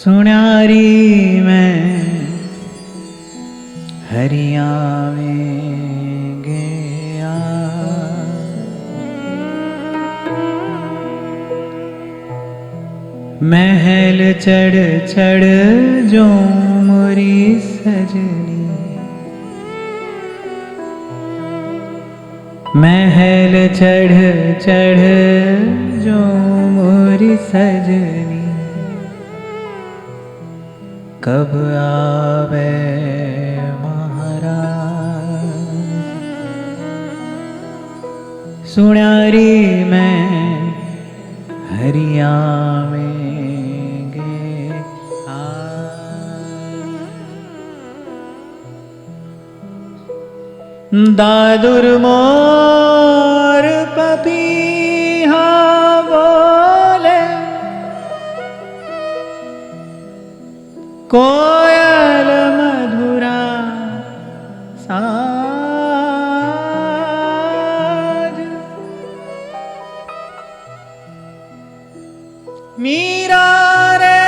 सुनारी मैं हरियावे गया, महल चढ़ चढ़ जो मोरी सजनी, महल चढ़ चढ़ जो मोरी सजनी, कब आवे महाराज। सुनारी मैं हरियावे गया। दादुर मोर पपीहा बोले, कोयल मधुरा साज, मीरा रे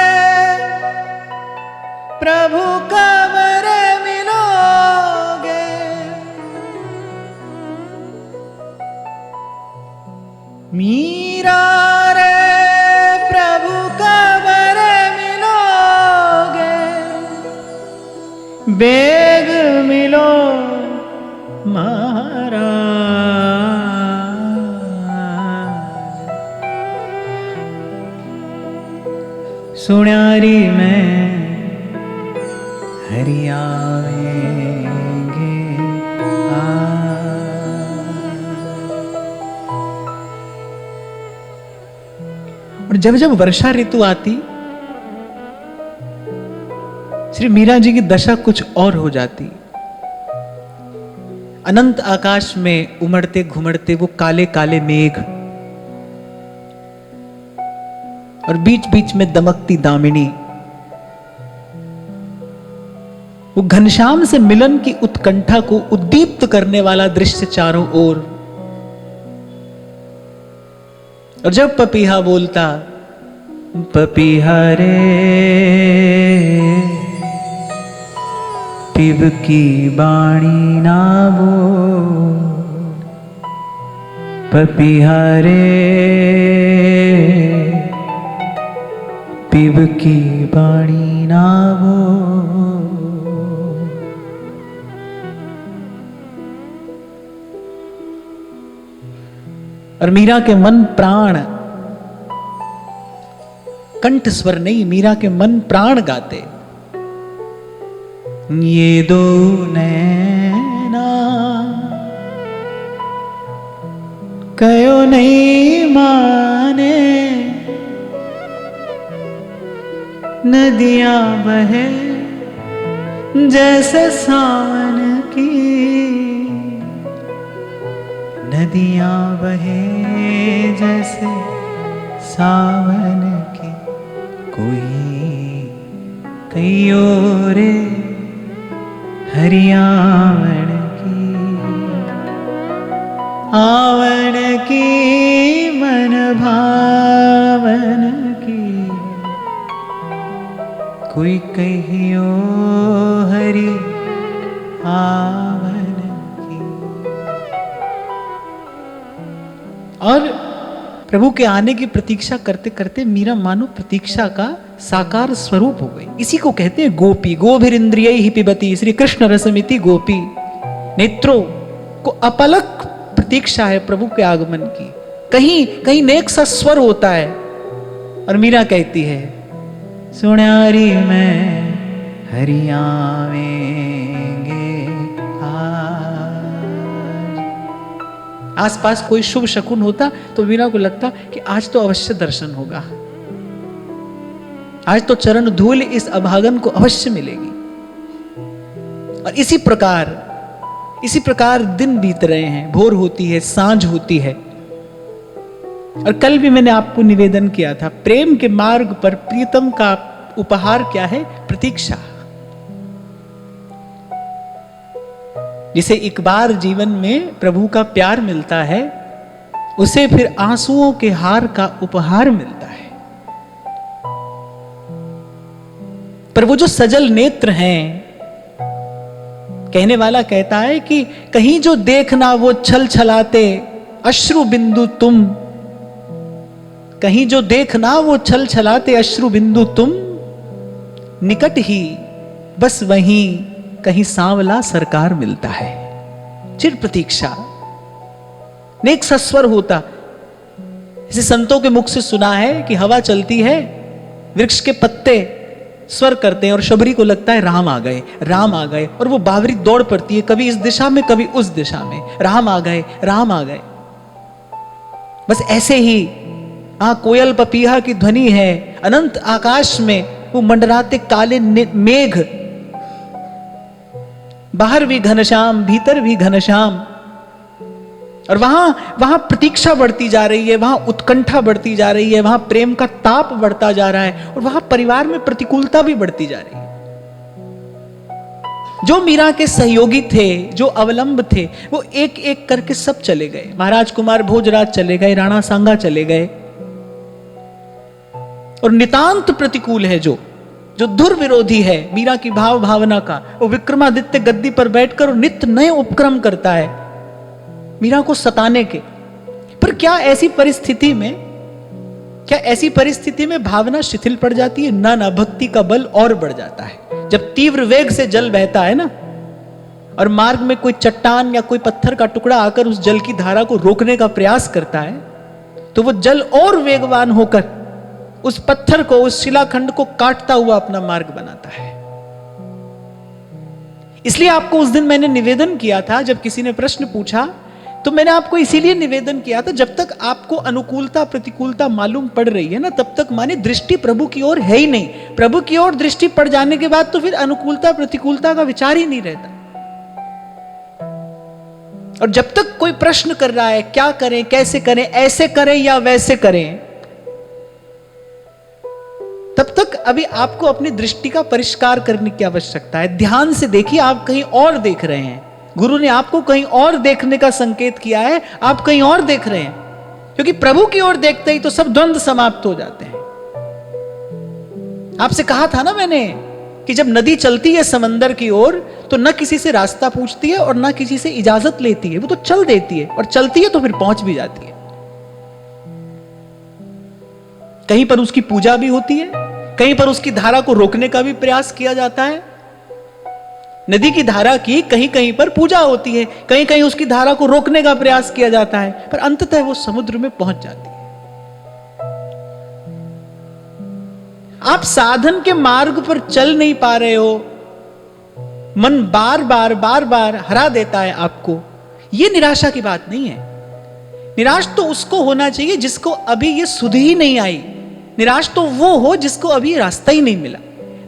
प्रभु कब रे मिलोगे, मीरा रे प्रभु कब रे मिलोगे, बेग मिलो महाराज। सुनारी में हरियावेंगे और जब जब वर्षा ऋतु आती, श्री मीरा जी की दशा कुछ और हो जाती। अनंत आकाश में उमड़ते घुमड़ते वो काले काले मेघ और बीच बीच में दमकती दामिनी, वो घनश्याम से मिलन की उत्कंठा को उद्दीप्त करने वाला दृश्य चारों ओर। और जब पपीहा बोलता, पपीहा रे पिब की बाणी ना बोल, पपीहा रे पिब की बाणी ना बोल। और मीरा के मन प्राण, कंठ स्वर नहीं, मीरा के मन प्राण गाते, ये दो नैना कयो नहीं माने, नदियां बहे जैसे सावन की, नदियां बहे जैसे सावन की, कोई कहियो रे हरियावण की, आवण की मन भावन की, कोई कहियो हरि आवन की। और प्रभु के आने की प्रतीक्षा करते करते मीरा मानो प्रतीक्षा का साकार स्वरूप हो गई। इसी को कहते हैं गोपी। गोभिरिंद्रिय ही पिबती, श्री कृष्ण रसमिति गोपी। नेत्रों को अपलक प्रतीक्षा है प्रभु के आगमन की। कहीं कहीं नेक सा स्वर होता है और मीरा कहती है, सुनारी में हरियावेंगे आज। आसपास कोई शुभ शकुन होता तो मीरा को लगता कि आज तो अवश्य दर्शन होगा, आज तो चरण धूल इस अभागन को अवश्य मिलेगी। और इसी प्रकार दिन बीत रहे हैं। भोर होती है, सांझ होती है। और कल भी मैंने आपको निवेदन किया था, प्रेम के मार्ग पर प्रीतम का उपहार क्या है? प्रतीक्षा। जिसे एक बार जीवन में प्रभु का प्यार मिलता है, उसे फिर आंसुओं के हार का उपहार मिलता है। पर वो जो सजल नेत्र हैं, कहने वाला कहता है कि कहीं जो देखना वो छल छलाते अश्रु बिंदु तुम, कहीं जो देखना वो छल छलाते अश्रु बिंदु तुम, निकट ही बस वहीं कहीं सांवला सरकार मिलता है। चिर प्रतीक्षा नेक सस्वर होता। इसे संतों के मुख से सुना है कि हवा चलती है, वृक्ष के पत्ते स्वर करते हैं और शबरी को लगता है राम आ गए, राम आ गए, और वो बावरी दौड़ पड़ती है, कभी इस दिशा में कभी उस दिशा में, राम आ गए, राम आ गए। बस ऐसे ही कोयल पपीहा की ध्वनि है, अनंत आकाश में वो मंडराते काले मेघ, बाहर भी घनश्याम भीतर भी घनश्याम, और वहां प्रतीक्षा बढ़ती जा रही है, वहां उत्कंठा बढ़ती जा रही है, वहां प्रेम का ताप बढ़ता जा रहा है, और वहां परिवार में प्रतिकूलता भी बढ़ती जा रही है। जो मीरा के सहयोगी थे, जो अवलंब थे, वो एक एक करके सब चले गए। महाराज कुमार भोजराज चले गए, राणा सांगा चले गए, और नितांत प्रतिकूल है जो धुर विरोधी है मीरा की भाव भावना का, वो विक्रमादित्य गद्दी पर बैठकर नित्य नए उपक्रम करता है मीरा को सताने के। पर क्या ऐसी परिस्थिति में भावना शिथिल पड़ जाती है? ना, भक्ति का बल और बढ़ जाता है। जब तीव्र वेग से जल बहता है ना, और मार्ग में कोई चट्टान या कोई पत्थर का टुकड़ा आकर उस जल की धारा को रोकने का प्रयास करता है, तो वो जल और वेगवान होकर उस पत्थर को, उस शिलाखंड को काटता हुआ अपना मार्ग बनाता है। इसलिए आपको उस दिन मैंने निवेदन किया था, जब किसी ने प्रश्न पूछा तो मैंने आपको इसीलिए निवेदन किया था, जब तक आपको अनुकूलता प्रतिकूलता मालूम पड़ रही है ना, तब तक माने दृष्टि प्रभु की ओर है ही नहीं। प्रभु की ओर दृष्टि पड़ जाने के बाद तो फिर अनुकूलता प्रतिकूलता का विचार ही नहीं रहता। और जब तक कोई प्रश्न कर रहा है क्या करें, कैसे करें, ऐसे करें या वैसे करें, तब तक अभी आपको अपनी दृष्टि का परिष्कार करने की आवश्यकता है। ध्यान से देखिए, आप कहीं और देख रहे हैं। गुरु ने आपको कहीं और देखने का संकेत किया है, आप कहीं और देख रहे हैं, क्योंकि प्रभु की ओर देखते ही तो सब द्वंद्व समाप्त हो जाते हैं। आपसे कहा था ना मैंने कि जब नदी चलती है समंदर की ओर, तो न किसी से रास्ता पूछती है और न किसी से इजाजत लेती है, वो तो चल देती है, और चलती है तो फिर पहुंच भी जाती है। कहीं पर उसकी पूजा भी होती है, कहीं पर उसकी धारा को रोकने का भी प्रयास किया जाता है। नदी की धारा की कहीं कहीं पर पूजा होती है, कहीं कहीं उसकी धारा को रोकने का प्रयास किया जाता है, पर अंततः वो समुद्र में पहुंच जाती है। आप साधन के मार्ग पर चल नहीं पा रहे हो, मन बार बार हरा देता है आपको, ये निराशा की बात नहीं है। निराश तो उसको होना चाहिए जिसको अभी ये सुध ही नहीं आई। निराश तो वो हो जिसको अभी रास्ता ही नहीं मिला।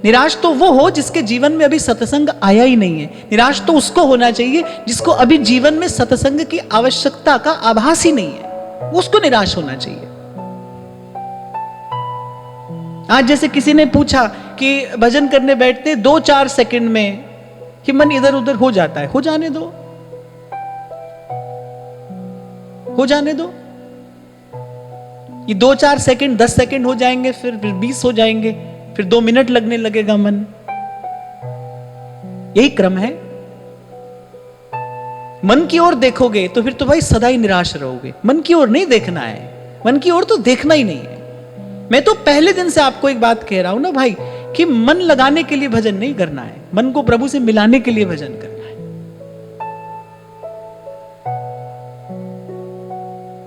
निराश तो वो हो जिसके जीवन में अभी सत्संग आया ही नहीं है। निराश तो उसको होना चाहिए जिसको अभी जीवन में सत्संग की आवश्यकता का आभास ही नहीं है, उसको निराश होना चाहिए। आज जैसे किसी ने पूछा कि भजन करने बैठते 2-4 सेकंड में कि मन इधर उधर हो जाता है, हो जाने दो, हो जाने दो। ये 2-4 सेकंड 10 सेकंड हो जाएंगे, फिर 20 हो जाएंगे, फिर 2 मिनट लगने लगेगा मन। यही क्रम है। मन की ओर देखोगे तो फिर तो भाई सदा ही निराश रहोगे। मन की ओर नहीं देखना है, मन की ओर तो देखना ही नहीं है। मैं तो पहले दिन से आपको एक बात कह रहा हूं ना भाई, कि मन लगाने के लिए भजन नहीं करना है, मन को प्रभु से मिलाने के लिए भजन करना है।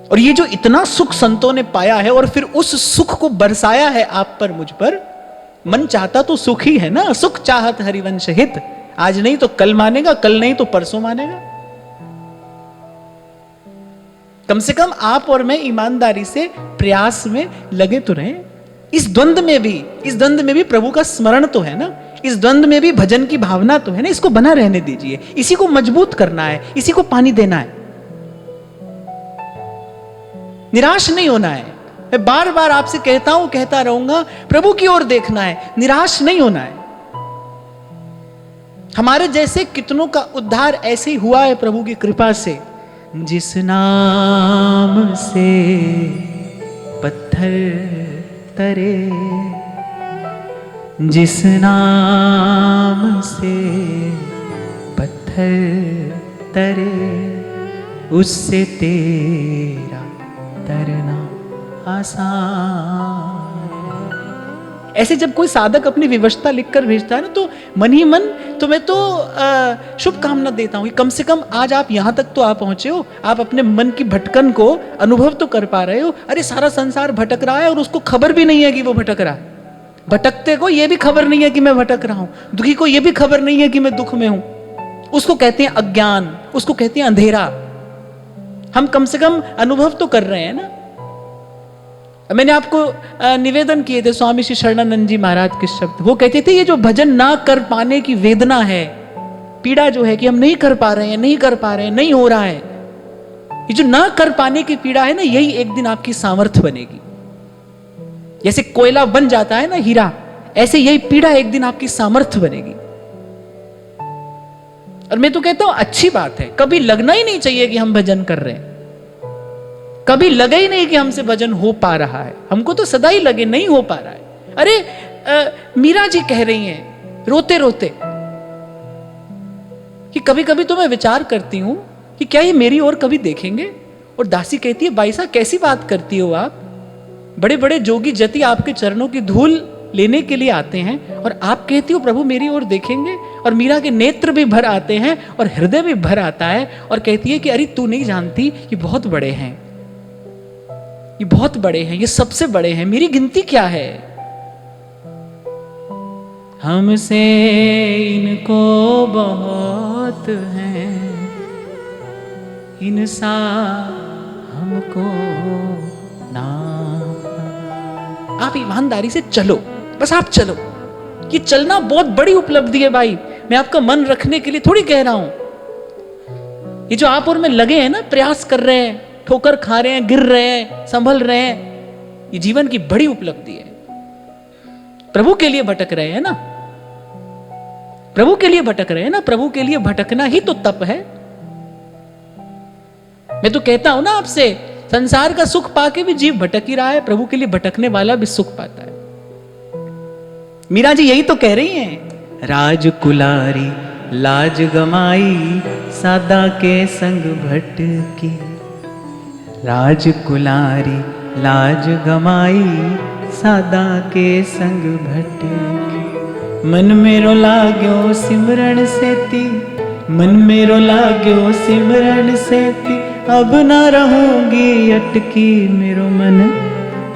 और ये जो इतना सुख संतों ने पाया है और फिर उस सुख को बरसाया है आप पर, मुझ पर, मन चाहता तो सुख ही है ना। सुख चाहत हरिवंश हित, आज नहीं तो कल मानेगा, कल नहीं तो परसों मानेगा। कम से कम आप और मैं ईमानदारी से प्रयास में लगे तो रहे। इस द्वंद्व में भी प्रभु का स्मरण तो है ना, इस द्वंद्व में भी भजन की भावना तो है ना। इसको बना रहने दीजिए, इसी को मजबूत करना है, इसी को पानी देना है। निराश नहीं होना है। मैं बार बार आपसे कहता हूं, कहता रहूंगा, प्रभु की ओर देखना है, निराश नहीं होना है। हमारे जैसे कितनों का उद्धार ऐसे ही हुआ है प्रभु की कृपा से। जिस नाम से पत्थर तरे, जिस नाम से पत्थर तरे उससे तेरा तरना आसान। ऐसे जब कोई साधक अपनी विवशता लिखकर भेजता है ना, तो मन ही मन तो मैं तो शुभकामना देता हूँ कि कम से कम आज आप यहाँ तक तो आ पहुंचे हो, आप अपने मन की भटकन को अनुभव तो कर पा रहे हो। अरे सारा संसार भटक रहा है और उसको खबर भी नहीं है कि वो भटक रहा है। भटकते को ये भी खबर नहीं है कि मैं भटक रहा हूं, दुखी को ये भी खबर नहीं है कि मैं दुख में हूं। उसको कहते हैं अज्ञान, उसको कहते हैं अंधेरा। हम कम से कम अनुभव तो कर रहे हैं ना। मैंने आपको निवेदन किए थे स्वामी श्री शरणानंद जी महाराज के शब्द। वो कहते थे ये जो भजन ना कर पाने की वेदना है, पीड़ा जो है कि हम नहीं कर पा रहे हैं, नहीं कर पा रहे हैं, नहीं हो रहा है, ये जो ना कर पाने की पीड़ा है ना, यही एक दिन आपकी सामर्थ्य बनेगी। जैसे कोयला बन जाता है ना हीरा, ऐसे यही पीड़ा एक दिन आपकी सामर्थ्य बनेगी। और मैं तो कहता हूं अच्छी बात है, कभी लगना ही नहीं चाहिए कि हम भजन कर रहे हैं, कभी लगे ही नहीं कि हमसे भजन हो पा रहा है। हमको तो सदा ही लगे नहीं हो पा रहा है। अरे मीरा जी कह रही हैं रोते रोते कि कभी कभी तो मैं विचार करती हूं कि क्या ये मेरी ओर कभी देखेंगे। और दासी कहती है भाई साहब कैसी बात करती हो आप, बड़े बड़े जोगी जति आपके चरणों की धूल लेने के लिए आते हैं और आप कहती हो प्रभु मेरी ओर देखेंगे। और मीरा के नेत्र भी भर आते हैं और हृदय भी भर आता है और कहती है कि अरे तू नहीं जानती ये बहुत बड़े हैं, ये बहुत बड़े हैं, ये सबसे बड़े हैं, मेरी गिनती क्या है। हमसे इनको बहुत हैं, इनसा हमको ना। आप ईमानदारी से चलो, बस आप चलो। ये चलना बहुत बड़ी उपलब्धि है भाई। मैं आपका मन रखने के लिए थोड़ी कह रहा हूं। ये जो आप और मैं लगे हैं ना, प्रयास कर रहे हैं, ठोकर खा रहे हैं, गिर रहे हैं, संभल रहे हैं, ये जीवन की बड़ी उपलब्धि है। प्रभु के लिए भटक रहे हैं ना, प्रभु के लिए भटक रहे हैं ना, प्रभु के लिए भटकना ही तो तप है। मैं तो कहता हूं ना आपसे, संसार का सुख पाके भी जीव भटक ही रहा है, प्रभु के लिए भटकने वाला भी सुख पाता है। मीरा जी यही तो कह रही हैं, राजकुलारी लाज गमाई सादा के संग भटकी। राजकुलारी लाज गमाई सादा के संग भटकी। मन मेरो लाग्यो सिमरन सेती, मन मेरो लाग्यो सिमरन सेती। अब ना रहूंगी अटकी, मेरो मन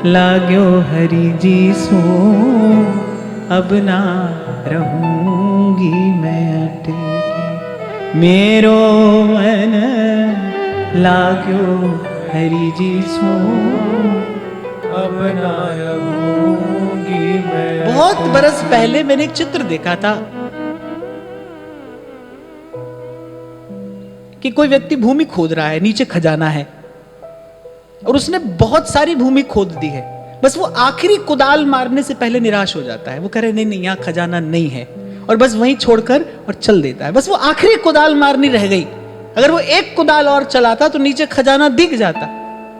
लाग्यो हरि जी सो। अब ना रहूंगी मैं अटकी, मेरो मन लाग्यो हरि जी सो। अब ना रहूंगी मैं। बहुत बरस पहले मैंने एक चित्र देखा था कि कोई व्यक्ति भूमि खोद रहा है, नीचे खजाना है और उसने बहुत सारी भूमि खोद दी है। बस वो आखिरी कुदाल मारने से पहले निराश हो जाता है। वो कह रहे नहीं नहीं यहाँ खजाना नहीं है, और बस वहीं छोड़कर और चल देता है। बस वो आखिरी कुदाल मारनी रह गई। अगर वो एक कुदाल और चलाता तो नीचे खजाना दिख जाता।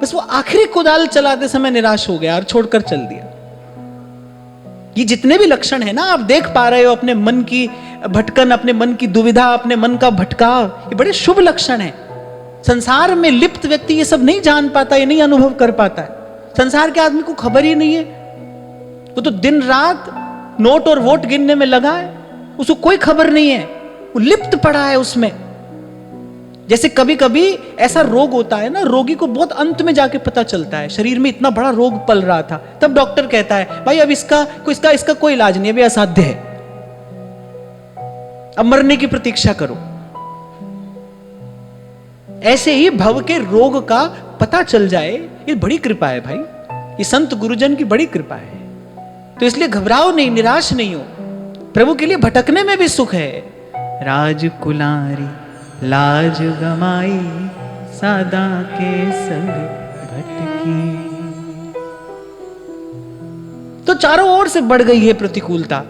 बस वो आखिरी कुदाल चलाते समय निराश हो गया और छोड़कर चल दिया। ये जितने भी लक्षण है ना, आप देख पा रहे हो अपने मन की भटकन, अपने मन की दुविधा, अपने मन का भटकाव, ये बड़े शुभ लक्षण है। संसार में लिप्त व्यक्ति ये सब नहीं जान पाता, ये नहीं अनुभव कर पाता है। संसार के आदमी को खबर ही नहीं है, वो तो दिन रात नोट और वोट गिनने में लगा है, उसको कोई खबर नहीं है, वो लिप्त पड़ा है उसमें। जैसे कभी कभी ऐसा रोग होता है ना, रोगी को बहुत अंत में जाके पता चलता है, शरीर में इतना बड़ा रोग पल रहा था, तब डॉक्टर कहता है भाई अब इसका कोई इलाज नहीं, अभी असाध्य है, अब मरने की प्रतीक्षा करो। ऐसे ही भव के रोग का पता चल जाए, ये बड़ी कृपा है भाई, ये संत गुरुजन की बड़ी कृपा है। तो इसलिए घबराओ नहीं, निराश नहीं हो, प्रभु के लिए भटकने में भी सुख है। राजकुलारी लाज गमाई सादा के संग भटकी। तो चारों ओर से बढ़ गई है प्रतिकूलता,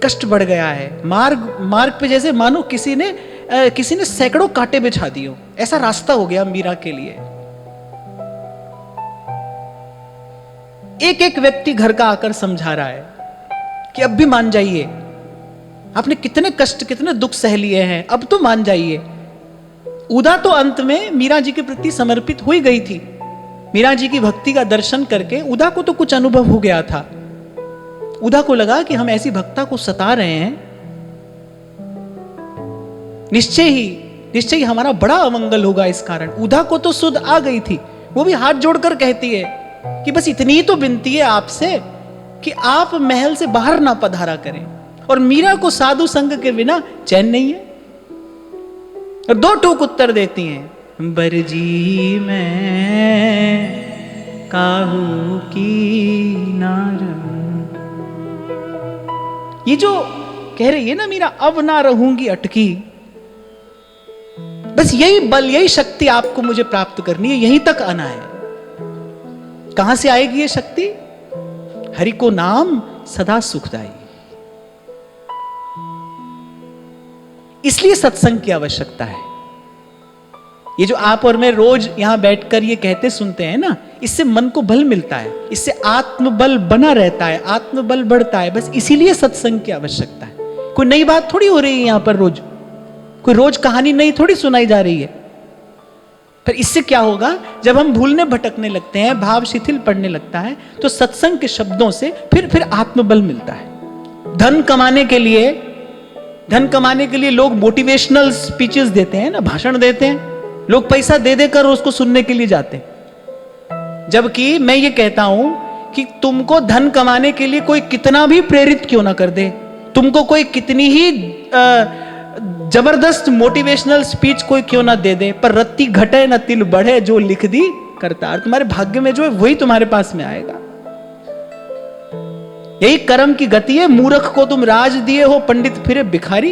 कष्ट बढ़ गया है। मार्ग पे जैसे मानो किसी ने सैकड़ों कांटे बिछा दिए, ऐसा रास्ता हो गया मीरा के लिए। एक एक व्यक्ति घर का आकर समझा रहा है कि अब भी मान जाइए, आपने कितने कष्ट कितने दुख सह लिए हैं, अब तो मान जाइए। उदा तो अंत में मीरा जी के प्रति समर्पित हो ही गई थी। मीरा जी की भक्ति का दर्शन करके उदा को तो कुछ अनुभव हो गया था। उदा को लगा कि हम ऐसी भक्ता को सता रहे हैं, निश्चय ही हमारा बड़ा अमंगल होगा इस कारण। उदा को तो सुध आ गई थी, वो भी हाथ जोड़कर कहती है कि बस इतनी ही तो विनती है आपसे कि आप महल से बाहर ना पधारा करें। और मीरा को साधु संग के बिना चैन नहीं है। और 2 टूक उत्तर देती हैं, बरजी मैं काहू की नार। ये जो कह रही है ना मीरा, अब ना रहूंगी अटकी, बस यही बल यही शक्ति आपको मुझे प्राप्त करनी है, यहीं तक आना है। कहां से आएगी ये शक्ति? हरि को नाम सदा सुखदाई। इसलिए सत्संग की आवश्यकता है। ये जो आप और मैं रोज यहां बैठकर ये कहते सुनते हैं ना, इससे मन को बल मिलता है, इससे आत्मबल बना रहता है, आत्मबल बढ़ता है। बस इसीलिए सत्संग की आवश्यकता है। कोई नई बात थोड़ी हो रही है यहां पर रोज, कोई रोज कहानी नई थोड़ी सुनाई जा रही है। फिर इससे क्या होगा, जब हम भूलने भटकने लगते हैं, भाव शिथिल पड़ने लगता है, तो सत्संग के शब्दों से फिर आत्मबल मिलता है। धन कमाने के लिए लोग मोटिवेशनल स्पीचेस देते हैं ना, भाषण देते हैं, लोग पैसा दे देकर उसको सुनने के लिए जाते हैं। जबकि मैं ये कहता हूं कि तुमको धन कमाने के लिए कोई कितना भी प्रेरित क्यों ना कर दे, तुमको कोई कितनी ही जबरदस्त मोटिवेशनल स्पीच कोई क्यों ना दे दे, पर रत्ती घटे न तिल बढ़े, जो लिख दी करतार। तुम्हारे भाग्य में जो है वही तुम्हारे पास में आएगा। यही कर्म की गति है। मूर्ख को तुम राज दिए हो, पंडित फिरे भिखारी।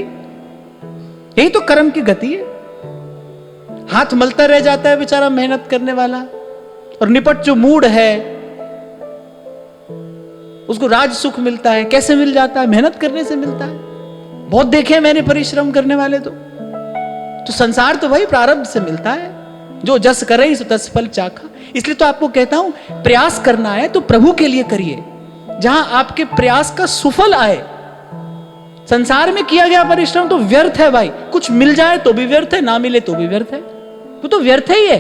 यही तो कर्म की गति है। हाथ मलता रह जाता है बेचारा मेहनत करने वाला, और निपट जो मूड है उसको राज सुख मिलता है। कैसे मिल जाता है? मेहनत करने से मिलता है। बहुत देखे मैंने परिश्रम करने वाले तो संसार तो वही प्रारब्ध से मिलता है। जो जस करे सो तस फल चाखा। इसलिए तो आपको कहता हूं, प्रयास करना है तो प्रभु के लिए करिए, जहां आपके प्रयास का सुफल आए। संसार में किया गया परिश्रम तो व्यर्थ है भाई। कुछ मिल जाए तो भी व्यर्थ है, ना मिले तो भी व्यर्थ है, वो तो व्यर्थ ही है।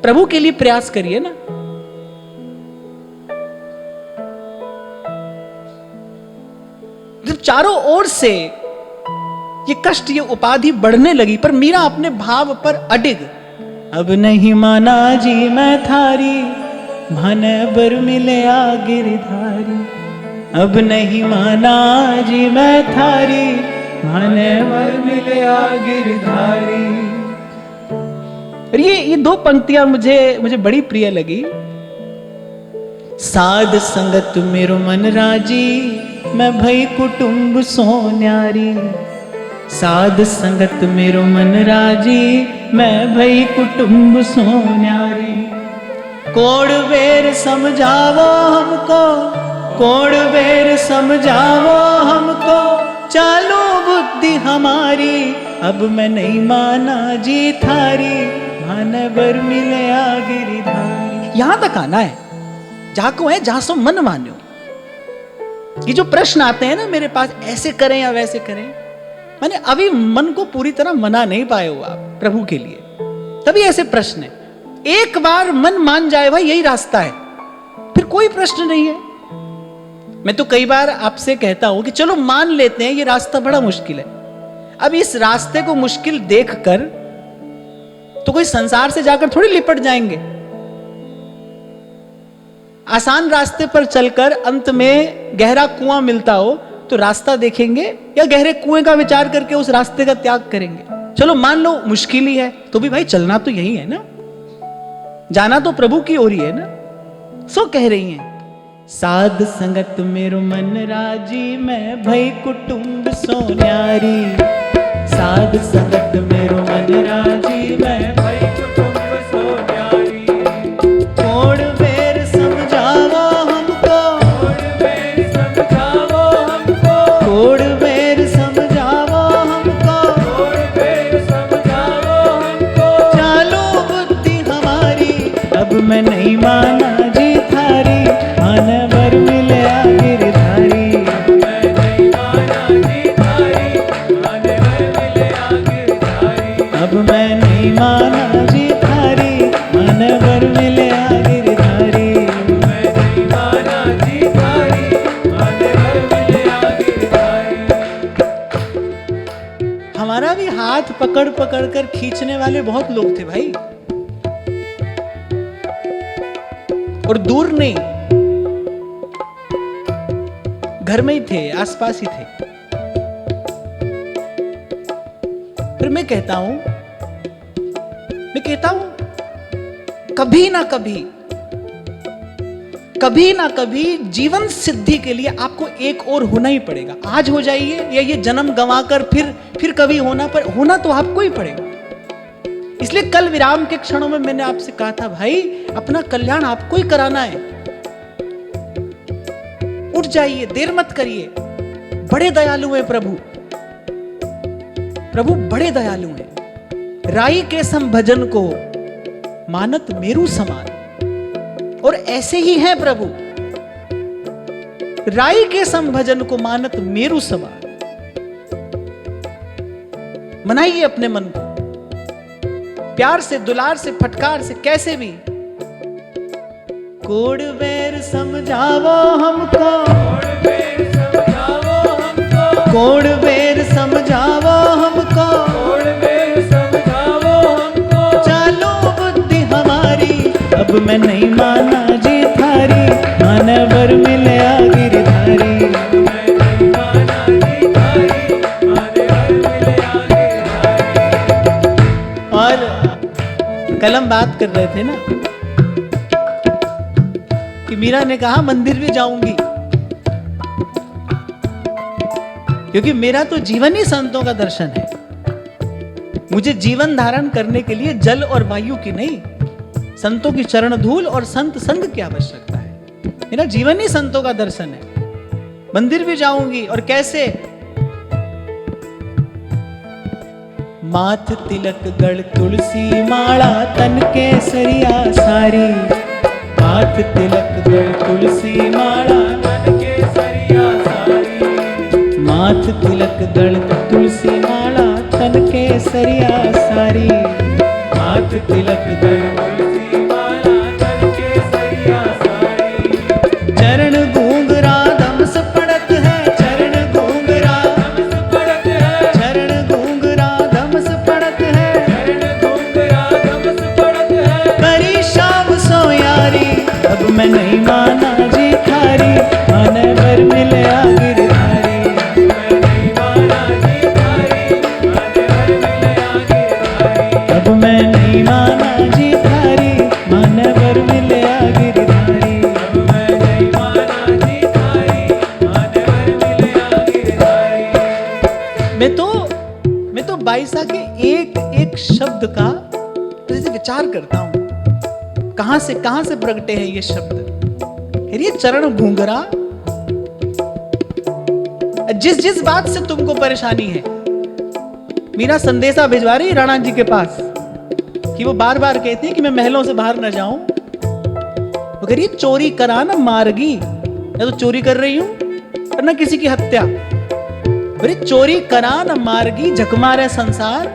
प्रभु के लिए प्रयास करिए ना। जब चारों ओर से ये कष्ट, ये उपाधि बढ़ने लगी, पर मीरा अपने भाव पर अडिग। अब नहीं माना जी मैं थारी, मन बर मिले आ गिरधारी। अब नहीं माना जी मैं थारी, मन बर मिले आ गिरधारी। ये 2 पंक्तियां मुझे बड़ी प्रिय लगी। साध संगत मेरो मन राजी, मैं भई कुटुंब सो न्यारी। साध संगत मेरो मन राजी, मैं भई कुटुंब सो न्यारी। कोड़ बेर समझावो हमको, कोड़ बेर समझावो हमको, चालो बुद्धि हमारी। अब मैं नहीं माना जी थारी, मन बर मिले आ गिरधारी। यहां तक आना है, जहां को है जहां सो मन मान्यो। ये जो प्रश्न आते हैं ना मेरे पास, ऐसे करें या वैसे करें, मैंने अभी मन को पूरी तरह मना नहीं पाए हो आप प्रभु के लिए, तभी ऐसे प्रश्न है। एक बार मन मान जाए भाई, यही रास्ता है, फिर कोई प्रश्न नहीं है। मैं तो कई बार आपसे कहता हूं कि चलो मान लेते हैं ये रास्ता बड़ा मुश्किल है। अब इस रास्ते को मुश्किल देखकर तो कोई संसार से जाकर थोड़ी लिपट जाएंगे। आसान रास्ते पर चलकर अंत में गहरा कुआं मिलता हो तो रास्ता देखेंगे, या गहरे कुएं का विचार करके उस रास्ते का त्याग करेंगे? चलो मान लो मुश्किल ही है, तो भी भाई चलना तो यही है ना, जाना तो प्रभु की ओर ही है ना। सो कह रही हैं, साध संगत मेरो मन राजी, मैं भई कुटुंब सो न्यारी। साध संगत मेरो मन राजी, मैं भई कुटुंब सो न्यारी। कोड़ बेर समझावो हमको, कोड़ बेर समझावो हमको, कोड़ बेर समझावो हमको, कोड़ बेर समझावो हमको, चालो बुद्धि हमारी। अब मैं नहीं माना जी थारी, मन बर मिले आ गिरधारी। मैं नहीं माना जी थारी, मन वर मिलया गिरधारी। मैं नहीं माना जी थारी, मन वर मिलया गिरधारी। हमारा भी हाथ पकड़ पकड़ कर खींचने वाले बहुत लोग थे भाई, और दूर नहीं, घर में ही थे, आसपास ही थे। फिर मैं कहता हूं कभी ना कभी जीवन सिद्धि के लिए आपको एक और होना ही पड़ेगा। आज हो जाइए या ये जन्म गंवाकर फिर कभी होना तो आपको ही पड़ेगा। इसलिए कल विराम के क्षणों में मैंने आपसे कहा था, भाई अपना कल्याण आपको ही कराना है। उठ जाइए, देर मत करिए। बड़े दयालु हैं प्रभु बड़े दयालु हैं। राई के सम भजन को मानत मेरू समान, और ऐसे ही है प्रभु। राई के सम भजन को मानत मेरू समान। मनाइए अपने मन को, प्यार से, दुलार से, फटकार से, कैसे भी। कोड बेर समझावो हमको, कोड बेर समझावो हमको, चालो बुद्धि हमारी, अब मैं नहीं माना जी थारी, मन वर मिलया गिरधारी। और कल हम बात कर रहे थे ना कि मीरा ने कहा मंदिर भी जाऊंगी, क्योंकि मेरा तो जीवन ही संतों का दर्शन है। मुझे जीवन धारण करने के लिए जल और वायु की नहीं, संतों की चरण धूल और संत संग की आवश्यकता है। मेरा जीवन ही संतों का दर्शन है। मंदिर भी जाऊंगी, और कैसे? माथ तिलक गढ़ तुलसी माला, तन केसरिया सारी। माथ तिलक गढ़ तुलसी माला, तन केसरिया सारी। माथ तिलक गढ़ तुलसी माला, तन केसरिया सारी। माथ तिलक गढ़ तुलसी माला, तन केसरिया सारी। चरण घूंघरा धमस पड़त है, चरण घूंघरा धमस पड़त है, चरण घूंघरा धमस पड़त है, चरण घूंघरा धमस पड़त है। करी शाम सो यारी, अब मैं नहीं माना जी थारी, मन वर मिलया गिरधारी। अब मैं नहीं माना जी थारी, मन वर मिलया गिरधारी। अब मैं नहीं माना जी थारी, मन वर मिलया गिरधारी। मैं तो बाईसा के एक एक शब्द का जैसे विचार करता हूं, कहां से प्रगटे हैं ये शब्द। ये चरण घूंघरा, जिस बात से तुमको परेशानी है, मीरा संदेशा भिजवा रही राणा जी के पास कि वो बार बार कहते हैं कि मैं महलों से बाहर न जाऊं। वो कह रही है चोरी करा ना मारगी, मैं तो चोरी कर रही हूं और ना किसी की हत्या। अरे चोरी करा ना मारगी, झकमारे संसार।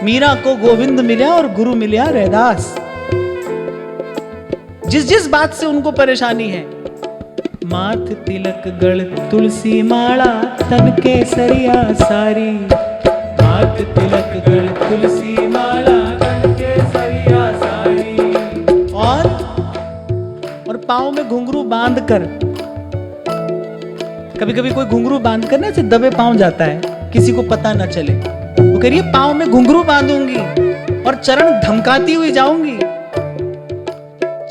मीरा को गोविंद मिला और गुरु मिला रैदास। जिस बात से उनको परेशानी है, माथ तिलक गढ़ तुलसी माला, तन केसरिया सारी। माथ तिलक गढ़ तुलसी माला, तन केसरिया सारी। और पांव में घुंघरू बांधकर, कभी कभी कोई घुंघरू बांधकर ना ऐसे दबे पांव जाता है, किसी को पता ना चले। वो कह रही है पांव में घुंघरू बांधूंगी और चरण धमकाती हुई जाऊंगी।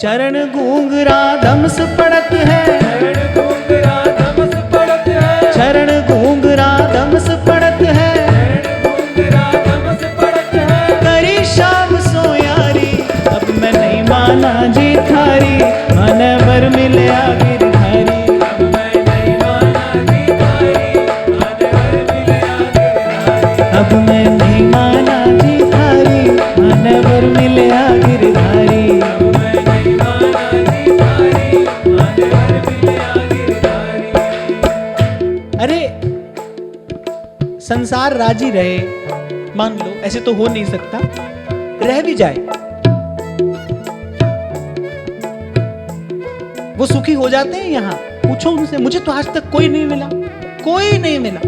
चरण घूंघरा धमस पड़त है, चरण घूंघरा धमस पड़त है, चरण घूंघरा धमस पड़त है, चरण घूंघरा धमस पड़त है। करी शाम सो यारी, अब मैं नहीं माना जी थारी, मन वर मिलया गिरधारी। अब मैं नहीं माना जी थारी, मन वर मिलया गिरधारी। अब मैं नहीं माना जी थारी, मन वर मिलया गिरधारी। अरे संसार राजी रहे, मान लो ऐसे तो हो नहीं सकता, रह भी जाए, वो सुखी हो जाते हैं यहाँ? पूछो उनसे। मुझे तो आज तक कोई नहीं मिला, कोई नहीं मिला।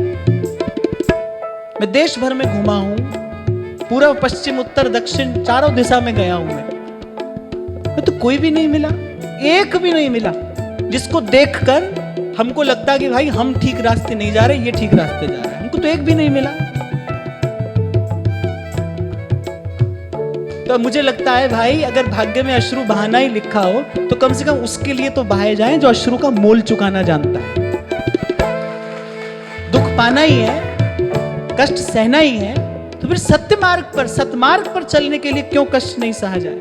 मैं देश भर में घुमा हूं, पूर्व पश्चिम उत्तर दक्षिण चारों दिशा में गया हूं मैं तो कोई भी नहीं मिला, एक भी नहीं मिला जिसको देखकर हमको लगता कि भाई हम ठीक रास्ते नहीं जा रहे, ये ठीक रास्ते जा रहे हैं। हमको तो एक भी नहीं मिला। तो मुझे लगता है भाई, अगर भाग्य में अश्रु बहाना ही लिखा हो तो कम से कम उसके लिए तो बहाए जाएं जो अश्रु का मोल चुकाना जानता है। दुख पाना ही है, कष्ट सहना ही है, तो फिर सत्य मार्ग पर, सतमार्ग पर चलने के लिए क्यों कष्ट नहीं सहा जाए?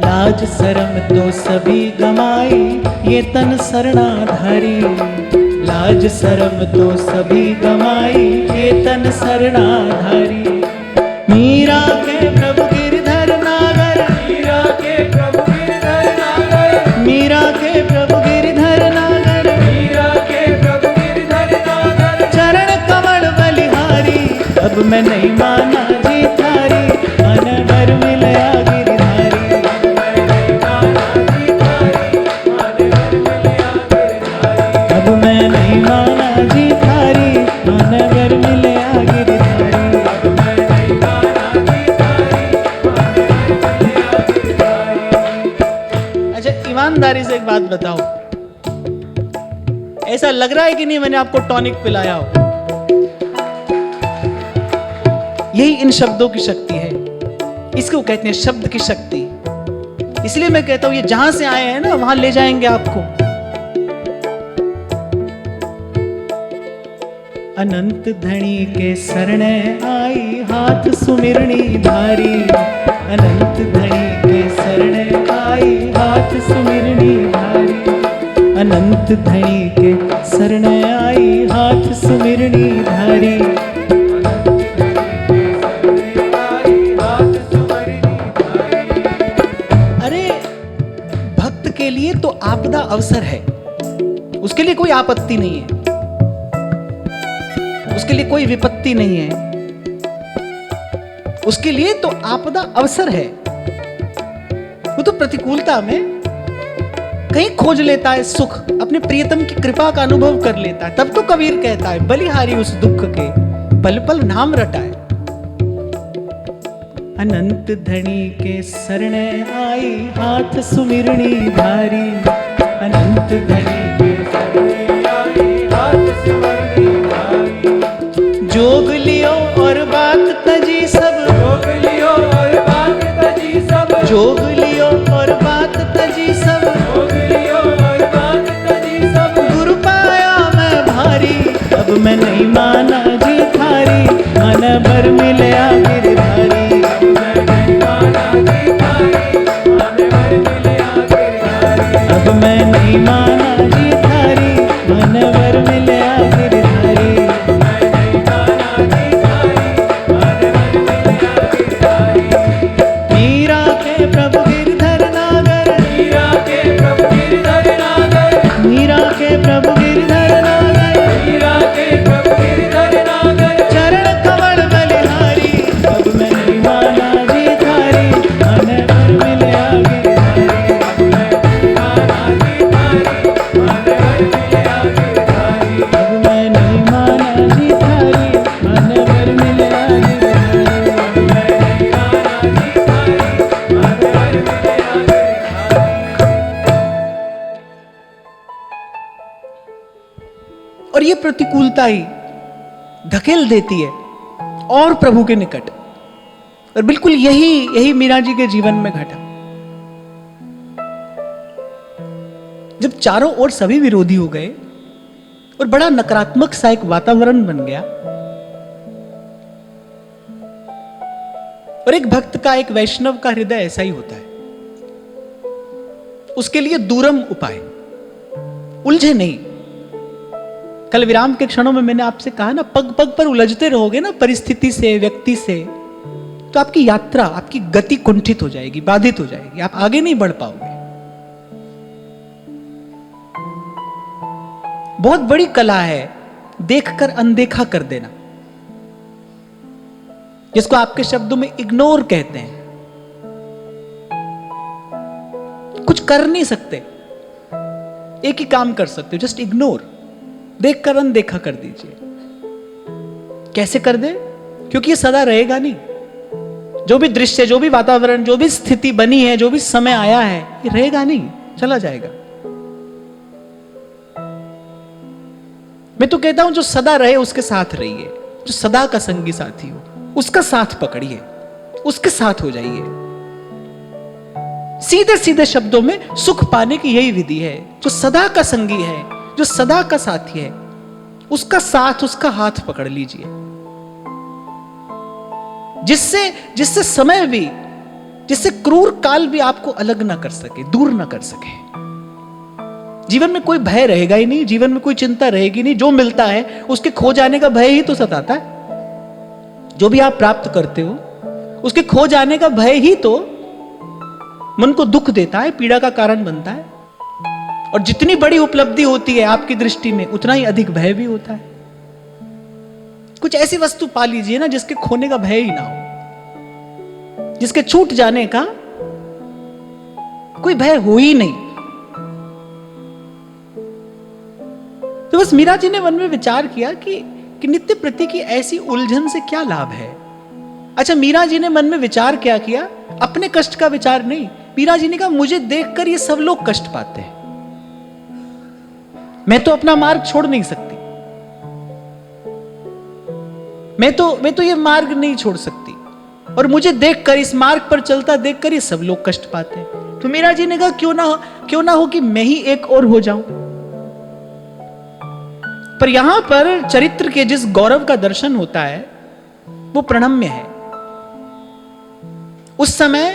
लाज शर्म तो सभी गमाई, ये तन शरणाधारी। लाज शर्म तो सभी गमाई, ये तन शरणाधारी। मीरा के प्रभु गिरधर नागर, मीरा के प्रभु गिरधर नागर, मीरा के प्रभु गिरधर नागर, मीरा के प्रभु गिरधर नागर। चरण कमल बलिहारी, अब मैं नहीं माना जी थारी, मन भर मिलया गिरधारी। अब मैं नहीं माना जी थारी, मन भर मिलया गिरधारी। अच्छा, ईमानदारी से एक बात बताओ, ऐसा लग रहा है कि नहीं मैंने आपको टॉनिक पिलाया हो? यही इन शब्दों की शक्ति है, इसको कहते हैं शब्द की शक्ति। इसलिए मैं कहता हूं ये जहां से आए हैं ना वहां ले जाएंगे आपको। अनंत धनी के शरण आई, हाथ सुमिरनी धारी। अनंत धनी के शरण आई, हाथ सुमिरनी धारी। अनंत धनी के शरण आई, हाथ सुमिरनी धारी। अरे भक्त के लिए तो आपदा अवसर है, उसके लिए कोई आपत्ति नहीं है, उसके लिए कोई विपत्ति नहीं है, उसके लिए तो आपदा अवसर है। वो तो प्रतिकूलता में कहीं खोज लेता है सुख, अपने प्रियतम की कृपा का अनुभव कर लेता है। तब तो कबीर कहता है, बलिहारी उस दुख के पल पल नाम रटाए। अनंत धनी के शरण आई, हाथ सुमिरनी धारी। अनंत धनी के शरण आई, हाथ सुमिरनी धारी। जोग लियो और बात तजी सब, जोग लियो और बात तजी सब, जोग लियो और बात तजी सब। जोग लियो और बात तजी सब। गुरु पाया मैं भारी, अब मैं नहीं माना जी थारी, मन भर मिलया गिरधारी। अब मैं नहीं माना जी थारी, मन भर मिलया गिरधारी। मीरा के प्रभु गिरधर नागर, मीरा के प्रभु गिरधर नागर, मीरा के प्रभु गिरधर नागर। मीरा के प्रभु गिरधर नागर। चरण कमल बलिहारी, अब मैं नहीं माना जी थारी, मन भर मिलया गिरधारी। अब मैं नहीं माना जी थारी, मन भर मिलया गिरधारी। और ये प्रतिकूलता ही धकेल देती है और प्रभु के निकट। और बिल्कुल यही मीरा जी के जीवन में घटा। जब चारों ओर सभी विरोधी हो गए और बड़ा नकारात्मक सा एक वातावरण बन गया, और एक भक्त का, एक वैष्णव का हृदय ऐसा ही होता है, उसके लिए दूरम उपाय, उलझे नहीं। कल विराम के क्षणों में मैंने आपसे कहा ना, पग पग पर उलझते रहोगे ना परिस्थिति से, व्यक्ति से, तो आपकी यात्रा, आपकी गति कुंठित हो जाएगी, बाधित हो जाएगी, आप आगे नहीं बढ़ पाओगे। बहुत बड़ी कला है देखकर अनदेखा कर देना। जिसको आपके शब्दों में इग्नोर कहते हैं। कुछ कर नहीं सकते, एक ही काम कर सकते हो, जस्ट इग्नोर, देखकर अनदेखा कर दीजिए। कैसे कर दे? क्योंकि ये सदा रहेगा नहीं। जो भी दृश्य, जो भी वातावरण, जो भी स्थिति बनी है, जो भी समय आया है, ये रहेगा नहीं, चला जाएगा। मैं तो कहता हूं जो सदा रहे उसके साथ रहिए, जो सदा का संगी साथी हो उसका साथ पकड़िए, उसके साथ हो जाइए। सीधे सीधे शब्दों में सुख पाने की यही विधि है। जो सदा का संगी है, जो सदा का साथी है, उसका साथ, उसका हाथ पकड़ लीजिए, जिससे समय भी, जिससे क्रूर काल भी आपको अलग ना कर सके, दूर ना कर सके। जीवन में कोई भय रहेगा ही नहीं, जीवन में कोई चिंता रहेगी नहीं। जो मिलता है उसके खो जाने का भय ही तो सताता है। जो भी आप प्राप्त करते हो उसके खो जाने का भय ही तो मन को दुख देता है, पीड़ा का कारण बनता है। और जितनी बड़ी उपलब्धि होती है आपकी दृष्टि में, उतना ही अधिक भय भी होता है। कुछ ऐसी वस्तु पा लीजिए ना जिसके खोने का भय ही ना हो, जिसके छूट जाने का कोई भय हो ही नहीं। तो बस मीरा जी ने मन में विचार किया कि नित्य प्रति की ऐसी उलझन से क्या लाभ है। अच्छा, मीरा जी ने मन में विचार क्या किया? अपने कष्ट का विचार नहीं। मीरा जी ने कहा मुझे देखकर ये सब लोग कष्ट पाते हैं, मैं तो अपना मार्ग छोड़ नहीं सकती, मैं तो ये मार्ग नहीं छोड़ सकती, और मुझे देखकर, इस मार्ग पर चलता देखकर ये सब लोग कष्ट पाते हैं। तो मीरा जी ने कहा क्यों ना हो कि मैं ही एक और हो जाऊं। पर यहां पर चरित्र के जिस गौरव का दर्शन होता है वो प्रणम्य है। उस समय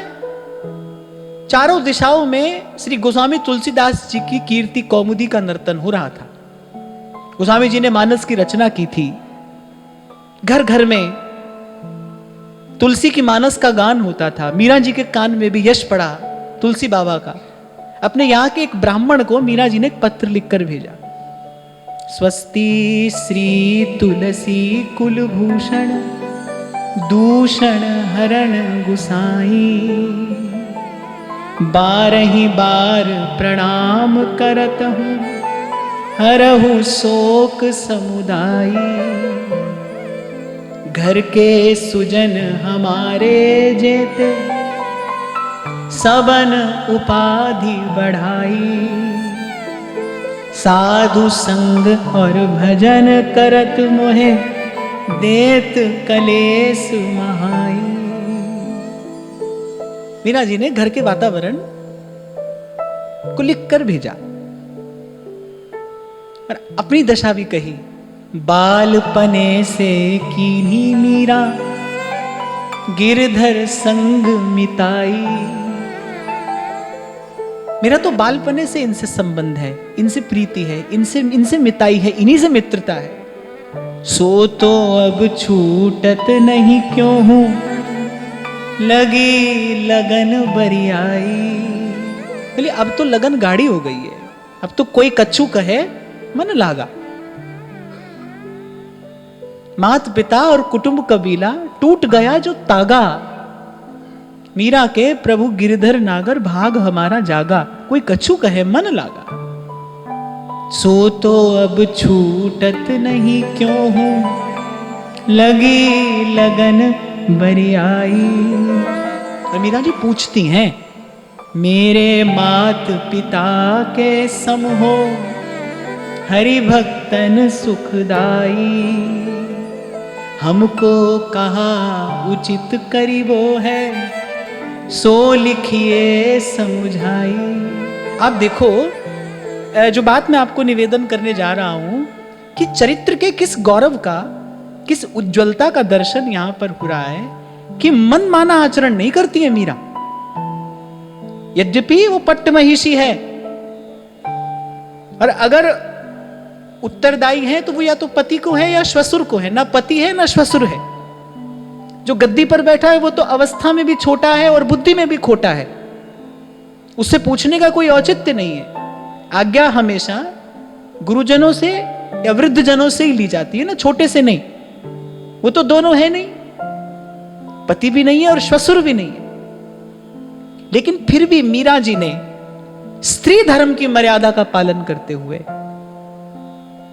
चारों दिशाओं में श्री गोस्वामी तुलसीदास जी की कीर्ति कौमुदी का नर्तन हो रहा था। गोस्वामी जी ने मानस की रचना की थी। घर घर में तुलसी की मानस का गान होता था। मीरा जी के कान में भी यश पड़ा तुलसी बाबा का। अपने यहां के एक ब्राह्मण को मीरा जी ने एक पत्र लिखकर भेजा। स्वस्ति श्री तुलसी कुलभूषण दूषण हरण गुसाई, बारही बार प्रणाम करत हूँ हरहु शोक समुदाई। घर के सुजन हमारे जेते सबन उपाधि बढ़ाई, साधु संग और भजन करत मोहे देत कलेस महाई। मीरा जी ने घर के वातावरण को लिखकर भेजा और अपनी दशा भी कही। बालपने से कीन्ही मीरा गिरधर संग मिताई। मेरा तो बालपने से इनसे संबंध है, इनसे प्रीति है, इनसे मिताई है, इन्हीं से मित्रता है। सो तो अब छूटत नहीं क्यों हूं लगी लगन बरियाई। बोले अब तो लगन गाड़ी हो गई है, अब तो कोई कच्छू कहे मन लागा। मात पिता और कुटुंब कबीला टूट गया जो तागा, मीरा के प्रभु गिरधर नागर भाग हमारा जागा, कोई कछु कहे मन लागा। सो तो अब छूटत नहीं क्यों हूं लगी लगन बरियाई। और मीरा जी पूछती हैं, मेरे मात पिता के सम हो हरि भक्तन सुखदाई, हमको कहा उचित करीबो है सो लिखिए समझाई। आप देखो, जो बात मैं आपको निवेदन करने जा रहा हूं कि चरित्र के किस गौरव का, किस उज्ज्वलता का दर्शन यहां पर हो रहा है कि मन माना आचरण नहीं करती है मीरा। यद्यपि वो पट्ट महिषी है और अगर उत्तरदायी है तो वो या तो पति को है या श्वसुर को है, ना पति है ना श्वसुर है। जो गद्दी पर बैठा है वो तो अवस्था में भी छोटा है और बुद्धि में भी खोटा है, उससे पूछने का कोई औचित्य नहीं है। आज्ञा हमेशा गुरुजनों से या वृद्ध जनों से ही ली जाती है ना, छोटे से नहीं। वो तो दोनों है नहीं, पति भी नहीं है और श्वशुर भी नहीं है। लेकिन फिर भी मीरा जी ने स्त्री धर्म की मर्यादा का पालन करते हुए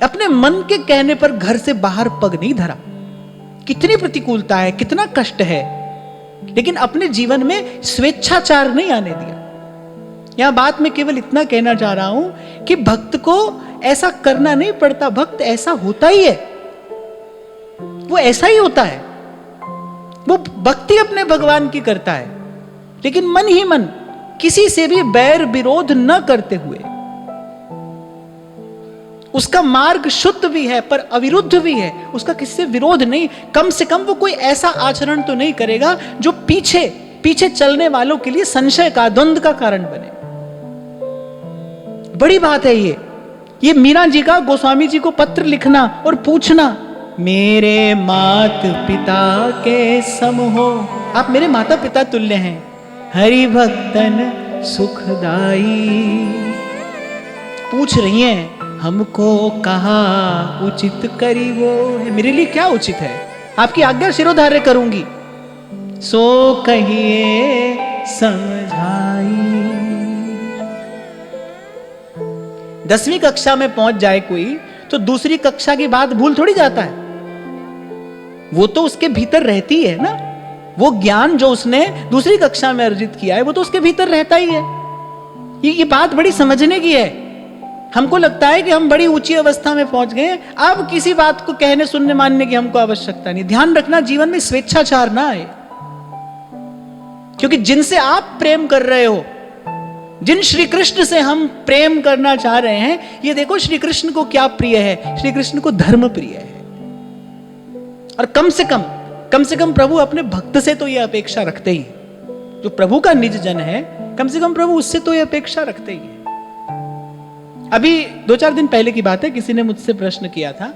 अपने मन के कहने पर घर से बाहर पग नहीं धरा। कितनी प्रतिकूलता है, कितना कष्ट है, लेकिन अपने जीवन में स्वेच्छाचार नहीं आने दिया। यहां बात में केवल इतना कहना चाह रहा हूं कि भक्त को ऐसा करना नहीं पड़ता, भक्त ऐसा होता ही है, वो ऐसा ही होता है। वो भक्ति अपने भगवान की करता है, लेकिन मन ही मन, किसी से भी बैर विरोध न करते हुए। उसका मार्ग शुद्ध भी है पर अविरुद्ध भी है, उसका किसी से विरोध नहीं। कम से कम वो कोई ऐसा आचरण तो नहीं करेगा जो पीछे पीछे चलने वालों के लिए संशय का, द्वंद का कारण बने। बड़ी बात है ये मीरा जी का गोस्वामी जी को पत्र लिखना और पूछना, मेरे मात पिता के सम हो, आप मेरे माता पिता तुल्य हैं, हरि भक्तन सुखदाई। पूछ रही हैं, हमको कहा उचित करी वो है, मेरे लिए क्या उचित है, आपकी आज्ञा शिरोधार्य करूंगी, सो कहिए समझाई। 10वीं कक्षा में पहुंच जाए कोई तो दूसरी कक्षा की बात भूल थोड़ी जाता है। वो तो उसके भीतर रहती है ना, वो ज्ञान जो उसने दूसरी कक्षा में अर्जित किया है वो तो उसके भीतर रहता ही है। ये बात बड़ी समझने की है। हमको लगता है कि हम बड़ी ऊंची अवस्था में पहुंच गए, अब किसी बात को कहने सुनने मानने की हमको आवश्यकता नहीं। ध्यान रखना जीवन में स्वेच्छाचार ना आए, क्योंकि जिनसे आप प्रेम कर रहे हो, जिन श्री कृष्ण से हम प्रेम करना चाह रहे हैं, ये देखो श्री कृष्ण को क्या प्रिय है, श्री कृष्ण को धर्म प्रिय है। और कम से कम प्रभु अपने भक्त से तो ये अपेक्षा रखते ही, जो प्रभु का निज जन है, कम से कम प्रभु उससे तो ये अपेक्षा रखते ही है। अभी 2-4 दिन पहले की बात है, किसी ने मुझसे प्रश्न किया था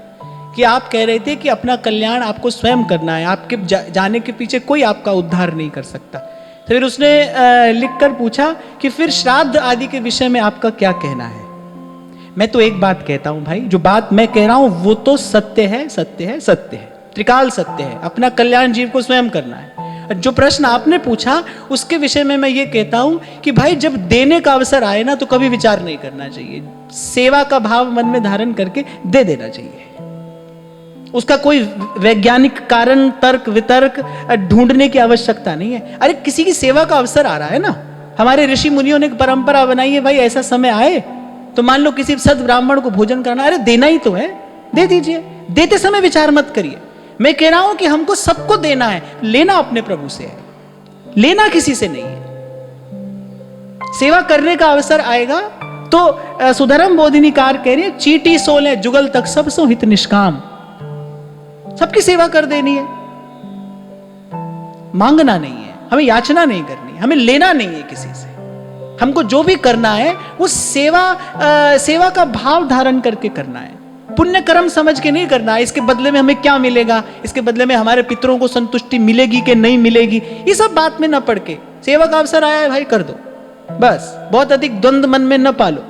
कि आप कह रहे थे कि अपना कल्याण आपको स्वयं करना है, आपके जाने के पीछे कोई आपका उद्धार नहीं कर सकता। तो फिर उसने लिखकर पूछा कि फिर श्राद्ध आदि के विषय में आपका क्या कहना है। मैं तो एक बात कहता हूं भाई, जो बात मैं कह रहा हूं वो तो सत्य है, सत्य है, सत्य है, त्रिकाल सत्य है। अपना कल्याण जीव को स्वयं करना है। जो प्रश्न आपने पूछा उसके विषय में मैं ये कहता हूं कि भाई जब देने का अवसर आए ना तो कभी विचार नहीं करना चाहिए, सेवा का भाव मन में धारण करके दे देना चाहिए। उसका कोई वैज्ञानिक कारण, तर्क वितर्क ढूंढने की आवश्यकता नहीं है। अरे किसी की सेवा का अवसर आ रहा है ना, हमारे ऋषि मुनियों ने एक परंपरा बनाई है, भाई ऐसा समय आए तो मान लो किसी सद ब्राह्मण को भोजन करना, अरे देना ही तो है, दे दीजिए। देते समय विचार मत करिए। मैं कह रहा हूं कि हमको सबको देना है, लेना अपने प्रभु से है, लेना किसी से नहीं है। सेवा करने का अवसर आएगा तो सुधर्म बोधिनीकार कह रहे हैं, चीटी सोले जुगल तक सब सो हित निष्काम, सबकी सेवा कर देनी है। मांगना नहीं है, हमें याचना नहीं करनी, हमें लेना नहीं है किसी से। हमको जो भी करना है वो सेवा का भाव धारण करके करना है, पुण्य कर्म समझ के नहीं करना है। इसके बदले में हमें क्या मिलेगा, इसके बदले में हमारे पितरों को संतुष्टि मिलेगी कि नहीं मिलेगी, ये सब बात में न पड़ के सेवा का अवसर आया है भाई कर दो, बस। बहुत अधिक द्वंद मन में न पालो।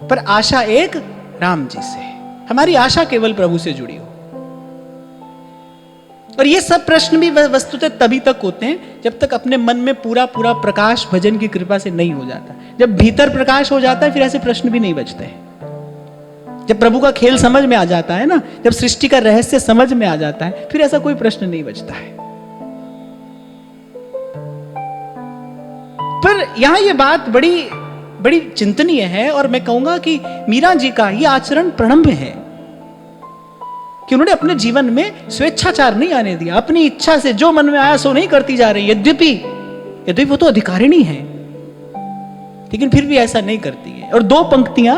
पर आशा एक राम जी से, हमारी आशा केवल प्रभु से जुड़ी हो। और ये सब प्रश्न भी वस्तुतः तभी तक होते हैं जब तक अपने मन में पूरा पूरा प्रकाश भजन की कृपा से नहीं हो जाता। जब भीतर प्रकाश हो जाता है फिर ऐसे प्रश्न भी नहीं बचते हैं। जब प्रभु का खेल समझ में आ जाता है ना, जब सृष्टि का रहस्य समझ में आ जाता है, फिर ऐसा कोई प्रश्न नहीं बचता है। पर यहां ये बात बड़ी बड़ी चिंतनीय है, और मैं कहूंगा कि मीरा जी का ये आचरण प्रणम्य है कि उन्होंने अपने जीवन में स्वेच्छाचार नहीं आने दिया। अपनी इच्छा से जो मन में आया सो नहीं करती जा रही। यद्यपि वो तो अधिकारिणी है, लेकिन फिर भी ऐसा नहीं करती है। और 2 पंक्तियां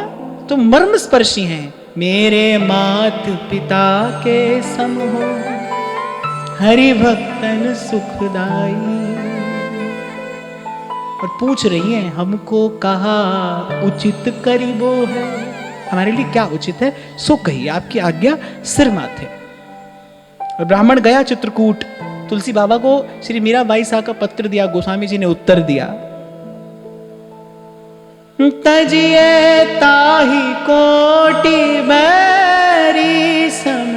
तो मर्म स्पर्शी हैं, मेरे मात पिता के सम हो, हरि भक्तन सुखदाई। और पूछ रही हैं, हमको कहा उचित करीबो है, हमारे लिए क्या उचित है सो कहिए, आपकी आज्ञा सिर माथे। और ब्राह्मण गया चित्रकूट, तुलसी बाबा को श्री मीराबाई साहब का पत्र दिया, गोस्वामी जी ने उत्तर दिया, तजिए ताही कोटि बैरी सम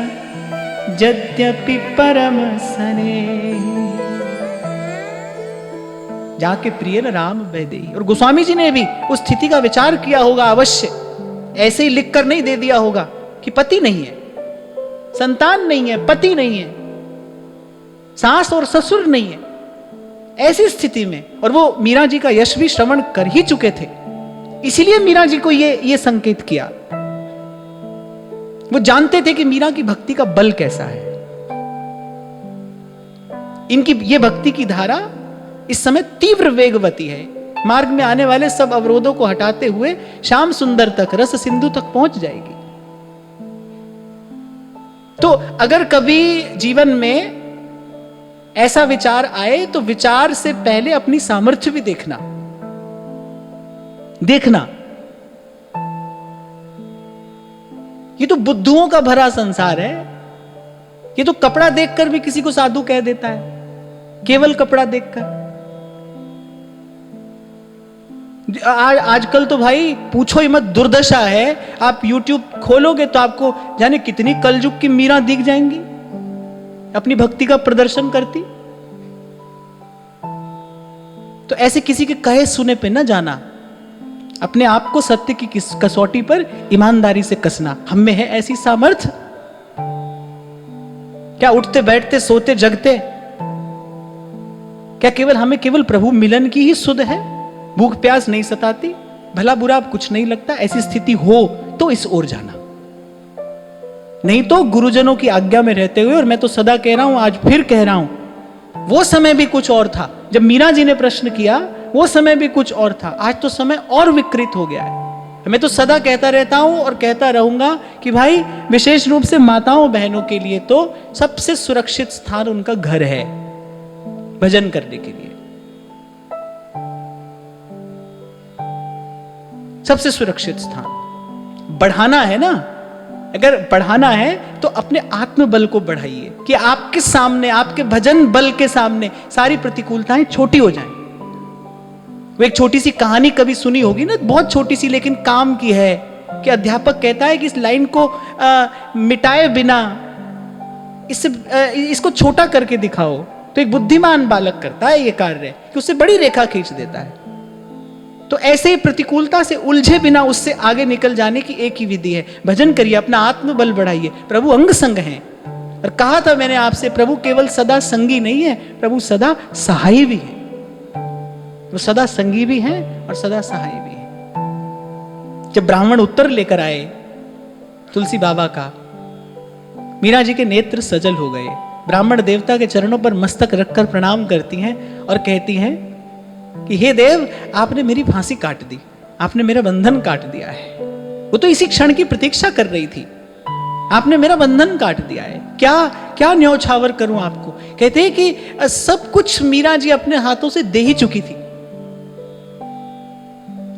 यद्यपि परम स्नेह। जाके प्रिय न राम वैदेही। और गोस्वामी जी ने भी उस स्थिति का विचार किया होगा अवश्य, ऐसे ही लिख कर नहीं दे दिया होगा कि पति नहीं है, संतान नहीं है, पति नहीं है, सास और ससुर नहीं है, ऐसी स्थिति में, और वो मीरा जी का यश भी श्रवण कर ही चुके थे, इसीलिए मीरा जी को ये संकेत किया। वो जानते थे कि मीरा की भक्ति का बल कैसा है। इनकी ये भक्ति की धारा इस समय तीव्र वेगवती है, मार्ग में आने वाले सब अवरोधों को हटाते हुए श्याम सुंदर तक, रस सिंधु तक पहुंच जाएगी। तो अगर कभी जीवन में ऐसा विचार आए तो विचार से पहले अपनी सामर्थ्य भी देखना। ये तो बुद्धुओं का भरा संसार है। ये तो कपड़ा देखकर भी किसी को साधु कह देता है, केवल कपड़ा देखकर। आजकल तो भाई पूछो ही मत, दुर्दशा है। आप YouTube खोलोगे तो आपको जाने कितनी कलयुग की मीरा दिख जाएंगी अपनी भक्ति का प्रदर्शन करती। तो ऐसे किसी के कहे सुने पे ना जाना, अपने आप को सत्य की कसौटी पर ईमानदारी से कसना। हम में है ऐसी सामर्थ्य? क्या उठते बैठते सोते जगते क्या केवल हमें केवल प्रभु मिलन की ही सुध है? भूख प्यास नहीं सताती, भला बुरा कुछ नहीं लगता? ऐसी स्थिति हो तो इस ओर जाना, नहीं तो गुरुजनों की आज्ञा में रहते हुए। और मैं तो सदा कह रहा हूं, आज फिर कह रहा हूं, वो समय भी कुछ और था जब मीरा जी ने प्रश्न किया, वो समय भी कुछ और था। आज तो समय और विकृत हो गया है। मैं तो सदा कहता रहता हूं और कहता रहूंगा कि भाई विशेष रूप से माताओं बहनों के लिए तो सबसे सुरक्षित स्थान उनका घर है भजन करने के लिए। सबसे सुरक्षित स्थान बढ़ाना है ना, अगर बढ़ाना है तो अपने आत्मबल को बढ़ाइए कि आपके सामने, आपके भजन बल के सामने सारी प्रतिकूलताएं छोटी हो जाएं। वो एक छोटी सी कहानी कभी सुनी होगी ना, बहुत छोटी सी लेकिन काम की है, कि अध्यापक कहता है कि इस लाइन को मिटाए बिना इसको छोटा करके दिखाओ। तो एक बुद्धिमान बालक करता है ये कार्य कि उससे बड़ी रेखा खींच देता है। तो ऐसे ही प्रतिकूलता से उलझे बिना उससे आगे निकल जाने की एक ही विधि है, भजन करिए, अपना आत्मबल बढ़ाइए। प्रभु अंग संग हैं, और कहा था मैंने आपसे, प्रभु केवल सदा संगी नहीं है, प्रभु सदा सहाय भी है। वो सदा संगी भी हैं और सदा सहाय भी है। जब ब्राह्मण उत्तर लेकर आए तुलसी बाबा का, मीरा जी के नेत्र सजल हो गए। ब्राह्मण देवता के चरणों पर मस्तक रखकर प्रणाम करती हैं और कहती हैं कि हे देव, आपने मेरी फांसी काट दी, आपने मेरा बंधन काट दिया है। वो तो इसी क्षण की प्रतीक्षा कर रही थी, आपने मेरा बंधन काट दिया है। क्या क्या न्यौछावर करूं आपको? कहते हैं कि सब कुछ मीरा जी अपने हाथों से दे ही चुकी थी।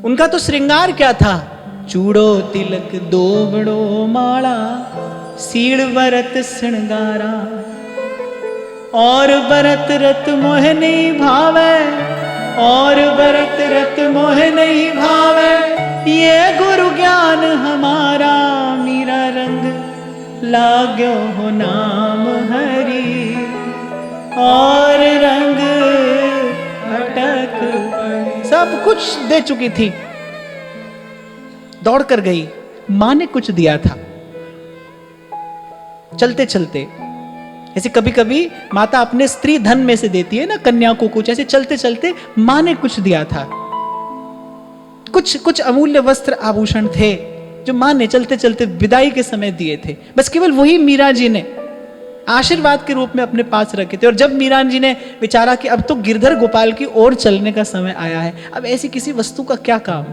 उनका तो श्रृंगार क्या था? चूड़ो तिलक दोबड़ो माला, सीड़ वरत श्रृंगारा, और बरत रत मोह नहीं भावे, और बरत रत मोह नहीं भावे, ये गुरु ज्ञान हमारा, मीरा रंग लाग्यो हो नाम हरि, और रंग अटक सब कुछ दे चुकी थी। दौड़ कर गई, मां ने कुछ दिया था। चलते चलते, ऐसे कभी कभी माता अपने स्त्री धन में से देती है ना कन्या को कुछ, ऐसे चलते चलते मां ने कुछ दिया था। कुछ अमूल्य वस्त्र आभूषण थे जो मां ने चलते चलते विदाई के समय दिए थे। बस केवल वही मीरा जी ने आशीर्वाद के रूप में अपने पास रखे थे। और जब मीरा जी ने विचारा कि अब तो गिरधर गोपाल की ओर चलने का समय आया है, अब ऐसी किसी वस्तु का क्या काम,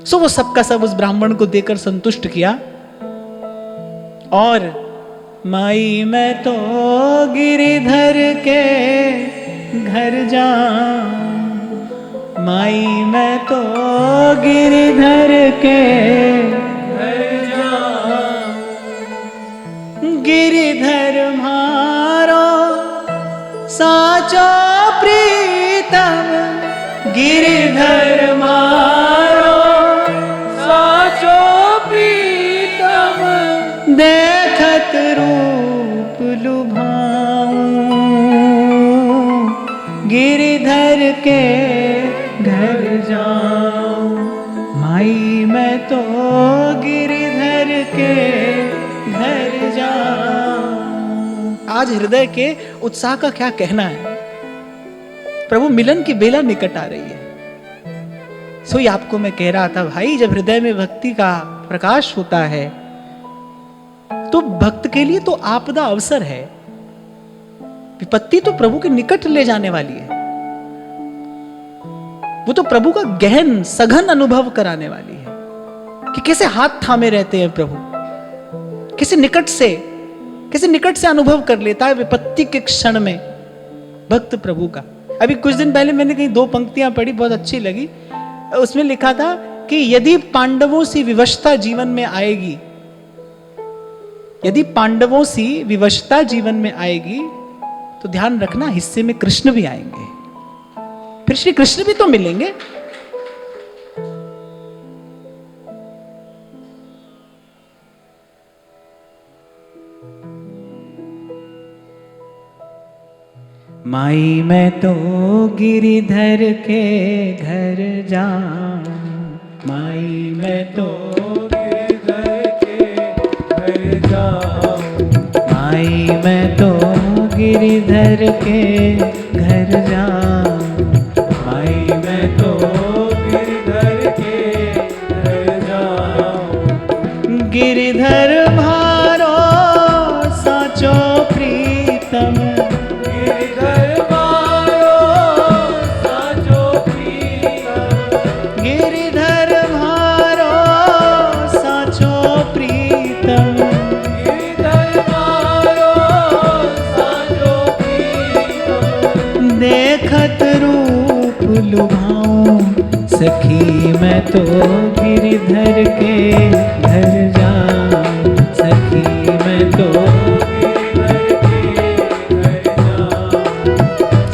सो वो सबका सब उस ब्राह्मण को देकर संतुष्ट किया। और माई मैं तो गिरिधर के घर जाऊं, माई मैं तो गिरिधर के घर जाऊं, गिरिधर मारो साचो प्रीतम, गिरिधर मारो साचो प्रीतम, गिरिधर के घर जाऊं, माई मैं तो गिरिधर के घर जाऊं। आज हृदय के उत्साह का क्या कहना है। प्रभु मिलन की बेला निकट आ रही है। सोई आपको मैं कह रहा था भाई, जब हृदय में भक्ति का प्रकाश होता है तो भक्त के लिए तो आपदा अवसर है। विपत्ति तो प्रभु के निकट ले जाने वाली है। वो तो प्रभु का गहन सघन अनुभव कराने वाली है कि कैसे हाथ थामे रहते हैं प्रभु, कैसे निकट से अनुभव कर लेता है विपत्ति के क्षण में भक्त प्रभु का। अभी कुछ दिन पहले मैंने कहीं 2 पंक्तियां पढ़ी, बहुत अच्छी लगी। उसमें लिखा था कि यदि पांडवों सी विवशता जीवन में आएगी, यदि पांडवों सी विवशता जीवन में आएगी तो ध्यान रखना हिस्से में कृष्ण भी आएंगे, फिर श्री कृष्ण भी तो मिलेंगे। माई मैं तो गिरिधर के घर जाऊं, माई मैं तो गिरिधर के घर जाऊं, माई मैं तो गिरिधर के घर जाऊं, माई मैं तो गिरिधर के घर जाऊं। गिरिधर भारो साचो प्रीतम, गिरिधर मारो साचो प्रीतम, गिरिधर भारो साचो प्रीतम, गिरिधर मारो साचो प्रीतम। देखत रूप लुभाऊं सखी मैं तो गिरिधर के घर जाऊं, सखी मैं तो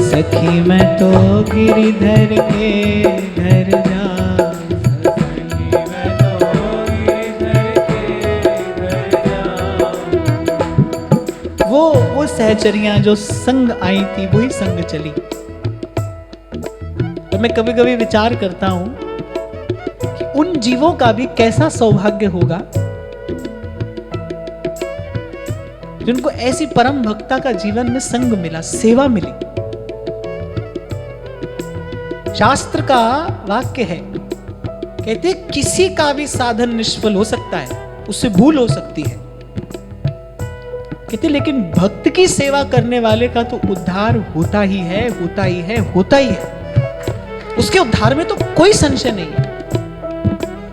सखी मैं तो गिरिधर के घर जाऊं, सखी मैं तो गिरिधर के घर जाऊं। वो सहचरियां जो संग आई थी वही संग चली। तो मैं कभी कभी विचार करता हूं कि उन जीवों का भी कैसा सौभाग्य होगा जिनको ऐसी परम भक्ता का जीवन में संग मिला, सेवा मिली। शास्त्र का वाक्य है, कहते किसी का भी साधन निष्फल हो सकता है, उससे भूल हो सकती है, कहते लेकिन भक्त की सेवा करने वाले का तो उद्धार होता ही है, होता ही है, होता ही है। उसके उद्धार में तो कोई संशय नहीं है।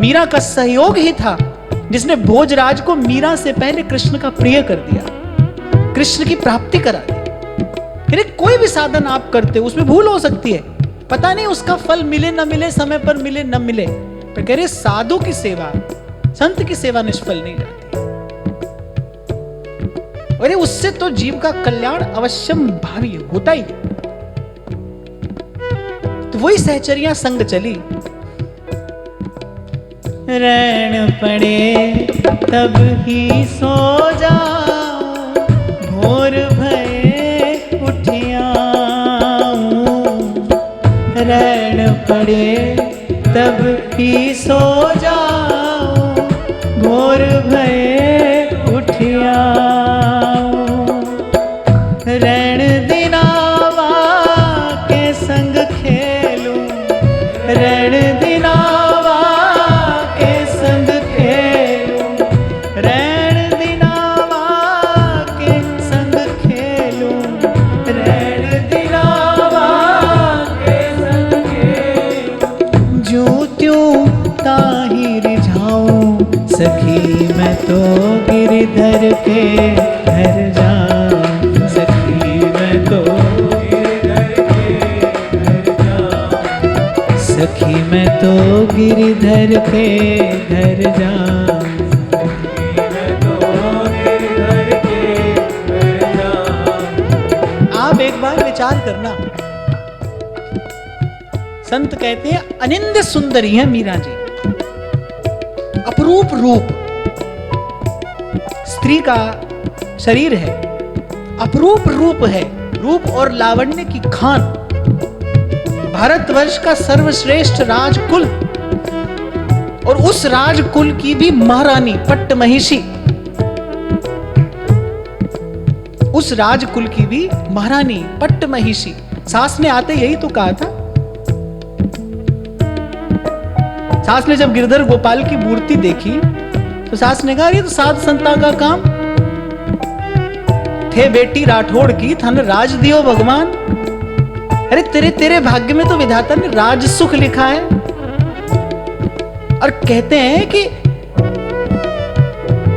मीरा का सहयोग ही था जिसने भोजराज को मीरा से पहले कृष्ण का प्रिय कर दिया, कृष्ण की प्राप्ति करा दी। कोई भी साधन आप करते हो उसमें भूल हो सकती है, पता नहीं उसका फल मिले न मिले, समय पर मिले न मिले, पर कह रहे साधु की सेवा, संत की सेवा निष्फल नहीं जाती। अरे उससे तो जीव का कल्याण अवश्यम भावी होता ही है। तो वही सहचरियां संग चली। रैन पड़े तब ही सो जाऊं, भोर भये उठियाऊं, रैन पड़े तब ही सो जाऊं, भोर भये उठियाऊं, रैन दिनावा के संग खेलूं, रैन दिनावा के संग खेलूं, रैन दिनावा के संग खेलूं, रैन दिनावा के संग खेलूं। जो त्यों ताहि रिझाऊं, सखी मैं तो गिरिधर के घर जाऊं, सखी मैं तो गिरिधर के घर जाऊं, सखी मैं तो गिरिधर के घर जाऊं। मैं तो गिरिधर के घर जाऊं। आप एक बार विचार करना, संत कहते हैं अनिंद्य सुंदरी है मीरा जी, अपरूप रूप, स्त्री का शरीर है, अपरूप रूप है, रूप और लावण्य की खान, भारतवर्ष का सर्वश्रेष्ठ राजकुल, और उस राजकुल की भी महारानी पट्टमहिषी, उस राजकुल की भी महारानी पट्टमहिषी। सास ने आते यही तो कहा था। सास ने जब गिरधर गोपाल की मूर्ति देखी तो सास ने कहा ये तो साध संता का काम थे, बेटी राठौड़ की थन राज दियो भगवान। अरे तेरे तेरे भाग्य में तो विधाता ने राज सुख लिखा है। और कहते हैं कि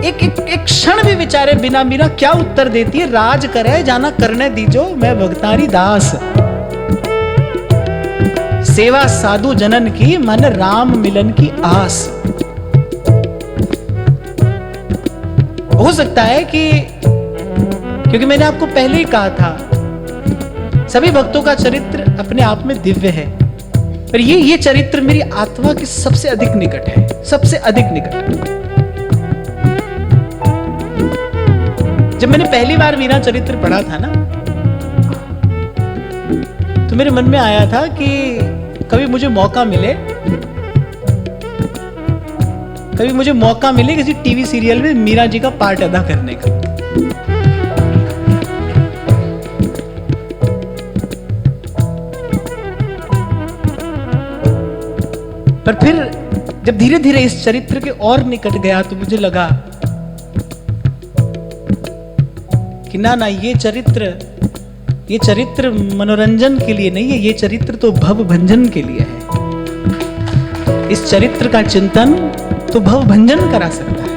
एक क्षण भी विचारे बिना बिना क्या उत्तर देती है, राज करे जाना करने दीजो मैं भगतारी दास, सेवा साधु जनन की मन राम मिलन की आस। हो सकता है कि क्योंकि मैंने आपको पहले ही कहा था सभी भक्तों का चरित्र अपने आप में दिव्य है, पर ये चरित्र मेरी आत्मा के सबसे अधिक निकट है, सबसे अधिक निकट। जब मैंने पहली बार मीरा चरित्र पढ़ा था ना, तो मेरे मन में आया था कि कभी मुझे मौका मिले किसी टीवी सीरियल में मीरा जी का पार्ट अदा करने का। पर फिर जब धीरे धीरे इस चरित्र के और निकट गया तो मुझे लगा कि ना ये चरित्र मनोरंजन के लिए नहीं है, ये चरित्र तो भव भंजन के लिए है। इस चरित्र का चिंतन तो भव भंजन करा सकता है।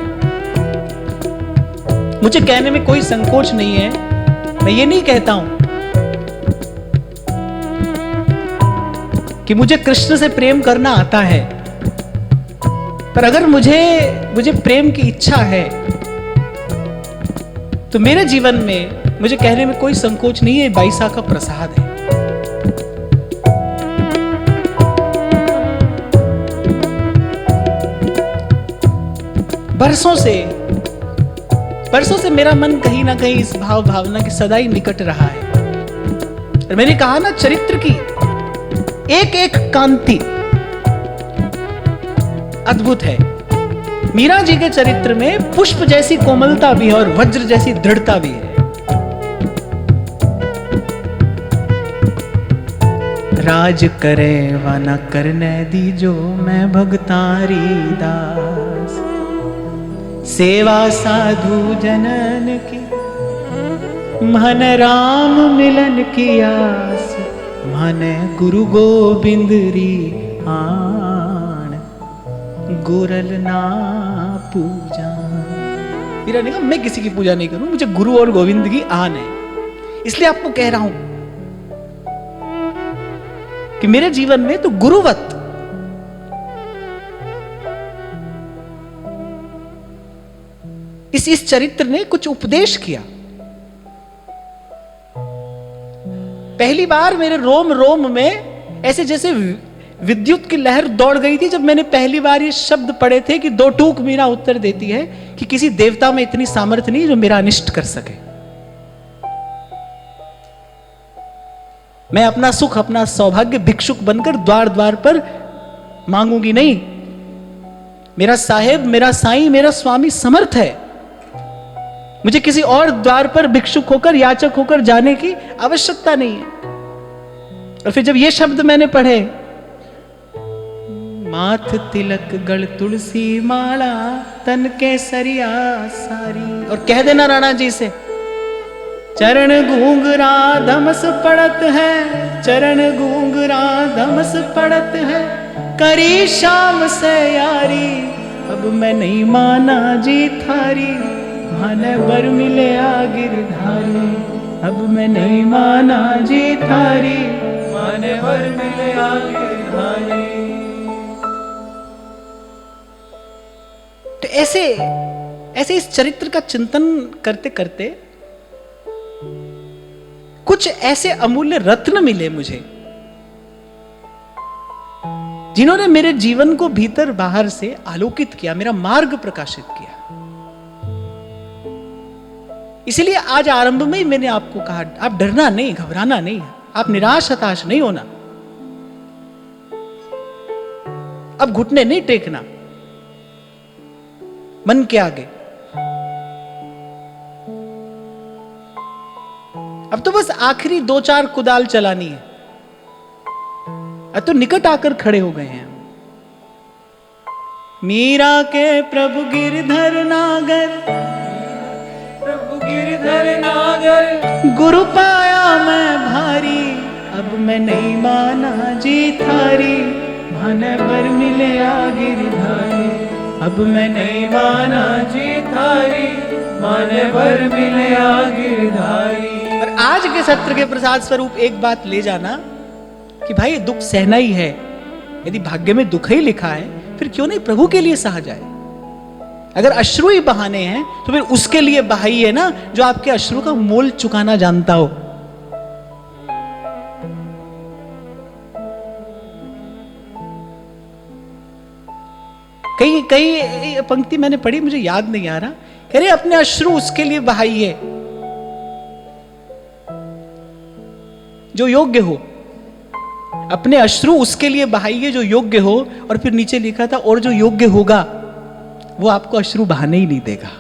मुझे कहने में कोई संकोच नहीं है, मैं ये नहीं कहता हूं कि मुझे कृष्ण से प्रेम करना आता है, पर अगर मुझे प्रेम की इच्छा है तो मेरे जीवन में मुझे कहने में कोई संकोच नहीं है, बाईसा का प्रसाद है। बरसों से मेरा मन कहीं ना कहीं इस भाव भावना के सदा ही निकट रहा है। और मैंने कहा ना, चरित्र की एक एक कांति अद्भुत है। मीरा जी के चरित्र में पुष्प जैसी कोमलता भी है और वज्र जैसी दृढ़ता भी है। राज करे व न करने दीजो मैं भगतारी दास, सेवा साधु जनन की मन राम मिलन की आस, मन गुरु गोविंद री आन गुरल ना पूजा। मेरा नहीं कहा मैं किसी की पूजा नहीं करूं, मुझे गुरु और गोविंद की आन है। इसलिए आपको कह रहा हूं कि मेरे जीवन में तो गुरुवत इस चरित्र ने कुछ उपदेश किया। पहली बार मेरे रोम रोम में ऐसे जैसे विद्युत की लहर दौड़ गई थी जब मैंने पहली बार ये शब्द पढ़े थे कि दो टूक मीरा उत्तर देती है कि किसी देवता में इतनी सामर्थ्य नहीं जो मेरा अनिष्ट कर सके। मैं अपना सुख, अपना सौभाग्य भिक्षुक बनकर द्वार द्वार पर मांगूंगी नहीं। मेरा साहेब, मेरा साईं, मेरा स्वामी समर्थ है। मुझे किसी और द्वार पर भिक्षुक होकर, याचक होकर जाने की आवश्यकता नहीं है। और फिर जब ये शब्द मैंने पढ़े, माथ तिलक गल तुलसी माला तन केसरिया सारी, और कह देना राणा जी से, चरण घूंघरा धमस पड़त है, चरण घूंघरा धमस पड़त है, करी शाम से यारी, अब मैं नहीं माना जी थारी, माने बर मिले आ गिरधारी, अब मैं नहीं माना जी थारी, माने बर मिले आ गिरधारी। तो ऐसे इस चरित्र का चिंतन करते करते कुछ ऐसे अमूल्य रत्न मिले मुझे, जिन्होंने मेरे जीवन को भीतर बाहर से आलोकित किया, मेरा मार्ग प्रकाशित किया। इसलिए आज आरंभ में ही मैंने आपको कहा, आप डरना नहीं, घबराना नहीं, आप निराश हताश नहीं होना। अब घुटने नहीं टेकना मन के आगे। अब तो बस आखिरी 2-4 कुदाल चलानी है। अब तो निकट आकर खड़े हो गए हैं। मीरा के प्रभु गिरधर नागर, प्रभु गिरधर नागर, गुरु पाया मैं भारी, अब मैं नहीं माना जी थारी, माने बर मिले आ गिरधारी, अब मैं नहीं माना जी थारी, माने भर मिले आ गिरधारी। और आज के सत्र के प्रसाद स्वरूप एक बात ले जाना कि भाई दुख सहना ही है। यदि भाग्य में दुख ही लिखा है फिर क्यों नहीं प्रभु के लिए सहा जाए। अगर अश्रु ही बहाने हैं तो फिर उसके लिए बहाइए ना जो आपके अश्रु का मोल चुकाना जानता हो। कई पंक्ति मैंने पढ़ी, मुझे याद नहीं आ रहा, कह रहे अपने अश्रु उसके लिए बहाइए जो योग्य हो। अपने अश्रु उसके लिए बहाइए जो योग्य हो। और फिर नीचे लिखा था और जो योग्य होगा वो आपको अश्रु बहाने ही नहीं देगा।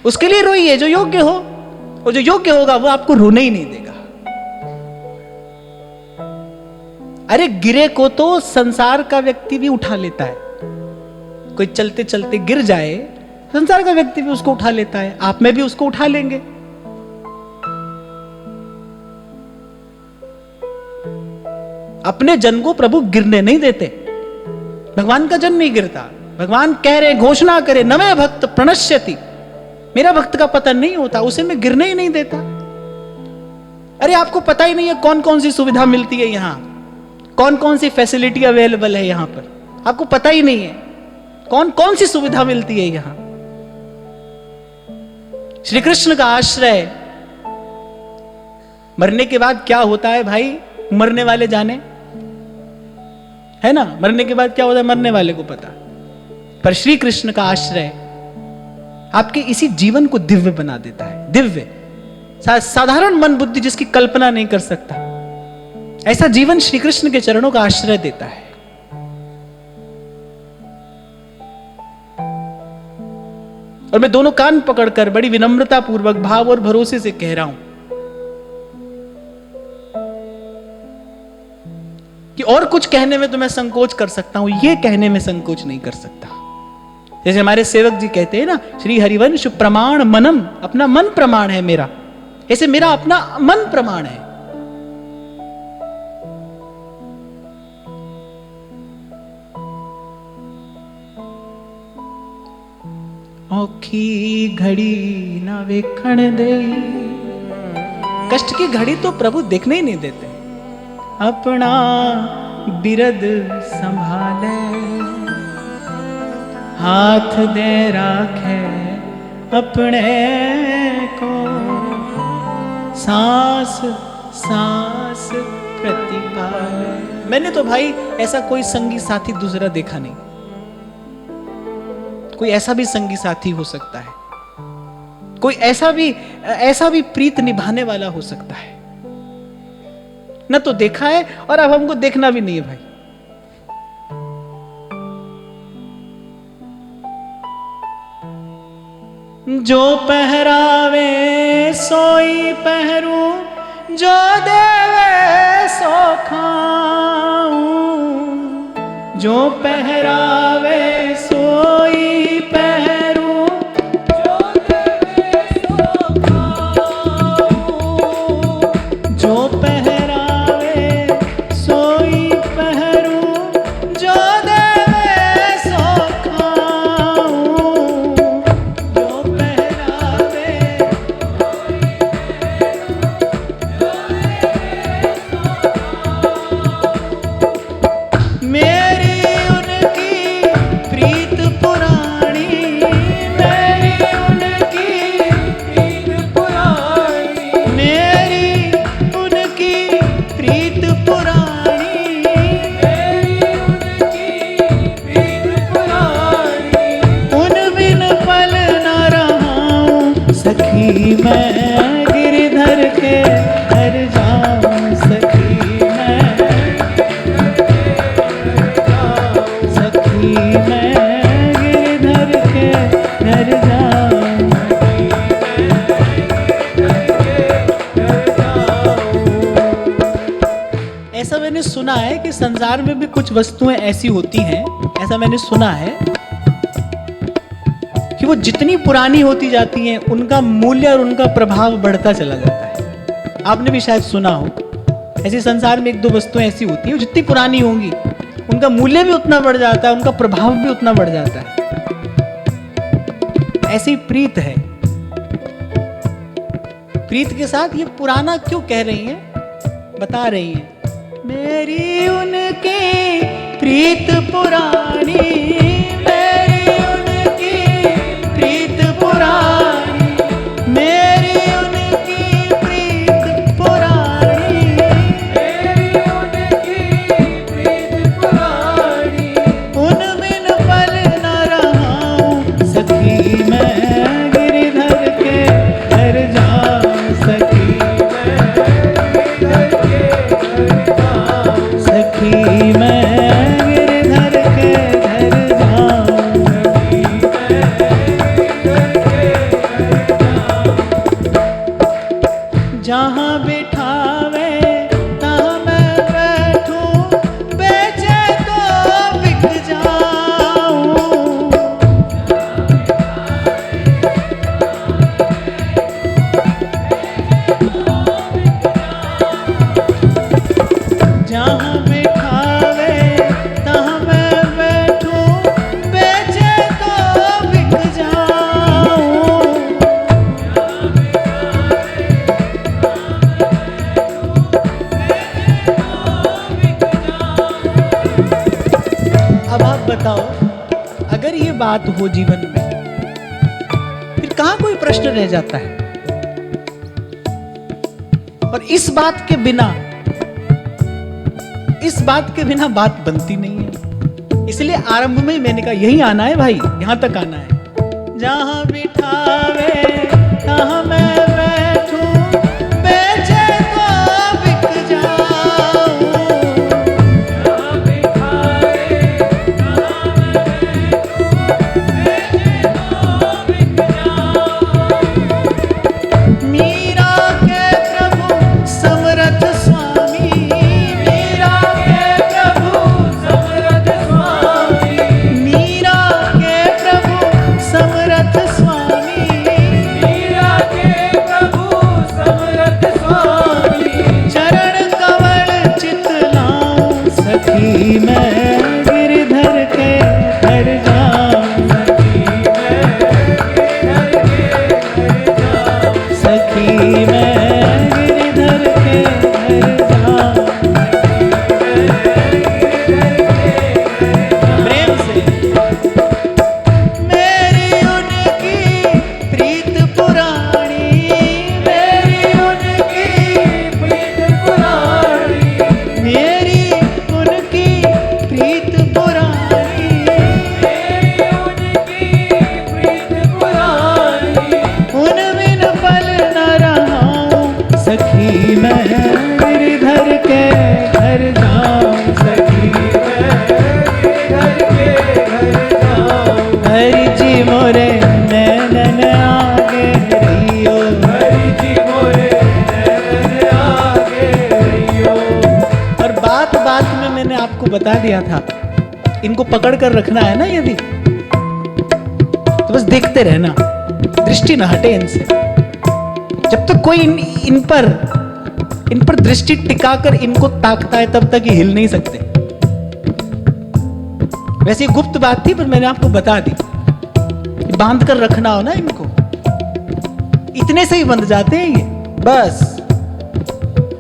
उसके लिए रोइए जो योग्य हो, और जो योग्य होगा वो आपको रोने ही नहीं देगा। अरे गिरे को तो संसार का व्यक्ति भी उठा लेता है। कोई चलते चलते गिर जाए, संसार का व्यक्ति भी उसको उठा लेता है, आप में भी उसको उठा लेंगे। अपने जन को प्रभु गिरने नहीं देते। भगवान का जन नहीं गिरता। भगवान कह रहे, घोषणा करे, नमे भक्त प्रणश्यति, मेरा भक्त का पतन नहीं होता, उसे मैं गिरने ही नहीं देता। अरे आपको पता ही नहीं है कौन कौन सी सुविधा मिलती है यहां, कौन कौन सी फैसिलिटी अवेलेबल है यहां पर, आपको पता ही नहीं है कौन कौन सी सुविधा मिलती है यहां। श्री कृष्ण का आश्रय, मरने के बाद क्या होता है भाई, मरने वाले जाने, है ना, मरने के बाद क्या होता है मरने वाले को पता। पर श्री कृष्ण का आश्रय आपके इसी जीवन को दिव्य बना देता है। दिव्य, साधारण मन बुद्धि जिसकी कल्पना नहीं कर सकता, ऐसा जीवन श्री कृष्ण के चरणों का आश्रय देता है। और मैं दोनों कान पकड़कर बड़ी विनम्रता पूर्वक भाव और भरोसे से कह रहा हूं कि और कुछ कहने में तो मैं संकोच कर सकता हूं, ये कहने में संकोच नहीं कर सकता। जैसे हमारे सेवक जी कहते हैं ना, श्री हरिवंश प्रमाण मनम, अपना मन प्रमाण है मेरा, ऐसे मेरा अपना मन प्रमाण है। औखी घड़ी ना वेखण दे, कष्ट की घड़ी तो प्रभु देखने ही नहीं देते। अपना बिरद संभाले, हाथ दे राखे अपने को, सांस सांस प्रतिपाले। मैंने तो भाई ऐसा कोई संगी साथी दूसरा देखा नहीं। कोई ऐसा भी संगी साथी हो सकता है, कोई ऐसा भी प्रीत निभाने वाला हो सकता है, न तो देखा है और अब हमको देखना भी नहीं है भाई। जो पहरावे सोई पहरू, जो देवे सो खाऊं, जो पहरावे सोई पहरू, जो देवे सो खाऊं, जो पहरावे सोई पहरू, जो देवे सो खाऊं, जो पहरावे मेरी उनकी प्रीत पुरानी, मेरी उनकी प्रीत पुरानी, मेरी उनकी प्रीत पुरानी, मेरी उनकी प्रीत पुरानी, उन बिन पल न रहा सखी मैं, गिरधर के घर जाऊं सखी मैं, ऐसा मैंने सुना है कि संसार में भी कुछ वस्तुएं ऐसी होती हैं, ऐसा मैंने सुना है कि वो जितनी पुरानी होती जाती हैं उनका मूल्य और उनका प्रभाव बढ़ता चला जाता है। आपने भी शायद सुना हो, ऐसे संसार में एक दो वस्तुएं ऐसी होती हैं जितनी पुरानी होंगी उनका मूल्य भी उतना बढ़ जाता है, उनका प्रभाव भी उतना बढ़ जाता है। ऐसी प्रीत है। प्रीत के साथ ये पुराना क्यों कह रही हैं, बता रही हैं, मेरी उनकी प्रीत पुरानी, मेरी उनकी प्रीत पुरानी, मेरी उनकी प्रीत पुरानी, मेरी उनकी प्रीत पुरानी, उन बिन पल न रहा हूं सखी मैं गिरधर के घर जाऊं सखी, सखी मैं गिरधर के घर जाऊं, जहाँ बिठावे तहाँ मैं बैठूं, बेचे तो बिक जाऊं, जहाँ बिठावे तहाँ मैं बैठूं, बेचे तो बिक जाऊं। अब आप बताओ, अगर ये बात हो जीवन में, फिर कहाँ कोई प्रश्न रह जाता है? और इस बात के बिना बात बनती नहीं है। इसलिए आरंभ में ही मैंने कहा यही आना है भाई, यहां तक आना है। जहां बिठावे तहां मैं बैठूं, बेचे तो बिक जाऊं, मीरा के प्रभु समरथ स्वामी, मीरा के प्रभु समरथ स्वामी, मीरा के प्रभु समरथ स्वामी, मीरा के प्रभु समरथ स्वामी, चरण कमल चितलाऊं सखी मैं गिरधर के घर जाऊं, सखी मैं गिरधर के घर जाऊं। प्रेम से, मेरी उनकी प्रीत पुरानी, मेरी उनकी प्रीत पुरानी, मेरी उनकी प्रीत पुरानी, मेरी उनकी प्रीत पुरानी, उन बिन पल न रहा हूं सखी मैं गिरधर के घर जाऊं, सखी घर के घर जाऊं, हरि जी मोरे नैनन आगे रियो, हरि जी मोरे नैन आगे रहियो। और बात बात में मैंने आपको बता दिया था, इनको पकड़ कर रखना है ना, यदि तो बस देखते रहना, दृष्टि न हटे इनसे। जब तक कोई इन पर दृष्टि टिकाकर इनको ताकता है तब तक ये हिल नहीं सकते। वैसे ये गुप्त बात थी पर मैंने आपको बता दी। बांध कर रखना हो ना इनको, इतने से ही बंध जाते हैं ये, बस।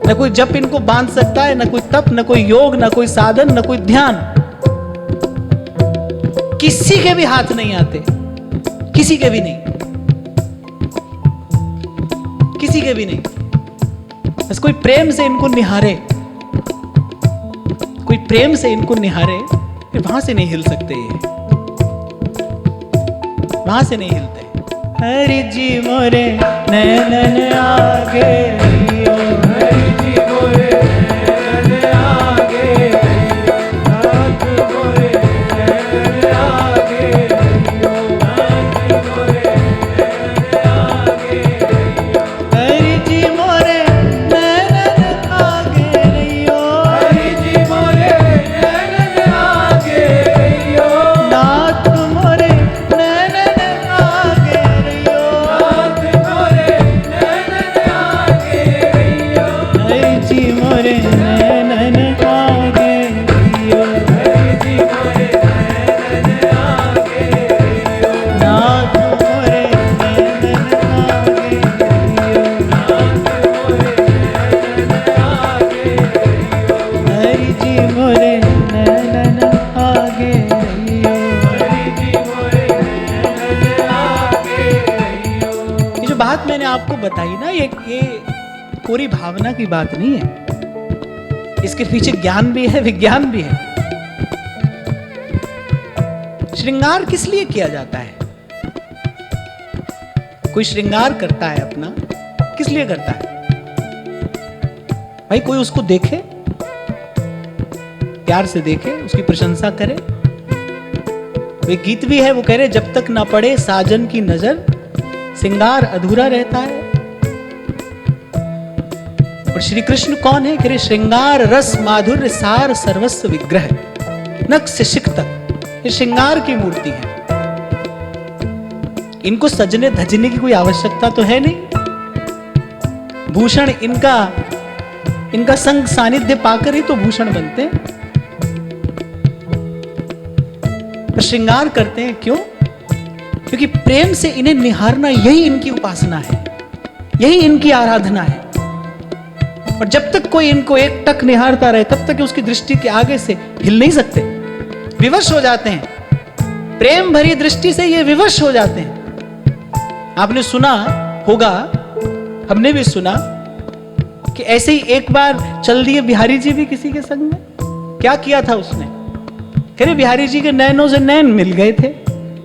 न कोई जप इनको बांध सकता है, न कोई तप, न कोई योग, न कोई साधन, न कोई ध्यान, किसी के भी हाथ नहीं आते, किसी के भी नहीं, किसी के भी नहीं। बस कोई प्रेम से इनको निहारे, कोई प्रेम से इनको निहारे, फिर वहां से नहीं हिल सकते ये, वहां से नहीं हिलते। हरि जी मोरे नैनन आगे रियो, हरि जी मोरे नैन आगे रहियो, नाथ मोरे नैन आगे रहियो, नाथ मोरे नैन आगे रहियो, हरि जी मोरे नैनन आगे रियो, हरि जी मोरे नैनन आगे रहियो। हरि जी मोरे नैनन आगे रहियो। ये जो बात मैंने आपको बताई ना, ये पूरी भावना की बात नहीं है, इसके पीछे ज्ञान भी है, विज्ञान भी है। श्रृंगार किस लिए किया जाता है? कोई श्रृंगार करता है अपना, किस लिए करता है भाई? कोई उसको देखे, प्यार से देखे, उसकी प्रशंसा करे। एक गीत भी है, वो कह रहे जब तक ना पड़े साजन की नजर श्रृंगार अधूरा रहता है। और श्री कृष्ण कौन है? कह रहे श्रृंगार रस माधुर्य सार सर्वस्व विग्रह, नख से शिख तक ये श्रृंगार की मूर्ति है। इनको सजने धजने की कोई आवश्यकता तो है नहीं। भूषण इनका संग सानिध्य पाकर ही तो भूषण बनते हैं। तो श्रृंगार करते हैं क्यों? क्योंकि प्रेम से इन्हें निहारना, यही इनकी उपासना है, यही इनकी आराधना है। और जब तक कोई इनको एक टक निहारता रहे, तब तक उसकी दृष्टि के आगे से हिल नहीं सकते, विवश हो जाते हैं। प्रेम भरी दृष्टि से ये विवश हो जाते हैं। आपने सुना होगा, हमने भी सुना कि ऐसे ही एक बार चल दिए बिहारी जी भी किसी के संग में। क्या किया था उसने? कह रहे बिहारी जी के नैनों से नैन मिल गए थे,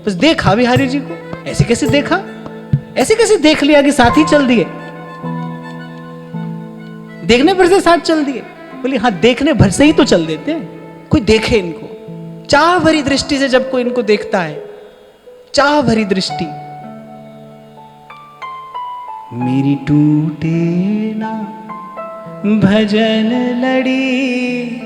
बस देखा बिहारी जी को। ऐसे कैसे देखा? ऐसे कैसे देख लिया कि साथ ही चल दिए? देखने पर से साथ चल दिए? बोली हाँ, देखने भर से ही तो चल देते हैं। कोई देखे इनको, चाह भरी दृष्टि से जब कोई इनको देखता है, चाह भरी दृष्टि। मेरी टूटे ना भजन लड़ी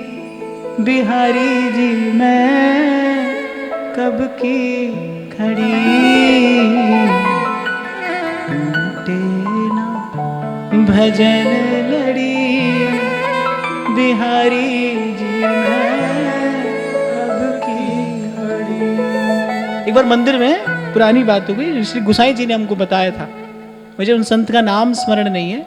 बिहारी जी मैं कब की खड़ी। टूटे ना भजन लड़ी बिहारी जी मैं कब की खड़ी। एक बार मंदिर में पुरानी बात हो गई, श्री गुसाई जी ने हमको बताया था, मुझे उन संत का नाम स्मरण नहीं है,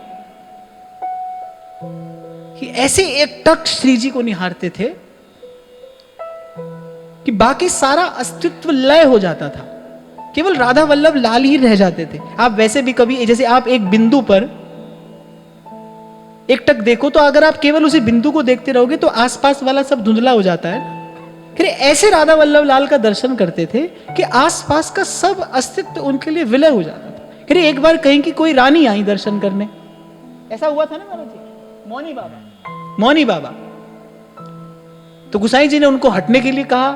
कि ऐसे एक टक श्री जी को निहारते थे कि बाकी सारा अस्तित्व लय हो जाता था, केवल राधा वल्लभ लाल ही रह जाते थे। आप वैसे भी कभी, जैसे आप एक बिंदु पर एक टक देखो, तो अगर आप केवल उसी बिंदु को देखते रहोगे तो आसपास वाला सब धुंधला हो जाता है। फिर ऐसे राधा वल्लभ लाल का दर्शन करते थे कि आसपास का सब अस्तित्व उनके लिए विलय हो जाता था। फिर एक बार कहीं की कोई रानी आई दर्शन करने, ऐसा हुआ था ना महाराज जी, मौनी बाबा। तो गुसाई जी ने उनको हटने के लिए कहा।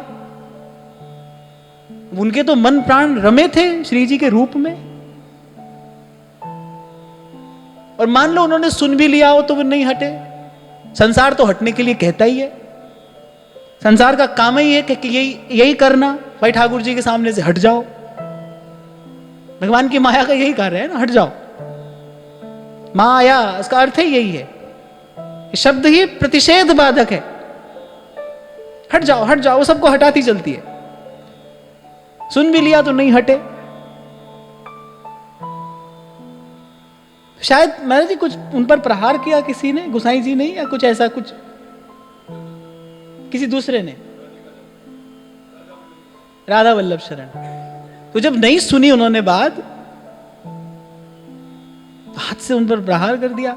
उनके तो मन प्राण रमे थे श्री जी के रूप में, और मान लो उन्होंने सुन भी लिया हो तो वो नहीं हटे। संसार तो हटने के लिए कहता ही है, संसार का काम ही है कि यही करना, भाई ठाकुर जी के सामने से हट जाओ। भगवान की माया का यही कार्य है ना, हट जाओ। माया, इसका अर्थ ही यही है, शब्द ही प्रतिषेध बाधक है। हट जाओ हट जाओ, वो सबको हटाती चलती है। सुन भी लिया तो नहीं हटे। शायद महाराज जी कुछ उन पर प्रहार किया किसी ने, गुसाई जी नहीं, या कुछ ऐसा कुछ किसी दूसरे ने, राधा वल्लभ शरण। तो जब नहीं सुनी उन्होंने बात, हाथ से उन पर प्रहार कर दिया।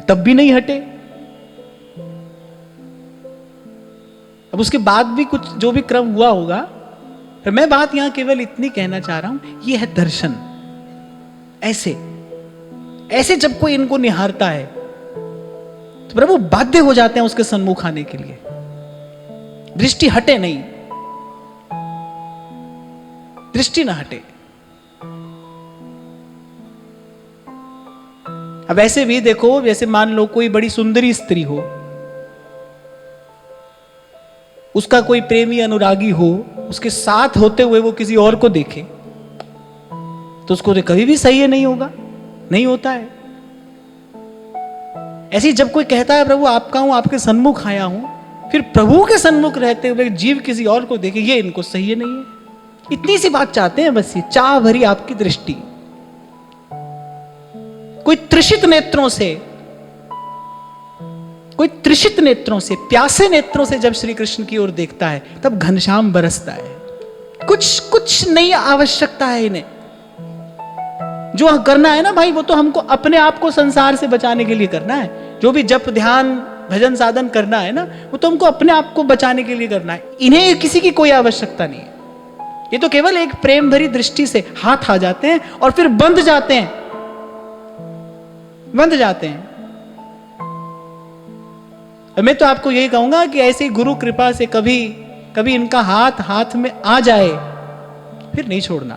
तब भी नहीं हटे। अब उसके बाद भी कुछ जो भी क्रम हुआ होगा, फिर मैं बात यहां केवल इतनी कहना चाह रहा हूं, ये है दर्शन। ऐसे जब कोई इनको निहारता है तो प्रभु बाध्य हो जाते हैं उसके सन्मुख आने के लिए। दृष्टि हटे नहीं, दृष्टि ना हटे। अब ऐसे भी देखो, जैसे मान लो कोई बड़ी सुंदरी स्त्री हो, उसका कोई प्रेमी अनुरागी हो, उसके साथ होते हुए वो किसी और को देखे तो उसको तो कभी भी सही नहीं होगा, नहीं होता है। ऐसे जब कोई कहता है प्रभु आपका हूं, आपके सन्मुख आया हूं, फिर प्रभु के सन्मुख रहते हुए जीव किसी और को देखे, ये इनको सही नहीं है। इतनी सी बात चाहते हैं बस, ये चाह भरी आपकी दृष्टि। कोई त्रिषित नेत्रों से, कोई त्रिषित नेत्रों से, प्यासे नेत्रों से जब श्री कृष्ण की ओर देखता है तब घनश्याम बरसता है। कुछ नई आवश्यकता है इन्हें। जो करना है ना भाई, वो तो हमको अपने आप को संसार से बचाने के लिए करना है। जो भी जप ध्यान भजन साधन करना है ना, वो तो हमको अपने आप को बचाने के लिए करना है। इन्हें किसी की कोई आवश्यकता नहीं है। ये तो केवल एक प्रेम भरी दृष्टि से हाथ आ जाते हैं और फिर बंध जाते हैं, बंध जाते हैं। मैं तो आपको यही कहूंगा कि ऐसी गुरु कृपा से कभी कभी इनका हाथ हाथ में आ जाए फिर नहीं छोड़ना।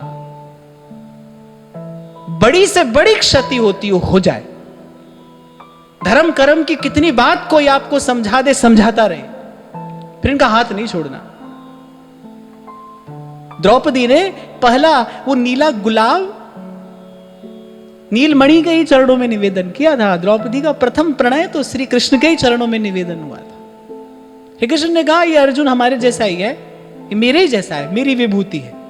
बड़ी से बड़ी क्षति होती हो जाए। धर्म कर्म की कितनी बात कोई आपको समझा दे, समझाता रहे, फिर इनका हाथ नहीं छोड़ना। द्रौपदी ने पहला वो नीला गुलाब नीलमणि के ही चरणों में निवेदन किया था। द्रौपदी का प्रथम प्रणय तो श्री कृष्ण के ही चरणों में निवेदन हुआ था। श्री कृष्ण ने कहा ये अर्जुन हमारे जैसा ही है, ये मेरे ही जैसा है, मेरी विभूति है।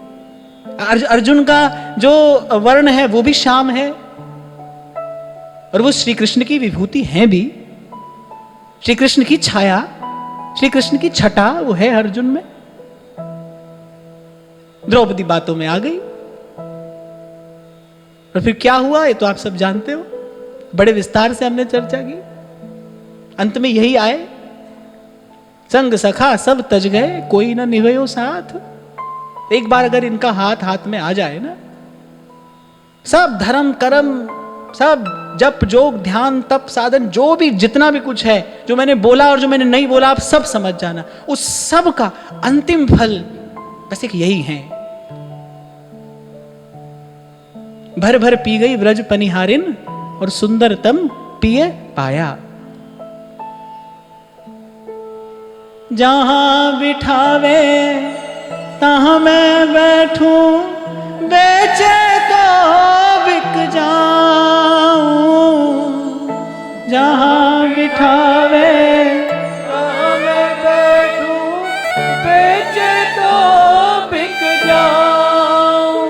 अर्जुन का जो वर्ण है वो भी श्याम है और वो श्री कृष्ण की विभूति है भी। श्री कृष्ण की छाया, श्री कृष्ण की छटा वो है अर्जुन में। द्रौपदी बातों में आ गई और फिर क्या हुआ ये तो आप सब जानते हो, बड़े विस्तार से हमने चर्चा की। अंत में यही आए, संग सखा सब तज गए, कोई ना निभयो साथ। एक बार अगर इनका हाथ हाथ में आ जाए ना, सब धर्म कर्म, सब जप जोग ध्यान तप साधन, जो भी जितना भी कुछ है, जो मैंने बोला और जो मैंने नहीं बोला, आप सब समझ जाना। उस सब का अंतिम फल बस एक यही है, भर भर पी गई ब्रज पनिहारिन और सुंदरतम पिए पाया। जहां बिठावे तहां मैं बैठूं, बेचे तो बिक जाऊं। जहां बिठावे तहां मैं बैठूं, बेचे तो बिक जाऊं।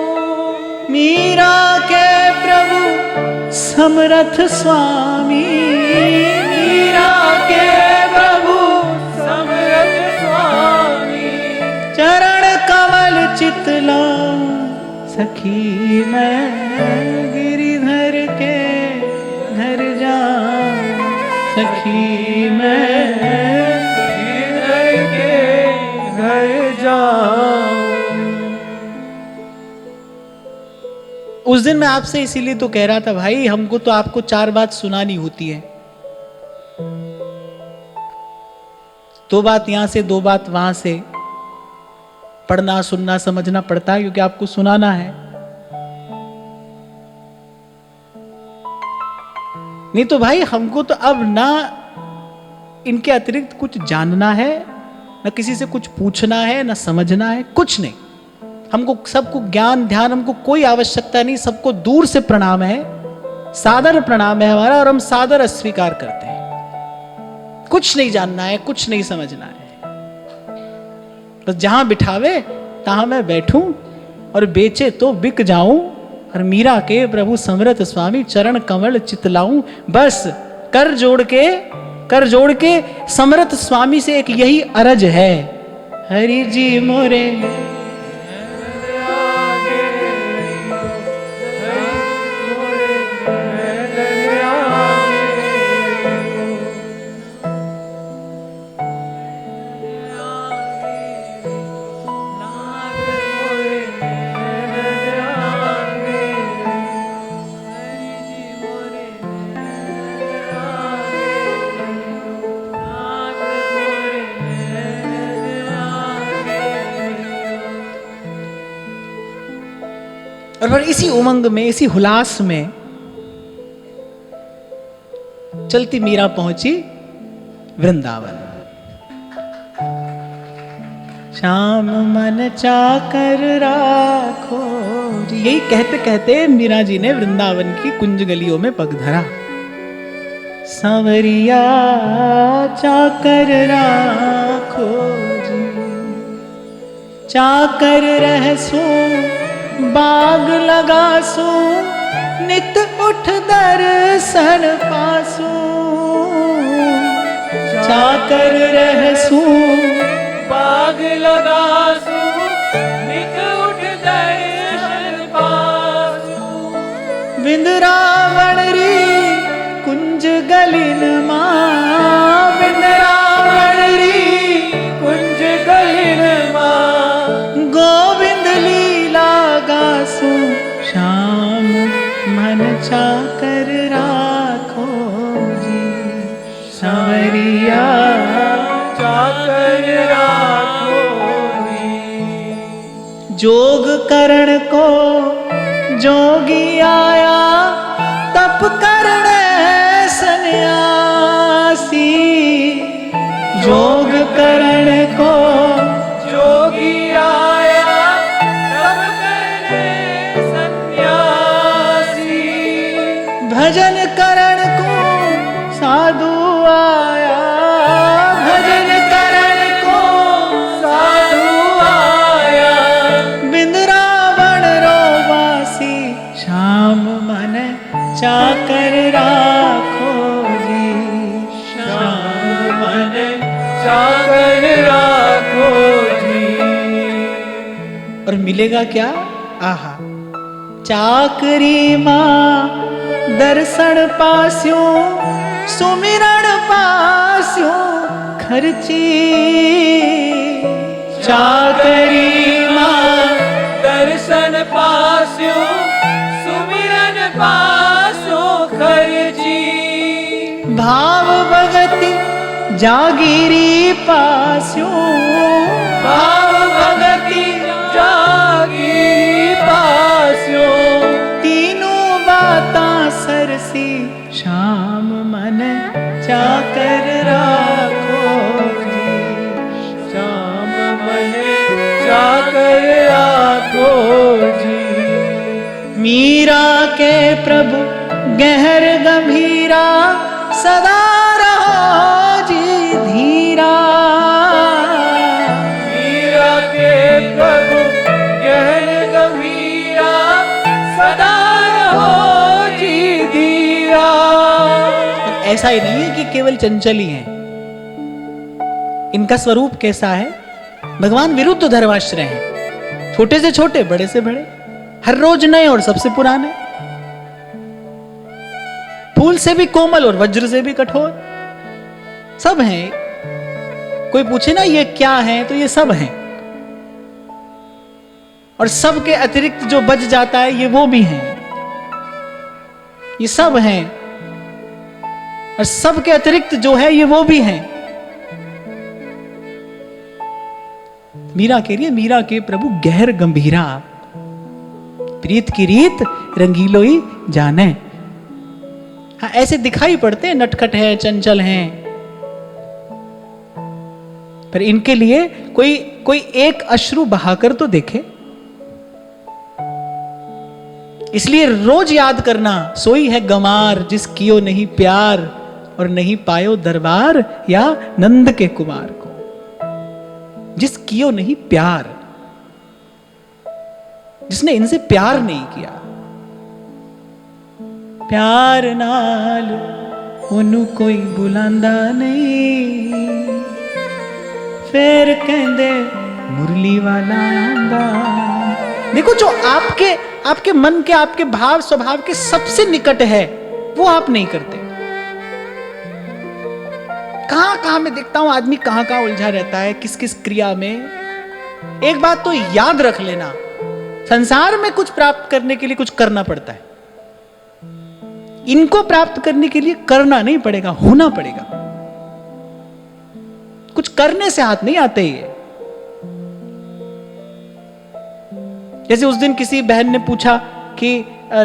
मीरा के प्रभु समरथ स्वामी, मीरा के प्रभु समरथ स्वामी, चरण कमल चितलाऊं। सखी मैं गिरिधर के घर जाऊं, सखी मैं गिरधर के घर जाऊं। उस दिन मैं आपसे इसीलिए तो कह रहा था भाई, हमको तो आपको चार बात सुनानी होती है। दो बात यहां से, दो बात वहां से, पढ़ना सुनना समझना पड़ता है क्योंकि आपको सुनाना है। नहीं तो भाई हमको तो अब ना इनके अतिरिक्त कुछ जानना है, ना किसी से कुछ पूछना है, ना समझना है, कुछ नहीं। हमको सबको ज्ञान ध्यान, हमको कोई आवश्यकता नहीं। सबको दूर से प्रणाम है, सादर प्रणाम है हमारा, और हम सादर अस्वीकार करते हैं। कुछ नहीं जानना है, कुछ नहीं समझना है। तो जहां बिठावे तहां मैं बैठूं और बेचे तो बिक जाऊं, और मीरा के प्रभु समरथ स्वामी चरण कमल चितलाऊं। बस कर जोड़ के समरथ स्वामी से एक यही अरज है, हरि जी मोरे और फिर इसी उमंग में, इसी हुलास में चलती मीरा पहुंची वृंदावन। श्याम मन चाकर राखो, यही कहते कहते मीरा जी ने वृंदावन की कुंज गलियों में पग धरा। सांवरिया चाकर राखो जी, चाकर रहसो बाग लगा सो, नित उठ दर दर्शन पासू चाकर रहसू बाग लगासु नित उठ दर्शन पासु विंद्रावण री कुंज गलिन मां विंद्रावण री कुंज गलिन मां गोविंद लीला गासू श्याम मन चाकर राखो जी सांवरिया चाकर राखो जी जोग करण को जोगी आया तप करण सन्यासी योग करण को जोगी आया तब करने सन्यासी भजन करण को साधु आया भजन करण को साधु आया बिंद्रावन रोवासी श्याम मन चाकर राखो जी श्याम मन चाकर राखो जी और मिलेगा क्या आहा चाकरी मां दर्शन पास्यो सुमिरण पास्यो खर्ची चाकरी मां दर्शन पास्यो सुमिरन पासो खर्ची भाव भगति जागीरी पास्यो भाव भगति जागी पास्यो तीनों बाता सरसी श्याम मन चाकर राखो जी श्याम मन चाकर राखो जी मीरा के प्रभु गहर गंभीरा सदा रहो जी धीरा मीरा के प्रभु गहन गंभीरा सदा रहो जी धीरा ऐसा ही नहीं है कि केवल चंचल ही हैं, इनका स्वरूप कैसा है? भगवान विरुद्ध धर्माश्रय हैं, छोटे से छोटे बड़े से बड़े, हर रोज नए और सबसे पुराने, फूल से भी कोमल और वज्र से भी कठोर, सब हैं। कोई पूछे ना ये क्या है तो ये सब हैं, और सब के अतिरिक्त जो बच जाता है ये वो भी हैं, ये सब हैं, और सब के अतिरिक्त जो है ये वो भी हैं। मीरा के लिए मीरा के प्रभु गहर गंभीरा, प्रीत की रीत रंगीलो ही जाने। हाँ ऐसे दिखाई पड़ते हैं, नटखट है, चंचल हैं, पर इनके लिए कोई एक अश्रु बहाकर तो देखे। इसलिए रोज याद करना, सोई है गंवार जिस कियो नहीं प्यार और नहीं पायो दरबार या नंद के कुमार को, जिस कियो नहीं प्यार, जिसने इनसे प्यार नहीं किया। प्यार नाल ओनू कोई बुलांदा नहीं, फिर कहंदे मुरली वाला आंदा। देखो जो आपके मन के, आपके भाव स्वभाव के सबसे निकट है वो आप नहीं करते। कहां मैं देखता हूं आदमी कहां उलझा रहता है, किस किस क्रिया में। एक बात तो याद रख लेना, संसार में कुछ प्राप्त करने के लिए कुछ करना पड़ता है, इनको प्राप्त करने के लिए करना नहीं पड़ेगा, होना पड़ेगा। कुछ करने से हाथ नहीं आते ये। जैसे उस दिन किसी बहन ने पूछा कि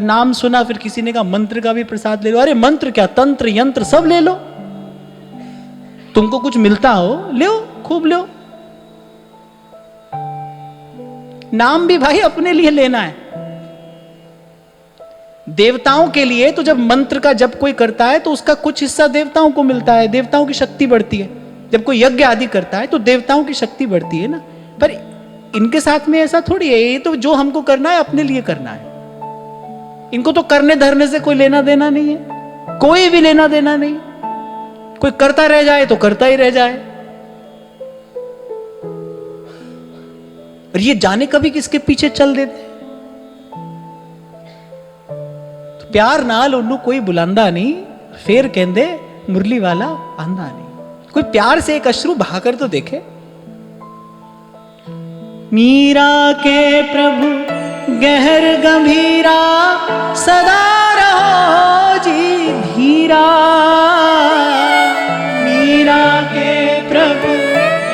नाम सुना, फिर किसी ने कहा मंत्र का भी प्रसाद ले लो। अरे मंत्र क्या, तंत्र यंत्र सब ले लो, तुमको कुछ मिलता हो लो, खूब लो। नाम भी भाई अपने लिए लेना है। देवताओं के लिए तो जब मंत्र का जप कोई करता है तो उसका कुछ हिस्सा देवताओं को मिलता है, देवताओं की शक्ति बढ़ती है। जब कोई यज्ञ आदि करता है तो देवताओं की शक्ति बढ़ती है ना। पर इनके साथ में ऐसा थोड़ी है, ये तो जो हमको करना है अपने लिए करना है, इनको तो करने धरने से कोई लेना देना नहीं है। कोई भी लेना देना नहीं, कोई करता रह जाए तो करता ही रह जाए। और ये जाने कभी किसके पीछे चल देते। तो प्यार नाल उन्होंने कोई बुलांदा नहीं, फिर कहंदे मुरली वाला आंदा नहीं। कोई प्यार से एक अश्रु बहाकर तो देखे। मीरा के प्रभु गहर गंभीरा, सदा रहो जी धीरा। मीरा के प्रभु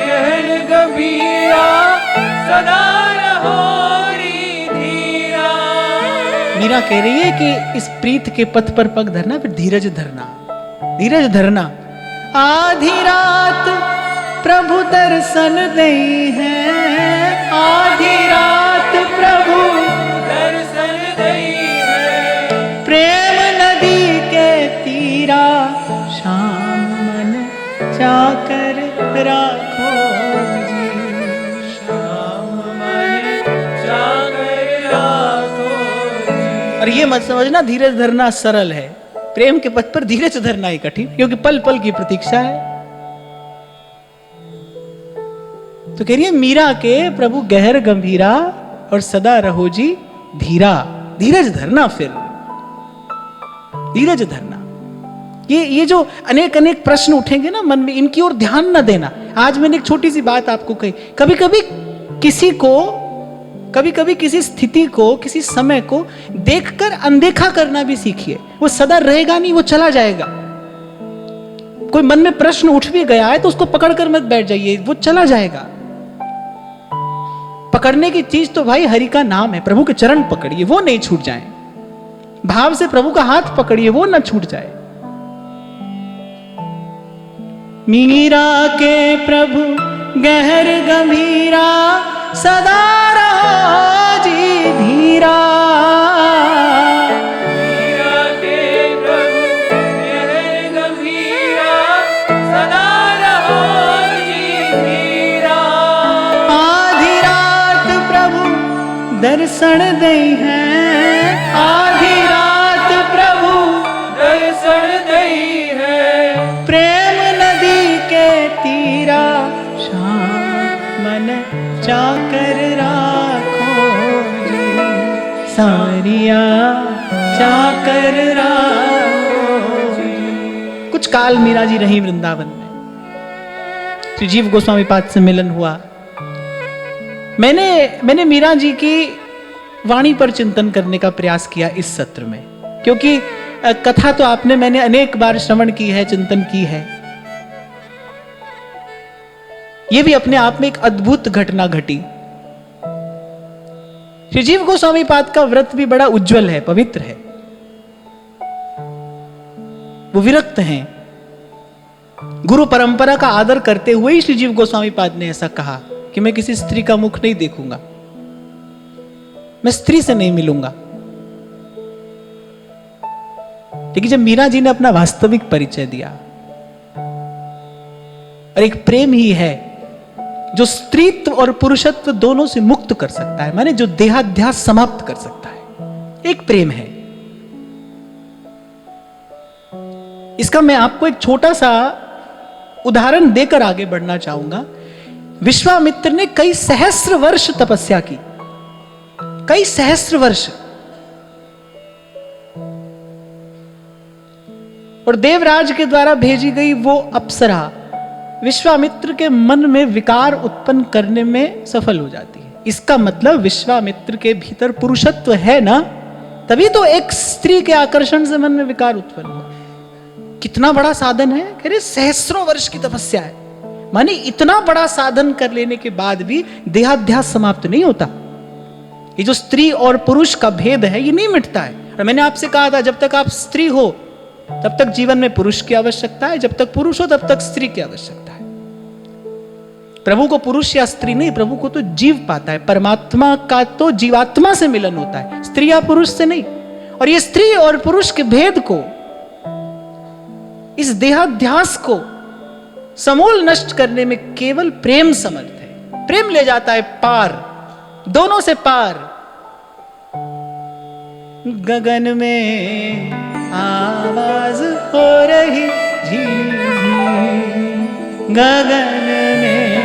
गहन गंभीरा, सदा रहो री धीरा। मीरा कह रही है कि इस प्रीत के पथ पर पग धरना, फिर धीरज धरना, धीरज धरना। आधी रात प्रभु दर्शन दे हैं, आधी रात प्रभु दर्शन दई है। प्रेम नदी के तीरा, शाम मन जाकर राखो जी। शाम मन जाकर राखो जी। और ये मत समझना धीरज धरना सरल है, प्रेम के पथ पर धीरज धरना ही कठिन, क्योंकि पल पल की प्रतीक्षा है। तो कह रही है मीरा के प्रभु गहर गंभीरा, और सदा रहो जी धीरा। धीरज धरना, फिर धीरज धरना। ये जो अनेक अनेक प्रश्न उठेंगे ना मन में, इनकी ओर ध्यान न देना। आज मैंने एक छोटी सी बात आपको कही, कभी कभी किसी को, कभी कभी किसी स्थिति को, किसी समय को देखकर अनदेखा करना भी सीखिए। वो सदा रहेगा नहीं, वो चला जाएगा। कोई मन में प्रश्न उठ भी गया है तो उसको पकड़कर मत बैठ जाइए, वो चला जाएगा। पकड़ने की चीज तो भाई हरि का नाम है। प्रभु के चरण पकड़िए, वो नहीं छूट जाए। भाव से प्रभु का हाथ पकड़िए, वो ना छूट जाए। मीरा के प्रभु गहर गंभीरा, सदा रहो जी धीरा। मीरा के प्रभु गहर गंभीरा, सदा रहो जी धीरा। आधी रात प्रभु दर्शन दे हैं, आधी रात प्रभु दर्शन दई है। प्रेम नदी के तीरा, शाम मन जाकर राखो जी। सारिया जाकर राखो जी। कुछ काल मीरा जी रही वृंदावन में, श्री जीव गोस्वामी पाद से मिलन हुआ। मैंने मीरा जी की वाणी पर चिंतन करने का प्रयास किया इस सत्र में, क्योंकि कथा तो मैंने अनेक बार श्रवण की है, चिंतन की है। यह भी अपने आप में एक अद्भुत घटना घटी। श्री जीव गोस्वामी पाद का व्रत भी बड़ा उज्जवल है, पवित्र है। वो विरक्त हैं। गुरु परंपरा का आदर करते हुए ही श्री जीव गोस्वामी पाद ने ऐसा कहा कि मैं किसी स्त्री का मुख नहीं देखूंगा, मैं स्त्री से नहीं मिलूंगा। लेकिन जब मीरा जी ने अपना वास्तविक परिचय दिया, और एक प्रेम ही है जो स्त्रीत्व और पुरुषत्व दोनों से मुक्त कर सकता है, माने जो देहाध्यास समाप्त कर सकता है, एक प्रेम है। इसका मैं आपको एक छोटा सा उदाहरण देकर आगे बढ़ना चाहूंगा। विश्वामित्र ने कई सहस्र वर्ष तपस्या की, कई सहस्र वर्ष, और देवराज के द्वारा भेजी गई वो अप्सरा विश्वामित्र के मन में विकार उत्पन्न करने में सफल हो जाती है। इसका मतलब विश्वामित्र के भीतर पुरुषत्व है ना, तभी तो एक स्त्री के आकर्षण से मन में विकार उत्पन्न हुआ। कितना बड़ा साधन है, कह रहे सहस्रों वर्ष की तपस्या है। माने इतना बड़ा साधन कर लेने के बाद भी देहाध्यास समाप्त नहीं होता। ये जो स्त्री और पुरुष का भेद है, ये नहीं मिटता है। और मैंने आपसे कहा था, जब तक आप स्त्री हो तब तक जीवन में पुरुष की आवश्यकता है, जब तक पुरुष हो तब तक स्त्री की आवश्यकता है। प्रभु को पुरुष या स्त्री नहीं, प्रभु को तो जीव पाता है। परमात्मा का तो जीवात्मा से मिलन होता है, स्त्री या पुरुष से नहीं। और ये स्त्री और पुरुष के भेद को, इस देहाध्यास को समूल नष्ट करने में केवल प्रेम समर्थ है। प्रेम ले जाता है पार, दोनों से पार। गगन में आवाज गगन में।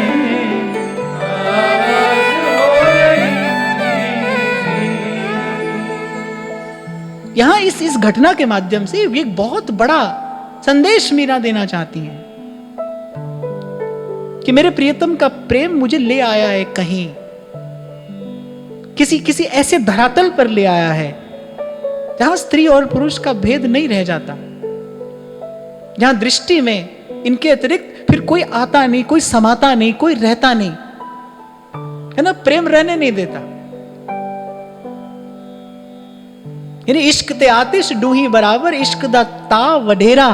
आवाज हो रही थी। यहां इस घटना के माध्यम से एक बहुत बड़ा संदेश मीरा देना चाहती हैं कि मेरे प्रियतम का प्रेम मुझे ले आया है कहीं, किसी ऐसे धरातल पर ले आया है जहां स्त्री और पुरुष का भेद नहीं रह जाता, जहां दृष्टि में इनके अतिरिक्त फिर कोई आता नहीं, कोई समाता नहीं, कोई रहता नहीं, है ना। प्रेम रहने नहीं देता। यानी इश्क ते आतिश डूही बराबर, इश्क दा ता वडेरा,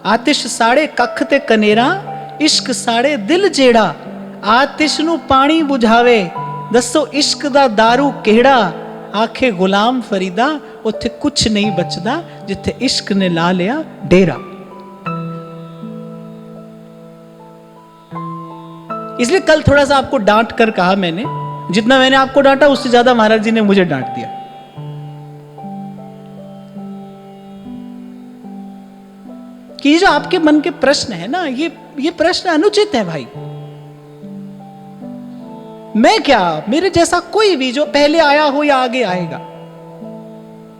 आतिश साड़े कख ते कनेरा, इश्क साड़े दिल जेड़ा, आतिश नू पानी बुझावे, दसो इश्क दा दारू केड़ा, आखे गुलाम फरीदा उत्थे कुछ नहीं बचदा, जिथे इश्क ने ला लिया डेरा। इसलिए कल थोड़ा सा आपको डांट कर कहा मैंने, जितना मैंने आपको डांटा उससे ज्यादा महाराज जी ने मुझे डांट दिया। कि ये जो आपके मन के प्रश्न है ना, ये प्रश्न अनुचित है भाई। मैं क्या, मेरे जैसा कोई भी जो पहले आया हो या आगे आएगा,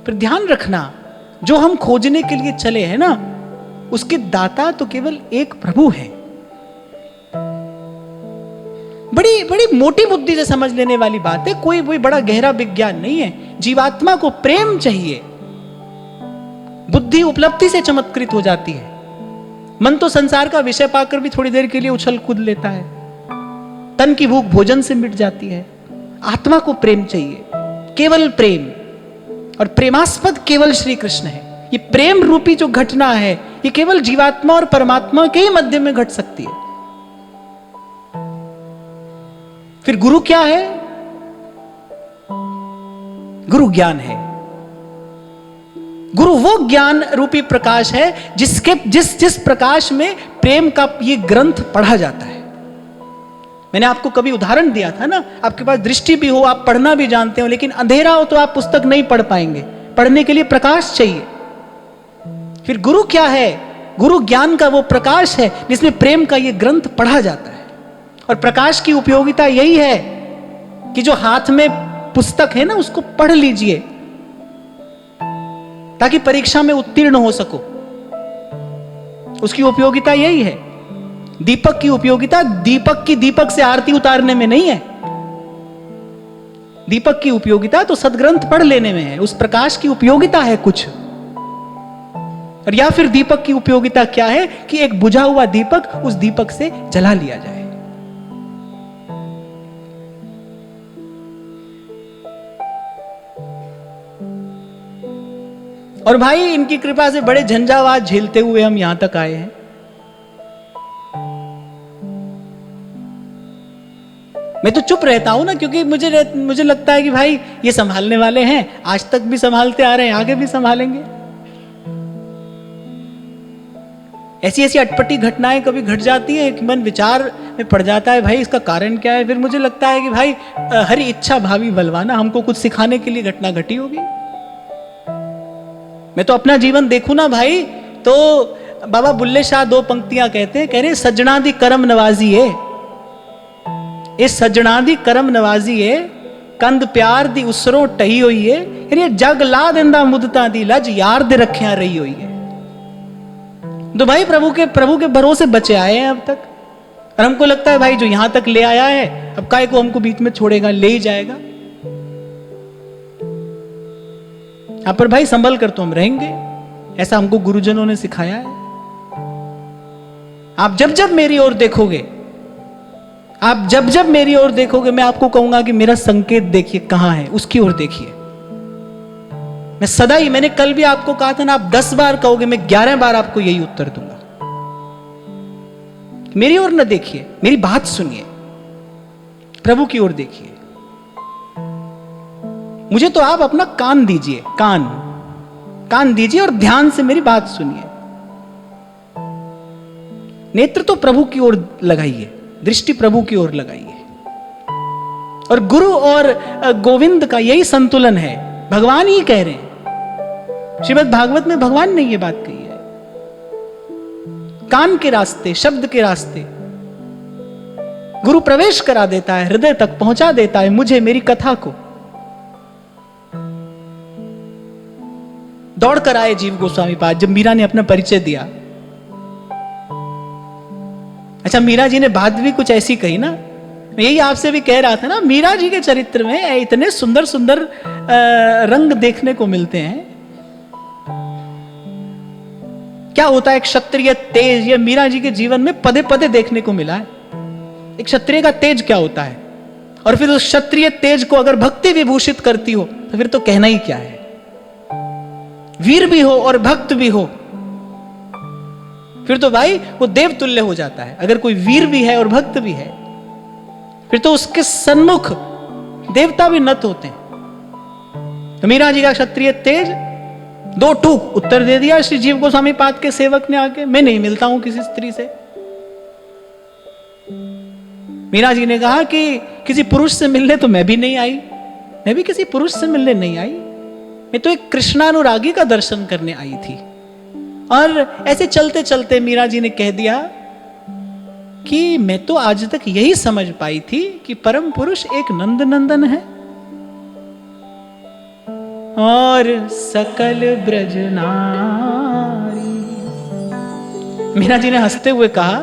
पर ध्यान रखना जो हम खोजने के लिए चले हैं ना, उसके दाता तो केवल एक प्रभु है। बड़ी बड़ी मोटी बुद्धि से समझ लेने वाली बात है, कोई बड़ा गहरा विज्ञान नहीं है। जीवात्मा को प्रेम चाहिए, बुद्धि उपलब्धि से चमत्कृत हो जाती है। मन तो संसार का विषय पाकर भी थोड़ी देर के लिए उछल कूद लेता है, तन की भूख भोजन से मिट जाती है। आत्मा को प्रेम चाहिए, केवल प्रेम, और प्रेमास्पद केवल श्री कृष्ण है। ये प्रेम रूपी जो घटना है, ये केवल जीवात्मा और परमात्मा के ही मध्य में घट सकती है। फिर गुरु क्या है? गुरु ज्ञान है। गुरु वो ज्ञान रूपी प्रकाश है जिस प्रकाश में प्रेम का ये ग्रंथ पढ़ा जाता है। मैंने आपको कभी उदाहरण दिया था ना, आपके पास दृष्टि भी हो, आप पढ़ना भी जानते हो, लेकिन अंधेरा हो तो आप पुस्तक नहीं पढ़ पाएंगे। पढ़ने के लिए प्रकाश चाहिए। फिर गुरु क्या है? गुरु ज्ञान का वो प्रकाश है जिसमें प्रेम का ये ग्रंथ पढ़ा जाता है। और प्रकाश की उपयोगिता यही है कि जो हाथ में पुस्तक है ना, उसको पढ़ लीजिए ताकि परीक्षा में उत्तीर्ण हो सको। उसकी उपयोगिता यही है। दीपक की उपयोगिता दीपक से आरती उतारने में नहीं है। दीपक की उपयोगिता तो सदग्रंथ पढ़ लेने में है। उस प्रकाश की उपयोगिता है कुछ। और या फिर दीपक की उपयोगिता क्या है कि एक बुझा हुआ दीपक उस दीपक से जला लिया जाए। और भाई इनकी कृपा से बड़े झंझावात झेलते हुए हम यहां तक आए हैं। मैं तो चुप रहता हूं ना, क्योंकि मुझे लगता है कि भाई ये संभालने वाले हैं, आज तक भी संभालते आ रहे हैं, आगे भी संभालेंगे। ऐसी ऐसी अटपटी घटनाएं कभी घट जाती है कि मन विचार में पड़ जाता है, भाई इसका कारण क्या है। फिर मुझे लगता है कि भाई हरि इच्छा भावी बलवाना, हमको कुछ सिखाने के लिए घटना घटी होगी। मैं तो अपना जीवन देखूं ना भाई, तो बाबा बुल्ले शाह दो पंक्तियां कहते हैं, कह रहे सज्जणा दी करम नवाजी है, इस सज्जणा दी करम नवाजी है, कंद प्यार दी उसरों टही हुई है, ये जग ला देंदा मुदता दी लज यार दे रखिया रही हुई है। तो भाई प्रभु के भरोसे बचे आए हैं अब तक, और हमको लगता है भाई जो यहां तक ले आया है अब काय को हमको बीच में छोड़ेगा, ले ही जाएगा। यहां पर भाई संभल कर तो हम रहेंगे, ऐसा हमको गुरुजनों ने सिखाया है। आप जब जब मेरी ओर देखोगे, आप जब जब मेरी ओर देखोगे, मैं आपको कहूंगा कि मेरा संकेत देखिए कहां है, उसकी ओर देखिए। मैं सदा ही, मैंने कल भी आपको कहा था ना, आप 10 बार कहोगे, मैं 11 बार आपको यही उत्तर दूंगा। मेरी ओर न देखिए, मेरी बात सुनिए, प्रभु की ओर देखिए। मुझे तो आप अपना कान दीजिए, कान दीजिए और ध्यान से मेरी बात सुनिए। नेत्र तो प्रभु की ओर लगाइए, दृष्टि प्रभु की ओर लगाइए। और गुरु और गोविंद का यही संतुलन है, भगवान ही कह रहे हैं। श्रीमद् भागवत में भगवान ने यह बात कही है। कान के रास्ते, शब्द के रास्ते गुरु प्रवेश करा देता है, हृदय तक पहुंचा देता है मुझे, मेरी कथा को। दौड़ कर आए जीव गोस्वामी पास जब मीरा ने अपना परिचय दिया। अच्छा, मीरा जी ने बात भी कुछ ऐसी कही ना, मैं यही आपसे भी कह रहा था ना, मीरा जी के चरित्र में इतने सुंदर सुंदर रंग देखने को मिलते हैं। क्या होता है क्षत्रिय तेज, ये मीरा जी के जीवन में पदे पदे देखने को मिला है। एक क्षत्रिय का तेज क्या होता है, और फिर उस क्षत्रिय तेज को अगर भक्ति विभूषित करती हो तो फिर तो कहना ही क्या है। वीर भी हो और भक्त भी हो, फिर तो भाई वो देव तुल्य हो जाता है। अगर कोई वीर भी है और भक्त भी है, फिर तो उसके सन्मुख देवता भी नत होते हैं। तो मीरा जी का क्षत्रिय तेज, दो टूक उत्तर दे दिया श्री जीव गोस्वामी पाद के सेवक ने आके, मैं नहीं मिलता हूं किसी स्त्री से। मीरा जी ने कहा कि किसी पुरुष से मिलने तो मैं भी नहीं आई, मैं भी किसी पुरुष से मिलने नहीं आई, मैं तो एक कृष्णानुरागी का दर्शन करने आई थी। और ऐसे चलते चलते मीरा जी ने कह दिया कि मैं तो आज तक यही समझ पाई थी कि परम पुरुष एक नंद नंदन है और सकल ब्रज नारी। मीरा जी ने हंसते हुए कहा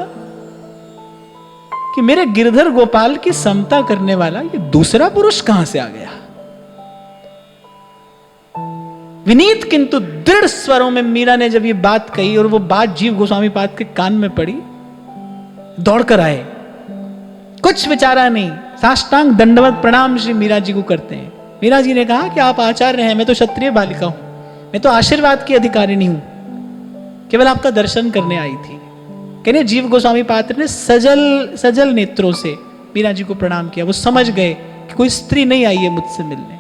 कि मेरे गिरधर गोपाल की समता करने वाला ये दूसरा पुरुष कहां से आ गया। विनीत किंतु दृढ़ स्वरों में मीरा ने जब ये बात कही और वो बात जीव गोस्वामी पाद के कान में पड़ी, दौड़कर आए, कुछ विचारा नहीं, साष्टांग दंडवत प्रणाम श्री मीरा जी को करते हैं। मीरा जी ने कहा कि आप आचार्य हैं, मैं तो क्षत्रिय बालिका हूं, मैं तो आशीर्वाद की अधिकारिणी हूं, केवल आपका दर्शन करने आई थी। कहने जीव गोस्वामी पात्र ने सजल नेत्रों से मीरा जी को प्रणाम किया। वो समझ गए कि कोई स्त्री नहीं आई है मुझसे मिलने,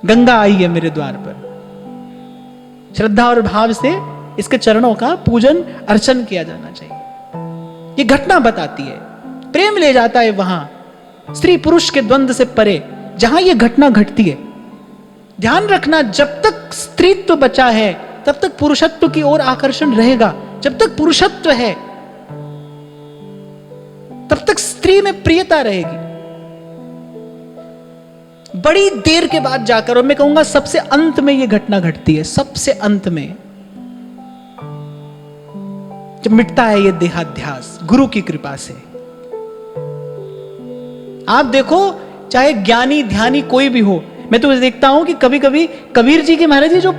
गंगा आई है मेरे द्वार पर। श्रद्धा और भाव से इसके चरणों का पूजन अर्चन किया जाना चाहिए। ये घटना बताती है, प्रेम ले जाता है वहां स्त्री पुरुष के द्वंद्व से परे जहां ये घटना घटती है। ध्यान रखना, जब तक स्त्रीत्व बचा है तब तक पुरुषत्व की ओर आकर्षण रहेगा। जब तक पुरुषत्व है तब तक स्त्री में प्रियता रहेगी। बड़ी देर के बाद जाकर, और मैं कहूंगा सबसे अंत में यह घटना घटती है, सबसे अंत में जब मिटता है ये देहाध्यास गुरु की कृपा से। आप देखो, चाहे ज्ञानी ध्यानी कोई भी हो, मैं तो देखता हूं कि कभी कभी कबीर जी की महाराज जी जो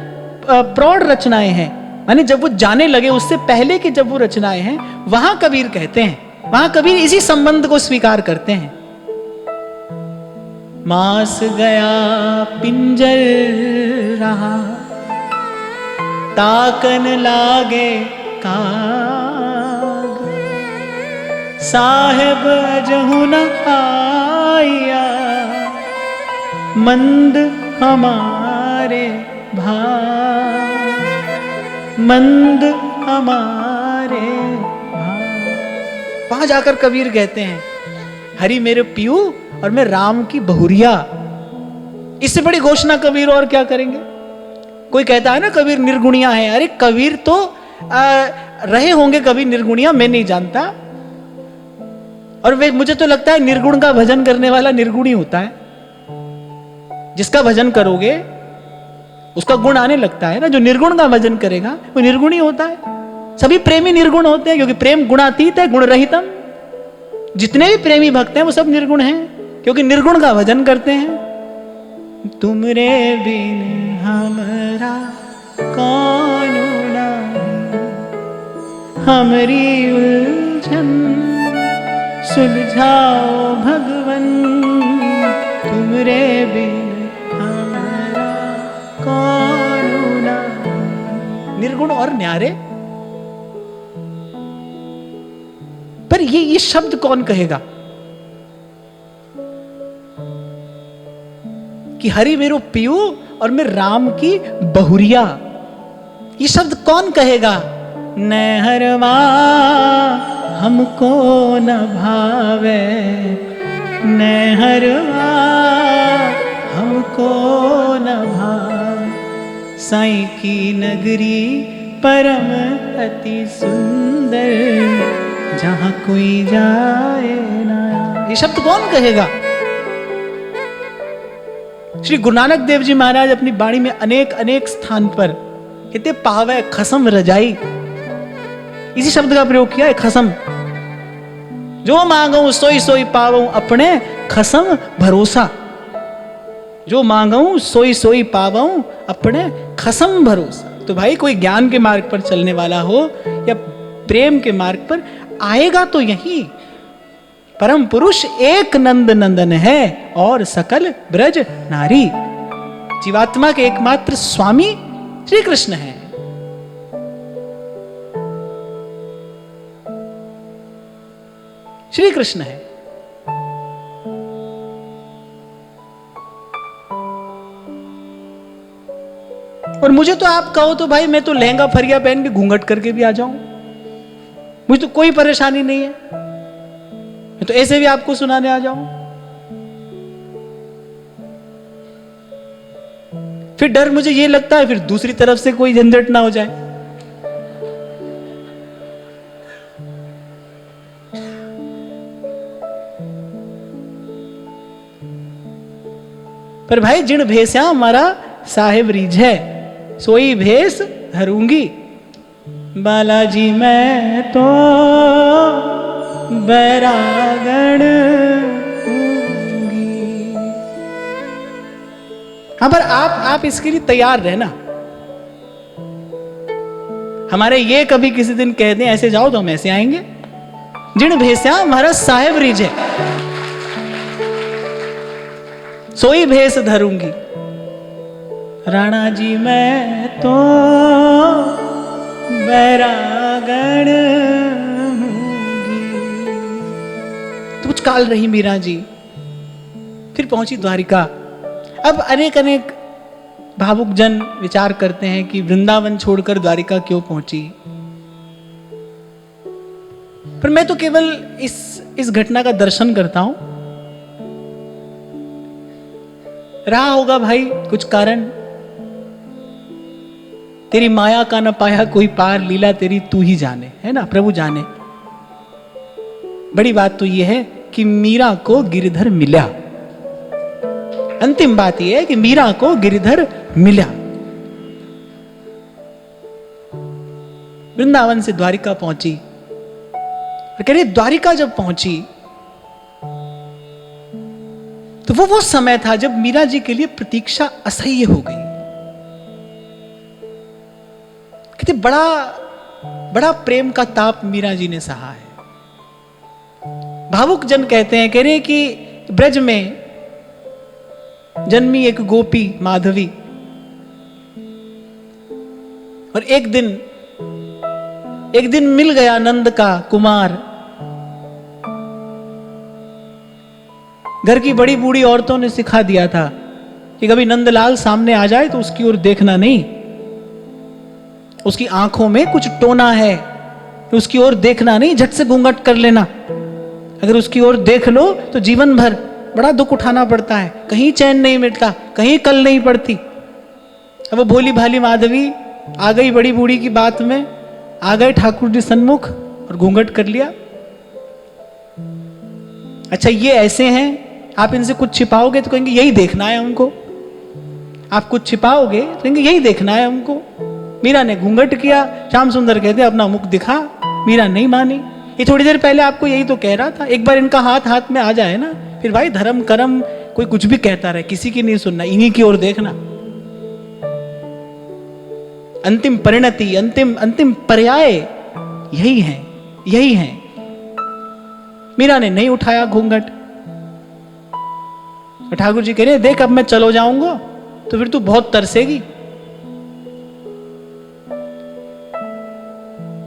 प्रौढ़ रचनाएं हैं, माने जब वो जाने लगे उससे पहले की जब वो रचनाएं हैं, वहां कबीर कहते हैं, वहां कबीर इसी संबंध को स्वीकार करते हैं। मास गया पिंजर रहा, ताकन लागे काग, साहेब अजहु न आया, मंद हमारे भाग, मंद हमारे भाग। वहां जाकर कबीर कहते हैं, हरि मेरे पियू और मैं राम की बहुरिया। इससे बड़ी घोषणा कबीर और क्या करेंगे। कोई कहता है ना कबीर निर्गुणिया है, अरे कबीर तो रहे होंगे कभी निर्गुणिया, मैं नहीं जानता। और वे मुझे तो लगता है निर्गुण का भजन करने वाला निर्गुणी होता है। जिसका भजन करोगे उसका गुण आने लगता है ना, जो निर्गुण का भजन करेगा वो निर्गुणी होता है। सभी प्रेमी निर्गुण होते हैं क्योंकि प्रेम गुणातीत है, गुण रहितम। जितने भी प्रेमी भक्त हैं वो सब निर्गुण हैं क्योंकि निर्गुण का भजन करते हैं। तुमरे बिन हमरा कौन नहीं, हमारी उलझन सुलझाओ भगवन, तुमरे बिन हमरा कौन नहीं। निर्गुण और न्यारे। पर ये शब्द कौन कहेगा कि हरि मेरो पियू और मैं राम की बहुरिया। ये शब्द कौन कहेगा। नहरवा हमको न भावे, नहरवा हमको न भावे, साईं की नगरी परम अति सुंदर, जहां कोई जाए ना आए। ये शब्द कौन कहेगा? श्री गुरु नानक देव जी महाराज अपनी वाणी में अनेक अनेक स्थान पर कहते पावे खसम रजाई, इसी शब्द का प्रयोग किया है, खसम। जो मांगू सोई सोई पावूं अपने खसम भरोसा, जो मांगू सोई सोई पावूं अपने खसम भरोसा। तो भाई कोई ज्ञान के मार्ग पर चलने वाला हो या प्रेम के मार्ग पर, आएगा तो यही। परम पुरुष एक नंद नंदन है और सकल ब्रज नारी। जीवात्मा के एकमात्र स्वामी श्री कृष्ण है। श्री कृष्ण है। और मुझे तो आप कहो तो भाई मैं तो लहंगा फरिया पहन के घूंघट करके भी आ जाऊं, मुझे तो कोई परेशानी नहीं है, मैं तो ऐसे भी आपको सुनाने आ जाऊं। फिर डर मुझे ये लगता है फिर दूसरी तरफ से कोई झंझट ना हो जाए। पर भाई जिन भेसा हमारा साहेब रीझ है, सोई भेस हरूंगी। बालाजी मैं तो बैरागण हूंगी। हाँ, पर आप इसके लिए तैयार रहना। हमारे ये कभी किसी दिन कह दें ऐसे जाओ तो हम ऐसे आएंगे। जिन भेसा हमारा साहेब रीझ है, सोई भेस धरूंगी। राणा जी मैं तो बैरागण हूंगी। तो कुछ काल रही मीरा जी, फिर पहुंची द्वारिका। अब अनेक अनेक भावुक जन विचार करते हैं कि वृंदावन छोड़कर द्वारिका क्यों पहुंची। पर मैं तो केवल इस घटना का दर्शन करता हूं। रहा होगा भाई कुछ कारण, तेरी माया का न पाया कोई पार, लीला तेरी तू ही जाने, है ना, प्रभु जाने। बड़ी बात तो यह है कि मीरा को गिरधर मिला। अंतिम बात यह है कि मीरा को गिरधर मिला। वृंदावन से द्वारिका पहुंची। और कह रही द्वारिका जब पहुंची तो वो समय था जब मीरा जी के लिए प्रतीक्षा असह्य हो गई। कहते बड़ा प्रेम का ताप मीरा जी ने सहा है। भावुक जन कहते हैं, कह रहे हैं कि ब्रज में जन्मी एक गोपी माधवी, और एक दिन मिल गया नंद का कुमार। घर की बड़ी बूढ़ी औरतों ने सिखा दिया था कि कभी नंदलाल सामने आ जाए तो उसकी ओर देखना नहीं, उसकी आंखों में कुछ टोना है, उसकी ओर देखना नहीं, झट से घूंघट कर लेना। अगर उसकी ओर देख लो तो जीवन भर बड़ा दुख उठाना पड़ता है, कहीं चैन नहीं मिलता, कहीं कल नहीं पड़ती। अब वो भोली भाली माधवी आ गई बड़ी बूढ़ी की बात में, आ गए ठाकुर जी सन्मुख और घूंघट कर लिया। अच्छा ये ऐसे हैं, आप इनसे कुछ छिपाओगे तो कहेंगे यही देखना है हमको, आप कुछ छिपाओगे तो कहेंगे यही देखना है हमको। मीरा ने घूंघट किया, श्याम सुंदर कहते अपना मुख दिखा, मीरा नहीं मानी। ये थोड़ी देर पहले आपको यही तो कह रहा था, एक बार इनका हाथ में आ जाए ना, फिर भाई धर्म कर्म कोई कुछ भी कहता रहे, किसी की नहीं सुनना, इन्हीं की ओर देखना। अंतिम परिणति, अंतिम पर्याय यही है। मीरा ने नहीं उठाया घूंघट। ठाकुर जी कह रहे देख अब मैं चलो जाऊंगा तो फिर तू बहुत तरसेगी।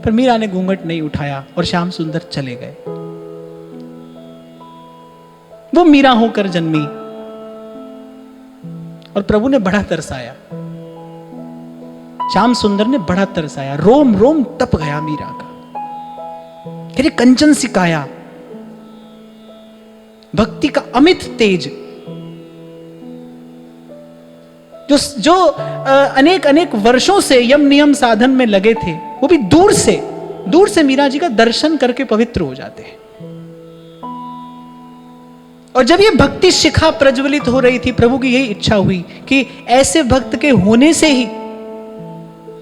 पर मीरा ने घूंघट नहीं उठाया और श्याम सुंदर चले गए। वो मीरा होकर जन्मी और प्रभु ने बड़ा तरसाया, श्याम सुंदर ने बड़ा तरसाया, रोम रोम तप गया मीरा का। कह रहे कंचन सिकाया, भक्ति का अमित तेज। जो जो अनेक अनेक वर्षों से यम नियम साधन में लगे थे, वो भी दूर से मीरा जी का दर्शन करके पवित्र हो जाते हैं। और जब ये भक्ति शिखा प्रज्वलित हो रही थी, प्रभु की यही इच्छा हुई कि ऐसे भक्त के होने से ही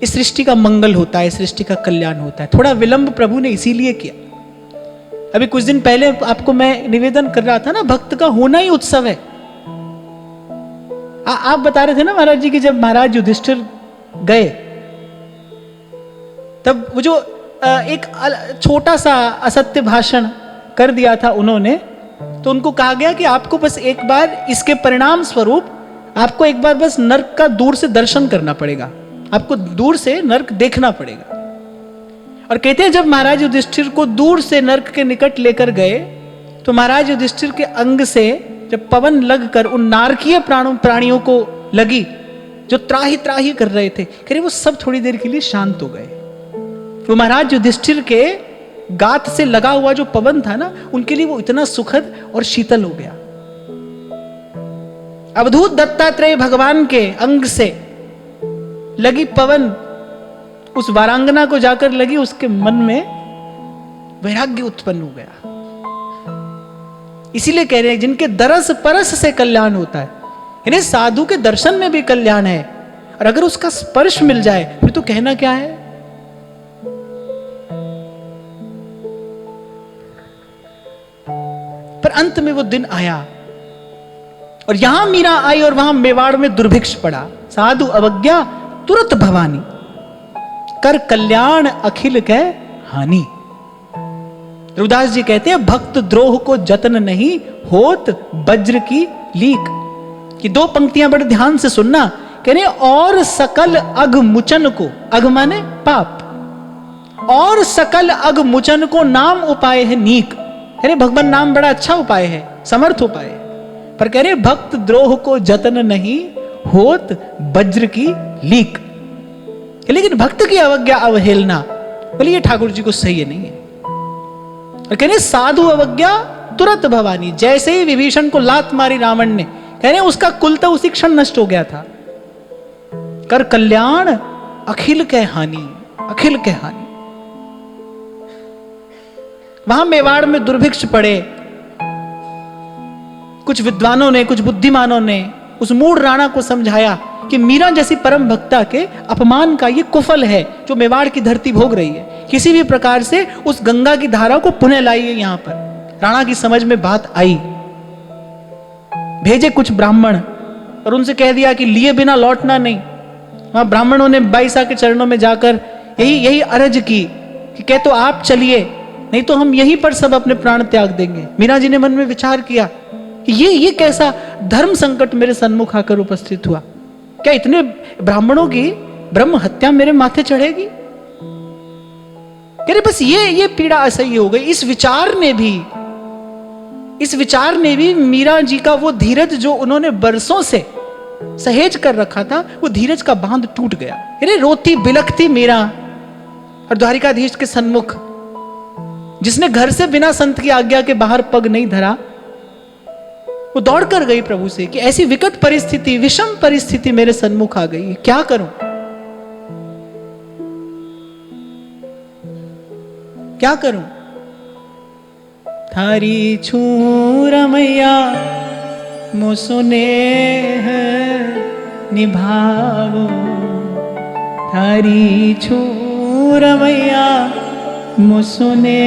इस सृष्टि का मंगल होता है, सृष्टि का कल्याण होता है। थोड़ा विलंब प्रभु ने इसीलिए किया। अभी कुछ दिन पहले आपको मैं निवेदन कर रहा था ना, भक्त का होना ही उत्सव है। आप बता रहे थे ना महाराज जी की जब महाराज युधिष्ठिर गए, तब वो जो एक छोटा सा असत्य भाषण कर दिया था उन्होंने, तो उनको कहा गया कि आपको बस एक बार इसके परिणाम स्वरूप आपको एक बार बस नर्क का दूर से दर्शन करना पड़ेगा, आपको दूर से नर्क देखना पड़ेगा। और कहते हैं जब महाराज युधिष्ठिर को दूर से नर्क के निकट लेकर गए, तो महाराज युधिष्ठिर के अंग से जब पवन लगकर उन नारकीय प्राणियों को लगी जो त्राही त्राही कर रहे थे, कह रहे वो सब थोड़ी देर के लिए शांत हो गए। वो महाराज युधिष्ठिर के गात से लगा हुआ जो पवन था ना, उनके लिए वो इतना सुखद और शीतल हो गया। अवधूत दत्तात्रेय भगवान के अंग से लगी पवन उस वारांगना को जाकर लगी, उसके मन में वैराग्य उत्पन्न हो गया। इसीलिए कह रहे हैं जिनके दरस परस से कल्याण होता है, यानी साधु के दर्शन में भी कल्याण है, और अगर उसका स्पर्श मिल जाए फिर तो कहना क्या है। पर अंत में वो दिन आया और यहां मीरा आई और वहां मेवाड़ में दुर्भिक्ष पड़ा। साधु अवज्ञा तुरंत भवानी, कर कल्याण अखिल कै हानि। रविदास जी कहते हैं भक्त द्रोह को जतन नहीं होत वज्र की लीक। कि दो पंक्तियां बड़े ध्यान से सुनना, कह रहे और सकल अघ मुचन को, अघ माने पाप, और सकल अघ मुचन को नाम उपाय है नीक। कह रहे भगवान नाम बड़ा अच्छा उपाय है, समर्थ उपाय है, पर कह रहे भक्त द्रोह को जतन नहीं होत वज्र की लीक। लेकिन भक्त की अवज्ञा अवहेलना, बोले ये ठाकुर जी को सही है, नहीं है। और कह रहे साधु अवज्ञा तुरंत भवानी, जैसे ही विभीषण को लात मारी रावण ने, कह रहे उसका कुल तो उसी क्षण नष्ट हो गया था। कर कल्याण अखिल के हानि, अखिल के हानि। वहां मेवाड़ में दुर्भिक्ष पड़े। कुछ विद्वानों ने, कुछ बुद्धिमानों ने उस मूढ़ राणा को समझाया कि मीरा जैसी परम भक्ता के अपमान का ये कुफल है जो मेवाड़ की धरती भोग रही है। किसी भी प्रकार से उस गंगा की धारा को पुनः लाइए यहां पर। राणा की समझ में बात आई, भेजे कुछ ब्राह्मण और उनसे कह दिया कि लिए बिना लौटना नहीं। वहां ब्राह्मणों ने बाईसा के चरणों में जाकर यही अर्ज की कि कह तो आप चलिए, नहीं तो हम यहीं पर सब अपने प्राण त्याग देंगे। मीरा जी ने मन में विचार किया कि ये कैसा धर्म संकट मेरे सन्मुख आकर उपस्थित हुआ। क्या इतने ब्राह्मणों की ब्रह्म हत्या मेरे माथे चढ़ेगी? कह रहे बस ये पीड़ा असह्य हो गई। इस विचार ने भी मीरा जी का वो धीरज जो उन्होंने बरसों से सहेज कर रखा था, वो धीरज का बांध टूट गया। अरे रोती बिलखती मीरा और द्वारिकाधीश के सन्मुख, जिसने घर से बिना संत की आज्ञा के बाहर पग नहीं धरा, वो दौड़ कर गई प्रभु से कि ऐसी विकट परिस्थिति, विषम परिस्थिति मेरे सन्मुख आ गई, क्या करूं, क्या करूं। थारी छूर मैया मुसुने निभावो, थारी छूर मैया मुसुने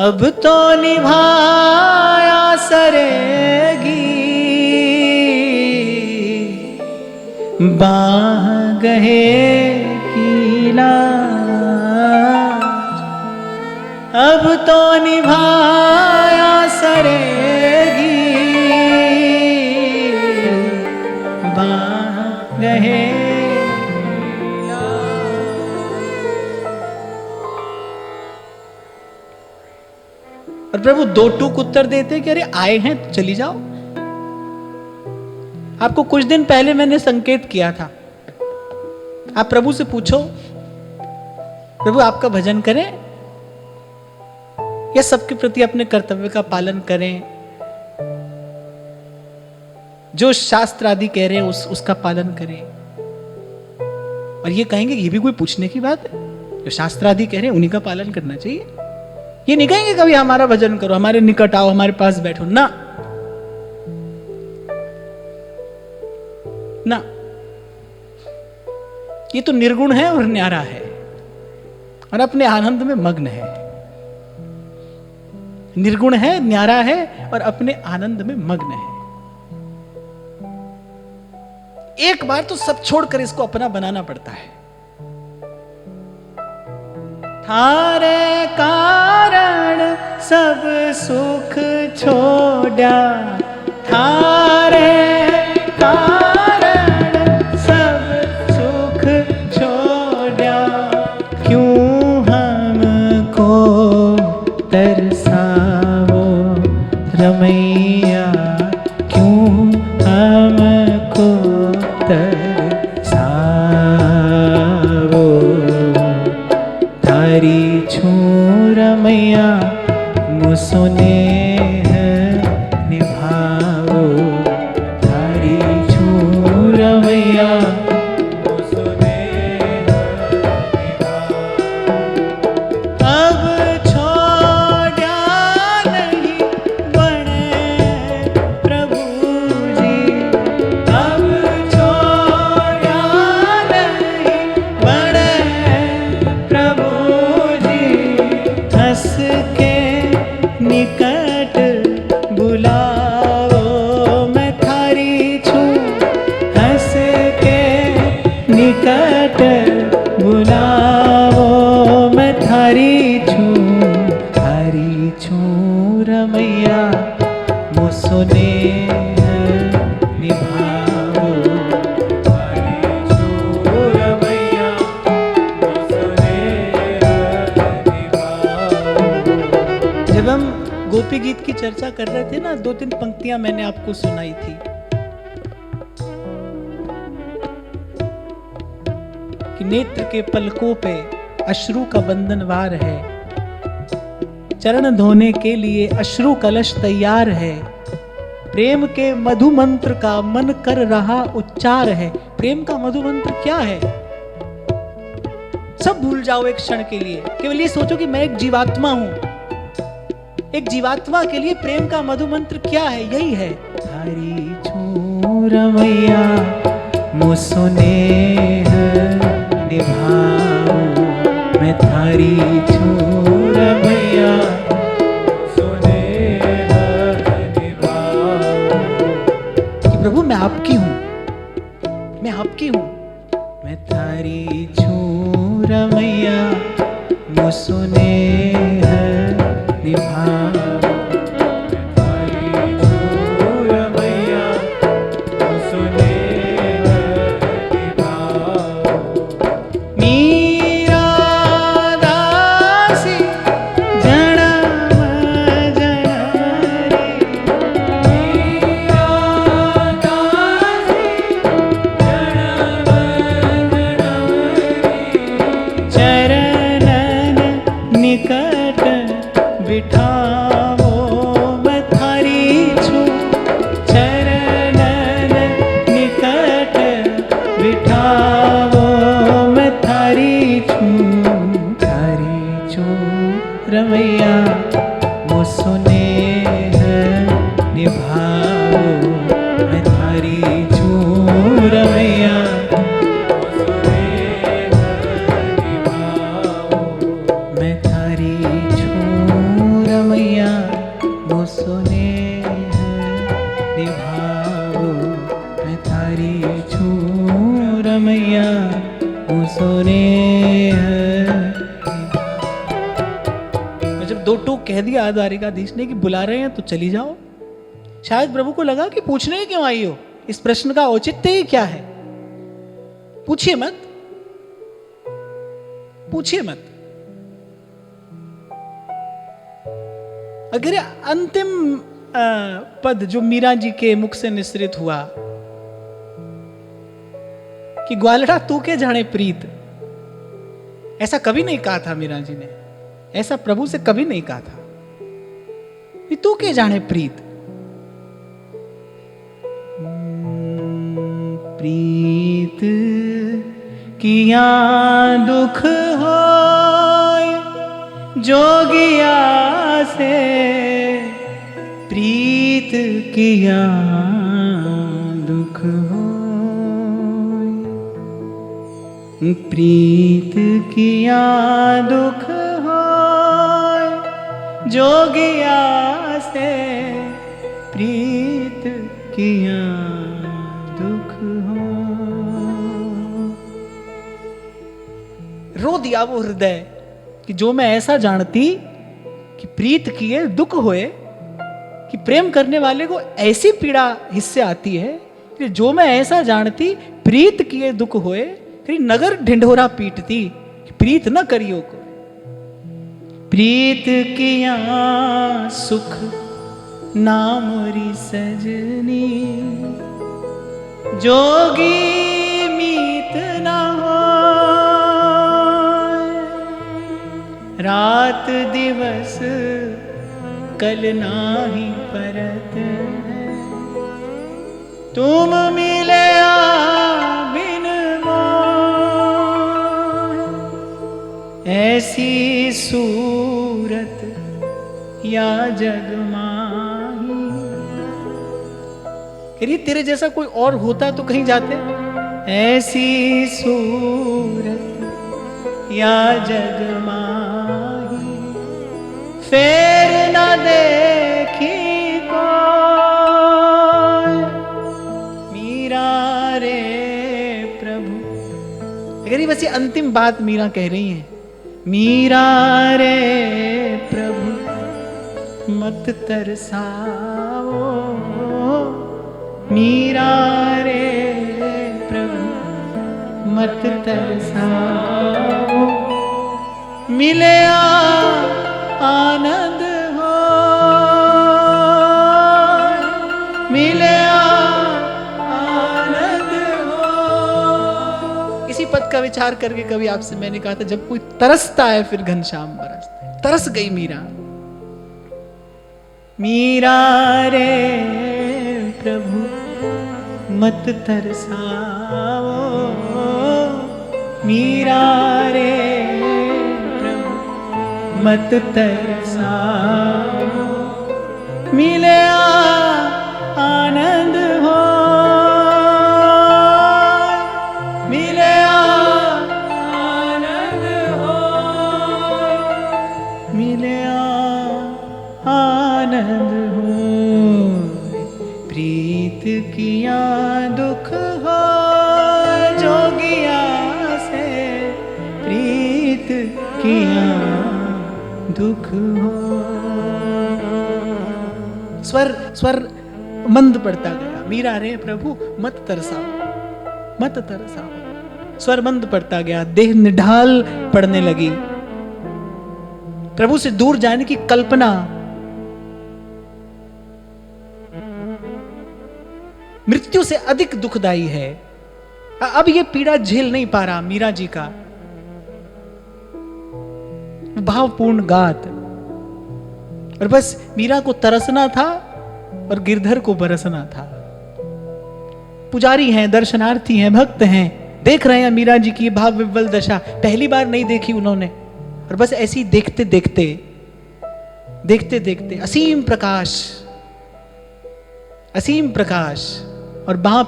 अब तो निभाया सरेगी, बाह गहे की लाज। अब तो निभाया सरेगी, बाह गहे। और प्रभु दो टूक उत्तर देते कि अरे आए हैं तो चली जाओ। आपको कुछ दिन पहले मैंने संकेत किया था, आप प्रभु से पूछो प्रभु आपका भजन करें या सबके प्रति अपने कर्तव्य का पालन करें, जो शास्त्र आदि कह रहे हैं उसका पालन करें। और ये कहेंगे ये भी कोई पूछने की बात है? जो शास्त्र आदि कह रहे हैं उन्हीं का पालन करना चाहिए। ये नहीं कहेंगे कभी हमारा भजन करो, हमारे निकट आओ, हमारे पास बैठो, ना ना। ये तो निर्गुण है और न्यारा है और अपने आनंद में मग्न है। निर्गुण है, न्यारा है और अपने आनंद में मग्न है। एक बार तो सब छोड़कर इसको अपना बनाना पड़ता है। थारे कारण सब सुख छोड़ा, थारे कारण सब सुख छोड़ा, क्यों हमको तरसावो रमैया, क्यों हमको तरसावो, तारी छू रमैया मुसुने निभाओ, तारी छू रमैया मुसुने निभाओ। अब छोड़ा नहीं बने प्रभु जी, अब छोड़ा नहीं बने प्रभु जी, हंस के निकट बुलाओ मैं थारी छू, हंस के निकट बुलाओ मैं थारी छू, थारी छू रमैया मुसुने निभाओ, थारी छू रमैया मुसुने निभाओ। जब हम गोपी गीत की चर्चा कर रहे थे ना, 2-3 पंक्तियां मैंने आपको सुनाई थी कि नेत्र के पलकों पे अश्रु का बंधन वार है, चरण धोने के लिए अश्रु कलश तैयार है, प्रेम के मधु मंत्र का मन कर रहा उच्चार है। प्रेम का मधु मंत्र क्या है? सब भूल जाओ एक क्षण के लिए, केवल ये सोचो कि मैं एक जीवात्मा हूं। एक जीवात्मा के लिए प्रेम का मधु मंत्र क्या है? यही है, थारी छू रमैया मुसुने निभाओ, मैं थारी छू रमैया मुसुने निभाओ। कि प्रभु मैं आपकी हूं, मैं आपकी हूं, मैं थारी छू रमैया मुसुने निभाओ, थारी छू रमैया मुसुने निभाओ। मीरा दासी जन्म जननी, मीरा दासी जन्म जननी, चरणन निकट बिठाओ मैं थारी छू, चरणन निकट बिठाओ मैं थारी छू, थारी छू रमैया मुसुने निभाओ, मैं थारी छू रमैया मुसुने निभाओ, मैं थारी छू रमैया मुसुने निभाओ, मैं थारी छू रमैया मुसुने निभाओ। जब दो टूक कह दिया द्वारिकाधीश ने कि बुला रहे हैं तो चली जाओ, शायद प्रभु को लगा कि पूछने क्यों आई हो, इस प्रश्न का औचित्य ही क्या है? पूछिए मत, पूछिए मत। अगर अंतिम पद जो मीरा जी के मुख से निसृत हुआ कि ग्वालड़ा तू के जाने प्रीत, ऐसा कभी नहीं कहा था मीरा जी ने, ऐसा प्रभु से कभी नहीं कहा था कि तू के जाने प्रीत। प्रीत किया दुख होय जोगिया से, प्रीत किया दुख होय, प्रीत किया दुख होय जोगिया से, प्रीत किया दुख हो। रो दिया वो हृदय कि जो मैं ऐसा जानती कि प्रीत किए दुख होए, कि प्रेम करने वाले को ऐसी पीड़ा हिस्से आती है कि जो मैं ऐसा जानती प्रीत किए दुख होए, फिर नगर ढिंढोरा पीटती कि प्रीत न करियो को। प्रीत किया सुख नामरी सजनी, जोगी मीत न हो, रात दिवस कल नाही परत, तुम मिले बिन मोह, ऐसी सूरत या जग माही। यदि तेरे जैसा कोई और होता तो कहीं जाते, ऐसी सूरत या जग माही, फेर न देखी कोई, मीरा रे प्रभु। अगर ये बस ये अंतिम बात मीरा कह रही है, मीरा रे प्रभु मत तरसाओ, मीरा रे प्रभु मत तरसाओ, मिले आनंद हो, मिले आनंद हो। इसी पद का विचार करके कभी आपसे मैंने कहा था, जब कोई तरसता है फिर घनश्याम बरसता है। तरस गई मीरा। मीरा रे प्रभु मत तरसाओ, मीरा रे प्रभु मत तरसाओ, मिले आनंद हो, मिले आनंद हो, मिले आनंद हो। प्रीत किया दुख हो जोगिया से, प्रीत किया दुख हो। स्वर मंद पड़ता गया। मीरा रे प्रभु मत तरसाओ, मत तरसाओ। स्वर मंद पड़ता गया, देह निढाल पड़ने लगी। प्रभु से दूर जाने की कल्पना, मृत्यु से अधिक दुखदाई है। अब ये पीड़ा झेल नहीं पा रहा मीरा जी का भावपूर्ण गात, और बस मीरा को तरसना था और गिरधर को बरसना था। पुजारी हैं, दर्शनार्थी हैं, भक्त हैं, देख रहे हैं मीरा जी की भाव विव्वल दशा। पहली बार नहीं देखी उन्होंने, और बस ऐसी देखते देखते देखते देखते असीम प्रकाश, असीम प्रकाश, और बाह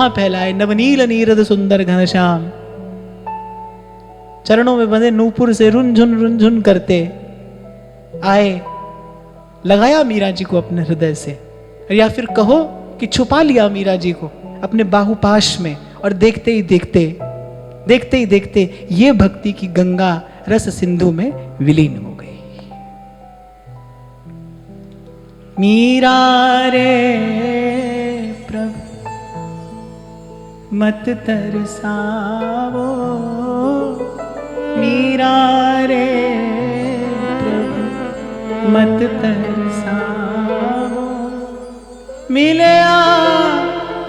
फैलाए नवनील नीरद सुंदर घनश्याम, चरणों में बंधे नूपुर से रुनझुन करते आए, लगाया मीरा जी को अपने हृदय से, या फिर कहो कि छुपा लिया मीरा जी को अपने बाहुपाश में, और देखते ही देखते ये भक्ति की गंगा रस सिंधु में विलीन हो गई। मीरा रे प्रभु मत तरसाओ, मीरा रे प्रभु मत तरसाओ, मिले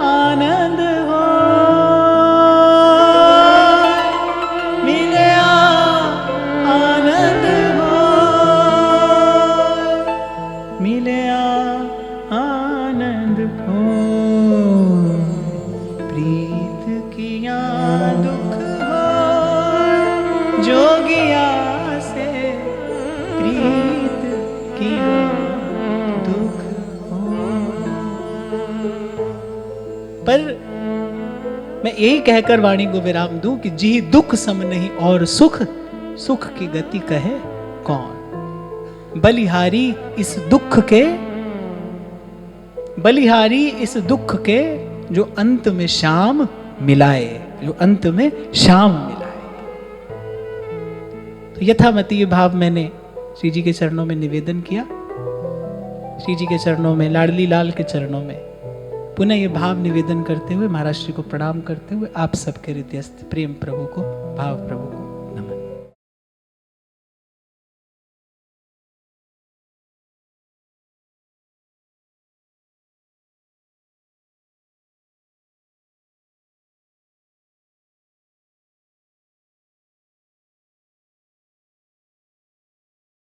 आनंद हो, मिले आनंद हो, मिले आनंद हो। प्रीत किया दुख हो जोगिया से, प्रीत किया दुख हो। पर मैं यही कहकर वाणी को विराम दूं कि जी दुख सम नहीं और सुख, सुख की गति कहे कौन। बलिहारी इस दुख के, बलिहारी इस दुख के जो अंत में शाम मिलाए, जो अंत में शाम मिलाए। तो यथामति ये भाव मैंने श्री जी के चरणों में निवेदन किया, श्री जी के चरणों में, लाडली लाल के चरणों में पुनः ये भाव निवेदन करते हुए, महाराज श्री को प्रणाम करते हुए आप सबके हृदयस्थ प्रेम प्रभु को, भाव प्रभु को